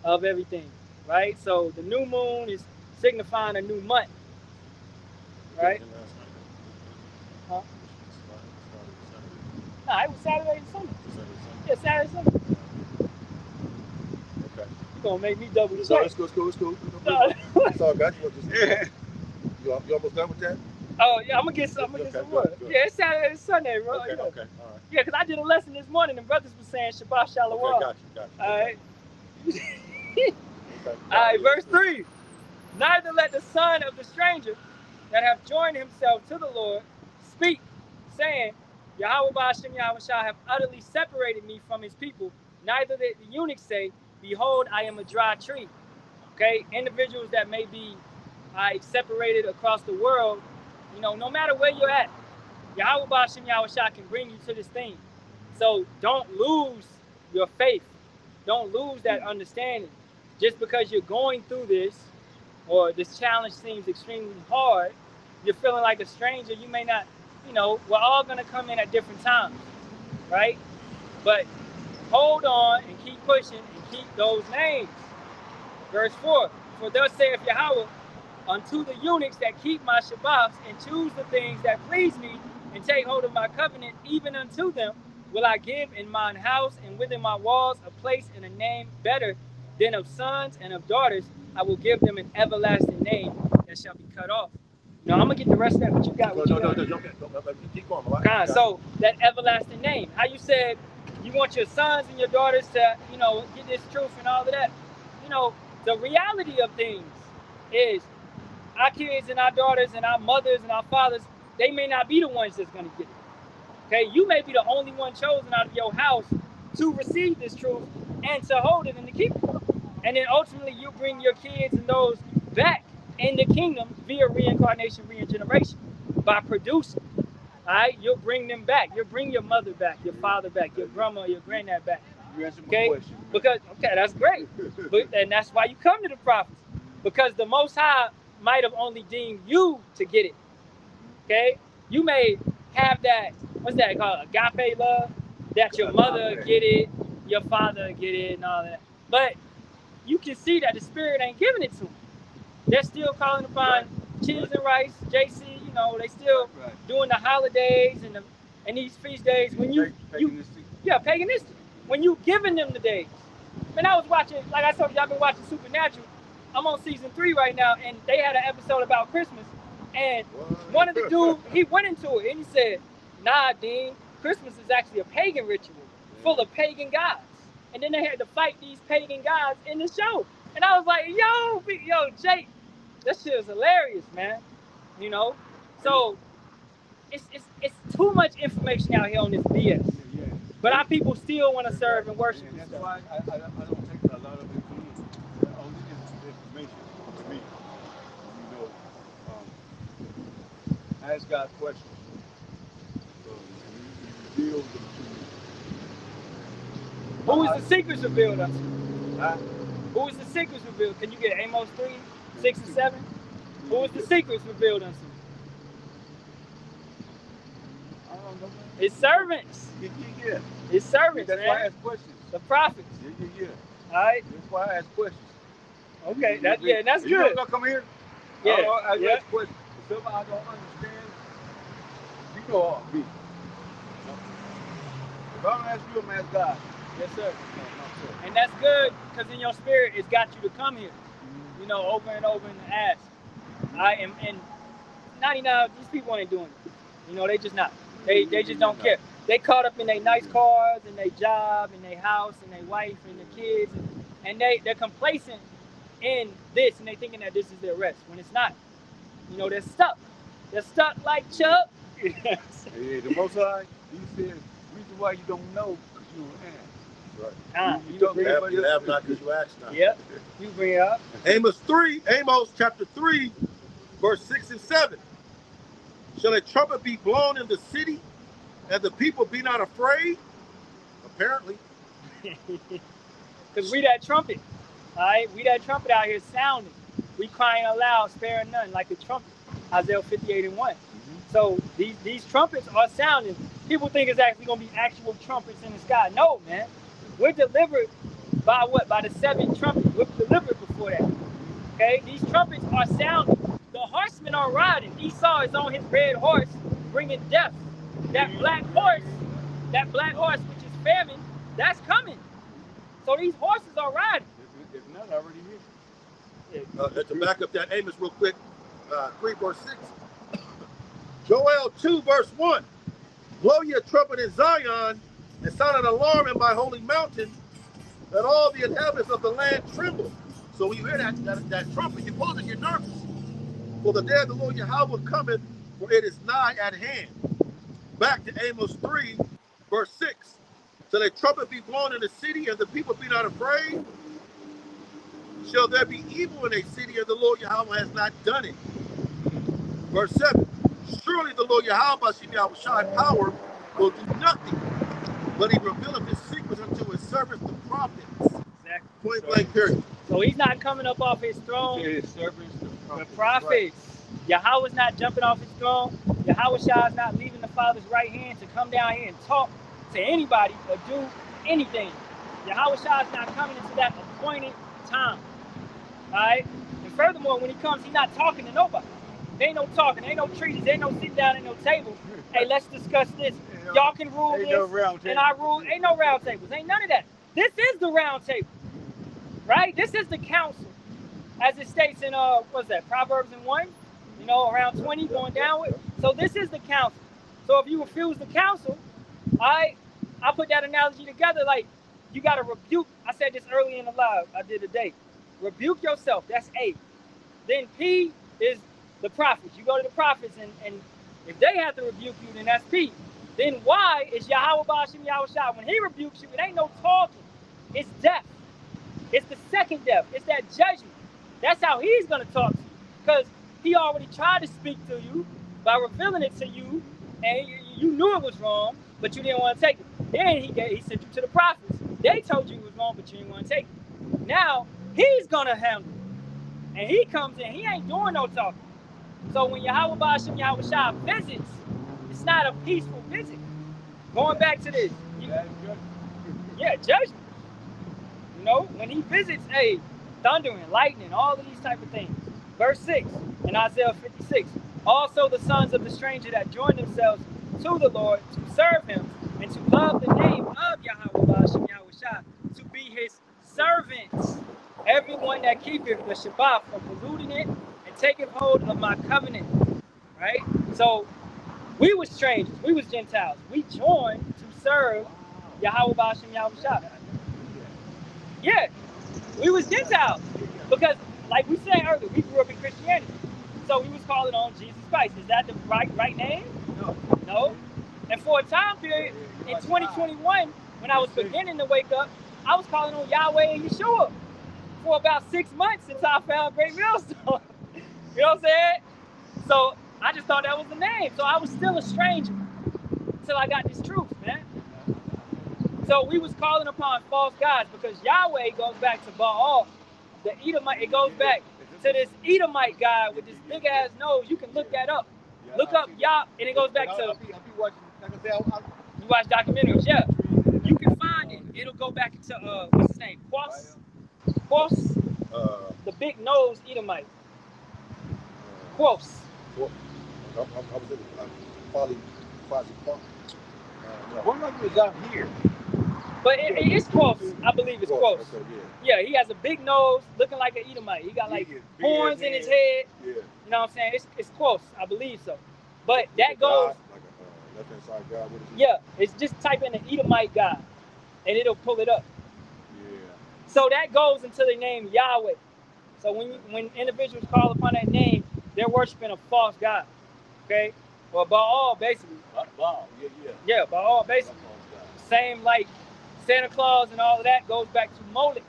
of everything, right? So the new moon is signifying a new month, right? Huh? Nah, it was Saturday and Sunday. Yeah, Saturday and Sunday. Okay. You're going to make me double check. It's cool. It's all got you. You almost done with that? Oh yeah, I'm gonna get some. More. Good. Yeah, it's Saturday, it's Sunday, bro. Okay, yeah. okay, all right. Yeah, because I did a lesson this morning and brothers were saying Shabbat Shalom. Okay, got you. All right. Okay. All right, verse 3. Neither let the son of the stranger that have joined himself to the Lord speak, saying, Yahweh Ba'ashem Yahweh Shah have utterly separated me from his people. Neither let the eunuch say, behold, I am a dry tree. Okay, individuals that may be separated across the world, you know, no matter where you're at, Yahweh Ba'ashem Yahweh Shah can bring you to this thing. So don't lose your faith. Don't lose that understanding. Just because you're going through this, or this challenge seems extremely hard, you're feeling like a stranger, you may not, you know, we're all going to come in at different times, right? But hold on and keep pushing and keep those names. Verse 4, for thus saith Yahweh, unto the eunuchs that keep my Shabbats and choose the things that please me and take hold of my covenant, even unto them will I give in mine house and within my walls a place and a name better than of sons and of daughters. I will give them an everlasting name that shall be cut off. Now I'm gonna get the rest of that. What you got? No, keep going. So that everlasting name. How you said you want your sons and your daughters to, you know, get this truth and all of that. You know, the reality of things is our kids and our daughters and our mothers and our fathers, they may not be the ones that's gonna get it. Okay, you may be the only one chosen out of your house to receive this truth and to hold it and to keep it. And then ultimately you bring your kids and those back in the kingdom via reincarnation, regeneration, by producing. All right, you'll bring them back. You'll bring your mother back, your father back, your grandma, your granddad back. Okay, because that's great. And that's why you come to the prophets, because the Most High might have only deemed you to get it. Okay, you may have that, what's that called, agape love, that your mother get it, your father get it, and all that. But you can see that the Spirit ain't giving it to them. They're still calling upon cheese and rice, JC. You know, they still doing the holidays and these feast days. When paganistic. When you giving them the days. Man, I was watching, like I told you, I've been watching Supernatural. I'm on season 3 right now, and they had an episode about Christmas. And one of the dudes, he went into it and he said, nah, Dean, Christmas is actually a pagan ritual full of pagan gods. And then they had to fight these pagan gods in the show. And I was like, yo, Jake, that shit is hilarious, man. You know? So it's too much information out here on this BS. But our people still want to serve and worship. And that's why I don't take a lot of it on this information to me. You know, ask God questions. He reveals them to me. Who is the secrets revealed unto you? Huh? Who is the secrets revealed? Can you get Amos 3, 6, and 7? Who is the secrets revealed unto you? I don't know. His servants. Yeah. His servants, That's man. why I ask questions. The prophets. Yeah. All right. That's why I ask questions. Okay. That's good. You don't come here? Yeah. I ask questions. If something I don't understand, you know all me. If I don't ask you, I'm going to ask God. Yes, sir. And that's good, because in your spirit, it's got you to come here. You know, over and over and ask. And 99, these people ain't doing it. You know, they just not. They just don't care. They caught up in their nice cars and their job and their house and their wife and their kids. And they're complacent in this, and they thinking that this is their rest, when it's not. You know, they're stuck. They're stuck like Chuck. Yeah, the Most High, he said, the reason why you don't know, because you don't ask. Right. You have not because you ask not. Yep. You bring it up. Amos chapter 3, verse 6 and 7. Shall a trumpet be blown in the city, and the people be not afraid? Apparently. Because we that trumpet. All right? We that trumpet out here sounding. We crying aloud, sparing none, like a trumpet. Isaiah 58 and 1. So these trumpets are sounding. People think it's actually going to be actual trumpets in the sky. No, man. We're delivered by what? By the 7th trumpet. We're delivered before that. Okay? These trumpets are sounding. The horsemen are riding. Esau is on his red horse, bringing death. That black horse, which is famine, that's coming. So these horses are riding. If not already here. To back up that Amos real quick, 3 verse 6. Joel 2 verse 1. Blow your trumpet in Zion and sound an alarm in my holy mountain, that all the inhabitants of the land tremble. So when you hear that trumpet, you're supposed to get nervous. For the day of the Lord Yahweh cometh, for it is nigh at hand. Back to Amos 3 verse 6. Shall a trumpet be blown in the city, and the people be not afraid? Shall there be evil in a city, and the Lord Yahweh has not done it? Verse 7. Surely the Lord Yahweh, Shai power, will do nothing, but he revealeth his secrets unto his servants, the prophets. Exactly. Point blank period. So he's not coming up off his throne. His servants, The prophets. Right. Yahweh's not jumping off his throne. Yahweh Shai is not leaving the Father's right hand to come down here and talk to anybody or do anything. Yahweh Shai is not coming into that appointed time. All right? And furthermore, when he comes, he's not talking to nobody. There ain't no talking, there ain't no treaties, there ain't no sitting down at no table. Hey, let's discuss this. Y'all can rule this, and I rule. Ain't no round tables. Ain't none of that. This is the round table, right? This is the council, as it states in what's that? Proverbs 1. You know, around 20 going downward. So this is the council. So if you refuse the council, I put that analogy together like you got to rebuke. I said this early in the live I did today. Rebuke yourself. That's A. Then P is the prophets. You go to the prophets, and if they have to rebuke you, then that's P. Then Y is Yahweh Ba'ashim Yahweh Shai. When he rebukes you, it ain't no talking. It's death. It's the second death. It's that judgment. That's how he's going to talk to you. Because he already tried to speak to you by revealing it to you, and you knew it was wrong, but you didn't want to take it. Then he sent you to the prophets. They told you it was wrong, but you didn't want to take it. Now, he's going to handle it. And he comes in. He ain't doing no talking. So when Yahweh Ba'ashim Yahweh Shai visits, it's not a peaceful visit. Going back to this. Yeah, judgment. You know, when he visits, hey, thunder and lightning, all of these type of things. Verse 6 in Isaiah 56. Also the sons of the stranger that join themselves to the Lord to serve him and to love the name of Yahweh Ba'ashim Yahweh Shai, to be his servants. Everyone that keepeth the Shabbat from polluting it and taketh hold of my covenant. Right? So we were strangers. We was Gentiles. We joined to serve Yahweh Ba'ashim Yahweh Shai. Yeah. We was Gentiles. Because, like we said earlier, we grew up in Christianity. So we was calling on Jesus Christ. Is that the right name? No. And for a time period, in 2021, when I was beginning to wake up, I was calling on Yahweh and Yeshua for about 6 months until I found Great Millstone. You know what I'm saying? So I just thought that was the name. So I was still a stranger until I got this truth, man. So we was calling upon false gods because Yahweh goes back to Baal, the Edomite. It goes back to this Edomite guy with this big ass nose. You can look that up. Look up Yah, and it goes back to. You watch documentaries, yeah. You can find it. It'll go back into what's his name? Quos. The big nose Edomite. Quos. One of them is out here. But it's Quos. I believe it's Quos. Okay, yeah, he has a big nose, looking like an Edomite. He got like horns in his head. Yeah. You know what I'm saying? It's Quos. I believe so. But that goes. Like a left-hand side guy. What is it? Yeah, it's just type in the Edomite guy, and it'll pull it up. Yeah. So that goes into the name Yahweh. So when individuals call upon that name, they're worshiping a false god. Okay? Or Baal, basically. Baal, yeah. Yeah, Baal, basically. Same like Santa Claus and all of that goes back to Moloch.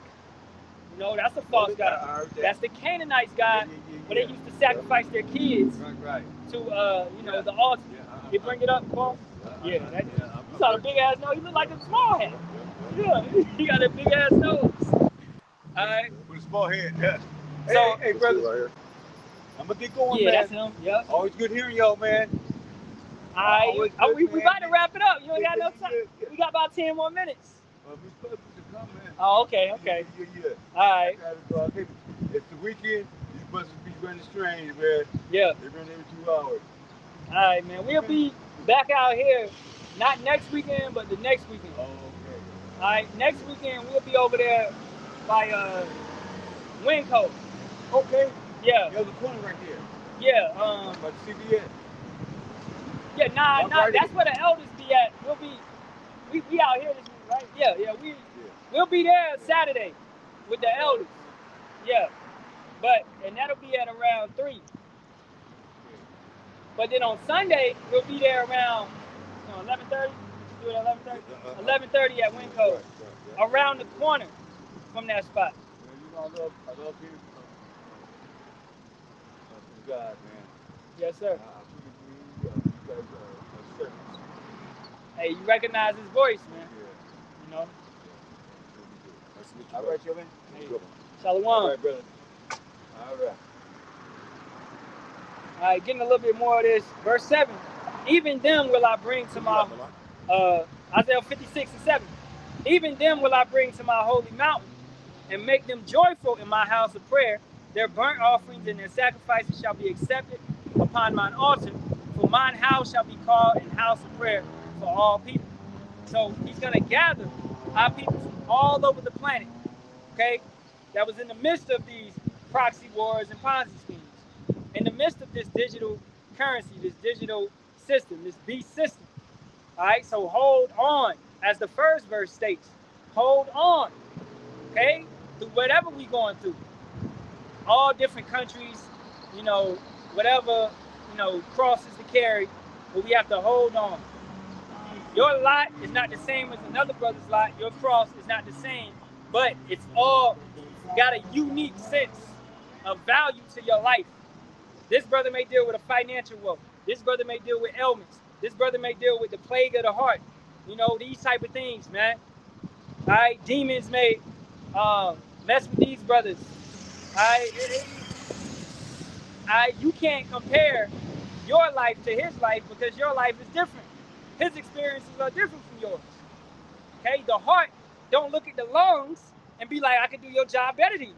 You know, that's a false god. That's the Canaanites god where they used to sacrifice their kids to, the altar. You bring it up, Paul? Yeah. You saw the big ass nose. You look like a small head. Yeah, he got a big ass nose. All right. With a small head. Yeah. So, hey, brother. I'm gonna get going, man. Yeah, that's him. Yep. Always good hearing y'all, man. We about to wrap it up. You ain't got no time. We got about 10 more minutes. We're supposed to come, man. Oh, okay. Yeah. All right. It's the weekend. These buses be running strange, man. Yeah. They run every 2 hours. All right, man. We'll be back out here, not next weekend, but the next weekend. Oh, okay. All right. Next weekend, we'll be over there by Winco. Okay. Yeah. There's a corner right there. Yeah, But CBS. yeah, nah, On nah, Friday. that's where the elders be at. We out here this week, right? Yeah, Yeah. we'll be there Saturday with the elders. Yeah, and that'll be at around 3. But then on Sunday we'll be there around 11:30. Do it at 11:30. 11:30 at Winco, Right. around the corner from that spot. Man, you know, I love hearing from God, man. Yes, sir. I really believe you guys are servants. Hey, you recognize his voice, man. Yeah. You know. Nice to meet you, All brother. right, Kevin. Hey, Good one. Shalom. All right, brother. All right. All right, getting a little bit more of this. Verse 7. Even them will I bring to my Isaiah 56:7. Even them will I bring to my holy mountain, and make them joyful in my house of prayer. Their burnt offerings and their sacrifices shall be accepted upon mine altar. For mine house shall be called an house of prayer for all people. So he's going to gather our people from all over the planet, okay, that was in the midst of these proxy wars and Ponzi schemes, in the midst of this digital currency, this digital system, this beast system. All right, so hold on, as the first verse states, hold on, okay, through whatever we going through. All different countries, you know, whatever, crosses to carry, but we have to hold on. Your lot is not the same as another brother's lot. Your cross is not the same, but it's all got a unique sense of value to your life. This brother may deal with a financial woe. This brother may deal with ailments. This brother may deal with the plague of the heart. These type of things, man. All right, demons may mess with these brothers. All right, you can't compare your life to his life because your life is different. His experiences are different from yours. Okay, the heart don't look at the lungs and be like, I can do your job better than you.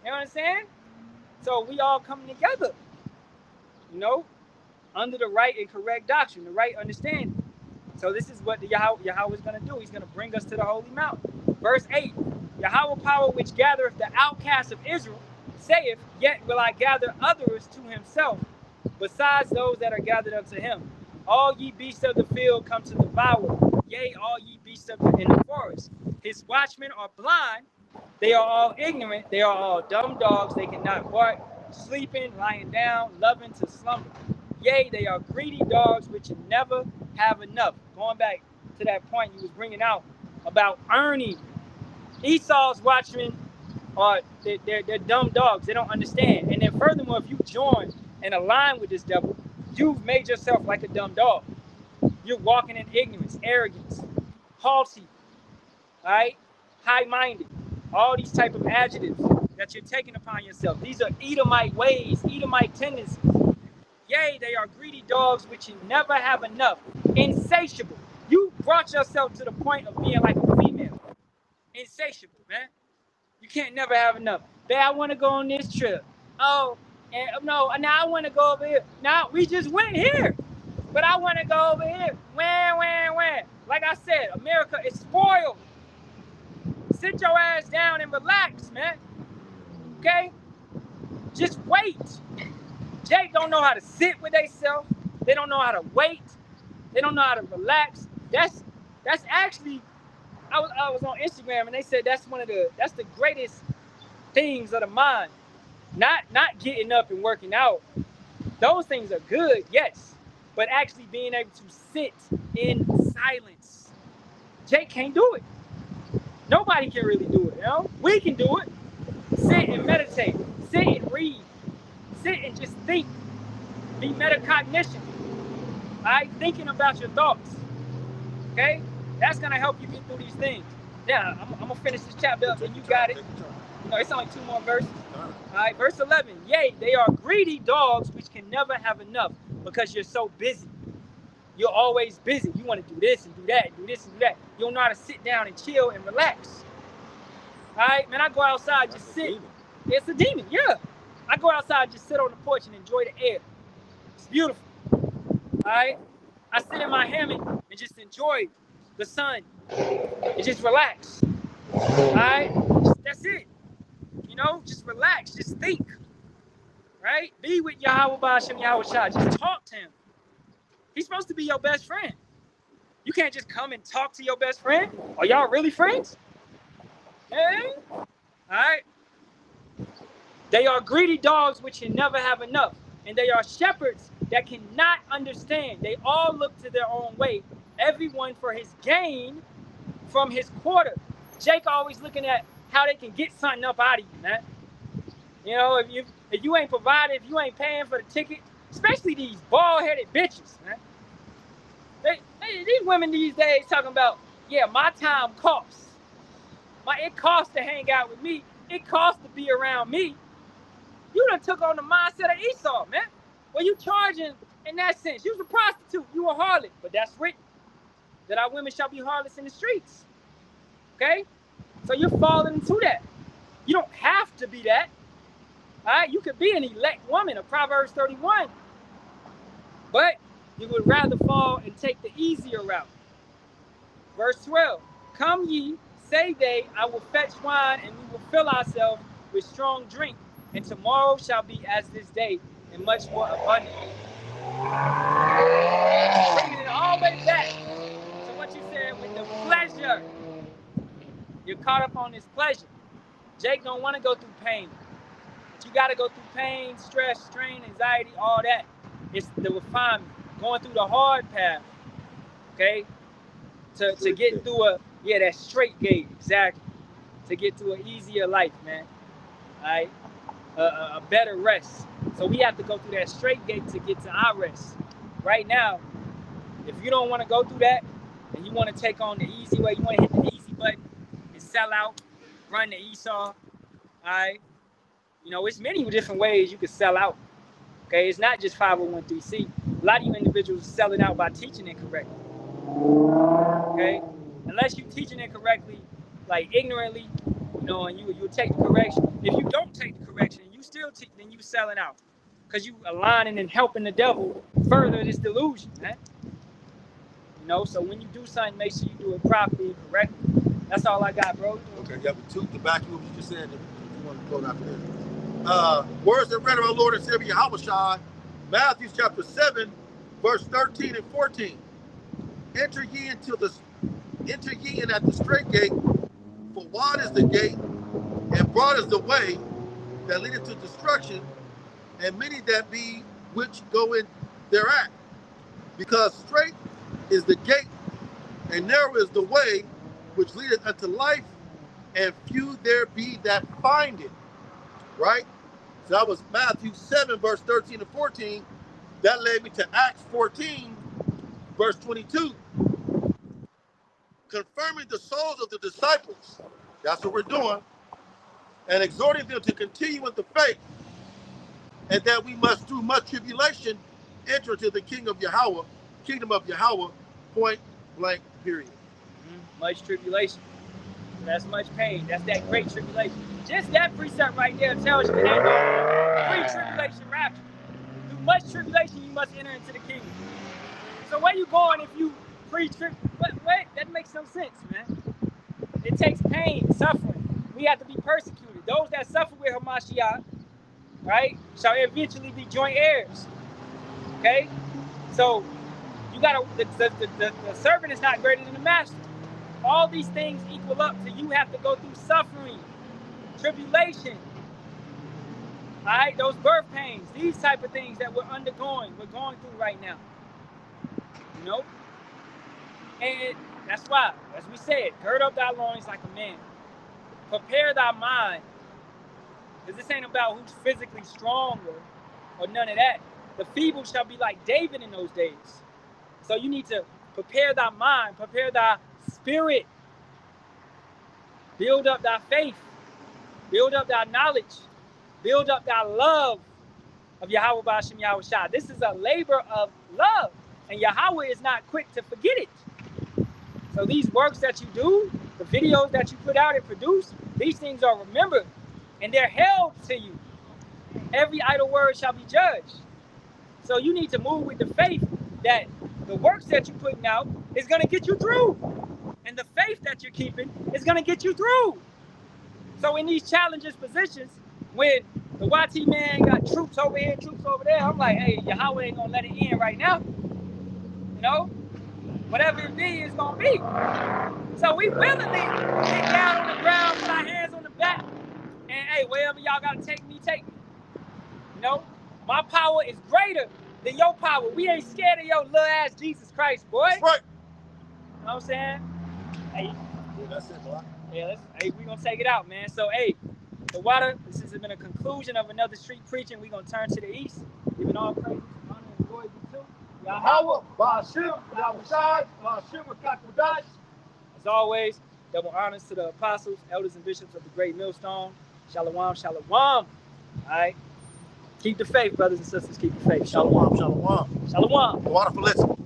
You know what I'm saying? So we all come together, under the right and correct doctrine, the right understanding. So this is what Yahweh is going to do. He's going to bring us to the holy mountain. Verse 8, Yahweh power which gathereth the outcasts of Israel, saith, yet will I gather others to himself, besides those that are gathered unto him. All ye beasts of the field come to devour, yea, all ye beasts in the forest. His watchmen are blind, they are all ignorant, they are all dumb dogs, they cannot bark, sleeping, lying down, loving to slumber. Yea, they are greedy dogs which never have enough. Going back to that point you was bringing out about earning. Esau's watchmen are they're dumb dogs. They don't understand. And then furthermore, if you join and align with this devil, you've made yourself like a dumb dog. You're walking in ignorance, arrogance, haughty, all right, high-minded. All these type of adjectives that you're taking upon yourself. These are Edomite ways, Edomite tendencies. Yea, they are greedy dogs which you never have enough. Insatiable. You brought yourself to the point of being like a female. Insatiable, man. You can't never have enough. Babe, I want to go on this trip. Oh, and no, now I want to go over here. Now we just went here, but I want to go over here. When? Like I said, America is spoiled. Sit your ass down and relax, man. Okay? Just wait. Jake don't know how to sit with themselves. They don't know how to wait. They don't know how to relax. That's actually, I was on Instagram and they said that's the greatest things of the mind. Not getting up and working out. Those things are good, yes. But actually being able to sit in silence. Jake can't do it. Nobody can really do it, We can do it. Sit and meditate. Sit and read. Sit and just think. Be metacognition. All right? Thinking about your thoughts. Okay? That's going to help you get through these things. Yeah, I'm going to finish this chapter up and you got it. It's only 2 more verses. All right, verse 11. Yea, they are greedy dogs which can never have enough because you're so busy. You're always busy. You want to do this and do that and do this and do that. You don't know how to sit down and chill and relax. All right, man, I go outside, just sit. It's a demon, yeah. I go outside, just sit on the porch and enjoy the air. It's beautiful. All right, I sit in my hammock and just enjoy the sun and just relax. All right, that's it. Just relax, just think. Right? right? Be with Yahweh Ba'ashem Yahweh Shah. Just talk to him. He's supposed to be your best friend. You can't just come and talk to your best friend. Are y'all really friends? Hey? All right? They are greedy dogs which can never have enough. And they are shepherds that cannot understand. They all look to their own way, everyone for his gain from his quarter. Jake always looking at how they can get something up out of you, man. You know, if you ain't providing, if you ain't paying for the ticket, especially these bald-headed bitches, man. These women these days talking about, yeah, my time costs. It costs to hang out with me. It costs to be around me. You done took on the mindset of Esau, man. Well, you charging in that sense. You was a prostitute. You a harlot. But that's written, that our women shall be harlots in the streets. Okay? So you're falling into that. You don't have to be that. All right? You could be an elect woman, a Proverbs 31. But you would rather fall and take the easier route. Verse 12. Come ye, say they, I will fetch wine, and we will fill ourselves with strong drink. And tomorrow shall be as this day, and much more abundant. Bringing it all the way back to what you said with the pleasure. You're caught up on this pleasure. Jake don't want to go through pain. But you got to go through pain, stress, strain, anxiety, all that. It's the refinement. Going through the hard path. Okay? To get through that straight gate, exactly. To get to an easier life, man. All right? A better rest. So we have to go through that straight gate to get to our rest. Right now, if you don't want to go through that, and you want to take on the easy way, you want to hit the easy button and sell out, run the Esau, all right? You know, it's many different ways you can sell out. Okay, it's not just 501(c). A lot of you individuals are selling out by teaching incorrectly. Okay, unless you're teaching incorrectly, like ignorantly, you know, and you take the correction. If you don't take the correction, you still teach, then you selling out, because you aligning and helping the devil further this delusion, man. You know, so when you do something, make sure you do it properly and correctly. That's all I got, bro. Okay, yeah, but to back you up, you just said, if you want to go after this. Words that read of our Lord and Savior Yahweh Shai, Matthew chapter 7, verse 13 and 14. Enter ye in at the straight gate, for wide is the gate, and broad is the way that leadeth to destruction, and many that be which go in thereat. Because straight is the gate, and narrow is the way which leadeth unto life, and few there be that find it. Right? So that was Matthew 7, verse 13 and 14. That led me to Acts 14, verse 22. Confirming the souls of the disciples. That's what we're doing. And exhorting them to continue in the faith. And that we must, through much tribulation, enter into the kingdom of Yahweh, point blank, period. Much tribulation. That's much pain. That's that great tribulation. Just that precept right there tells you it ain't no pre-tribulation rapture. Through much tribulation, you must enter into the kingdom. So where you going if you pre-trib? Wait, that makes no sense, man. It takes pain, suffering. We have to be persecuted. Those that suffer with Hamashiach, right, shall eventually be joint heirs. Okay? So you gotta, the servant is not greater than the master. All these things equal up to you have to go through suffering, tribulation, all right, those birth pains, these type of things that we're going through right now, you know? And that's why, as we said, gird up thy loins like a man, prepare thy mind, because this ain't about who's physically stronger or none of that. The feeble shall be like David in those days. So you need to prepare thy mind, prepare thy spirit, build up thy faith, build up thy knowledge, build up thy love of Yahweh Ba'ashem Yahweh Shai. This is a labor of love, and Yahweh is not quick to forget it. So these works that you do, the videos that you put out and produce, these things are remembered, and they're held to you. Every idle word shall be judged. So you need to move with the faith that the works that you're putting out is going to get you through. And the faith that you're keeping is going to get you through. So in these challenges positions, when the YT man got troops over here, troops over there. I'm like, hey, Yahweh ain't gonna let it end right now. You know, whatever it be, it's gonna be. So we willingly get down on the ground, put our hands on the back, and hey, wherever y'all gotta take me, take me. You know, my power is greater than your power. We ain't scared of your little ass Jesus Christ, boy. That's right. You know what I'm saying? Hey, Yeah, that's it, boy. yeah, hey, we gonna take it out, man. So, hey, the water, this has been a conclusion of another street preaching. We gonna turn to the east, giving all praise, honor, and glory to Yahweh, Ba'ashim, Yahushai, Ba'ashim, Kakudash. As always, double honors to the apostles, elders, and bishops of the great millstone. Shalom, shalom. All right. Keep the faith, brothers and sisters. Keep the faith. Shalom, shalom. Shalom. The water for listening.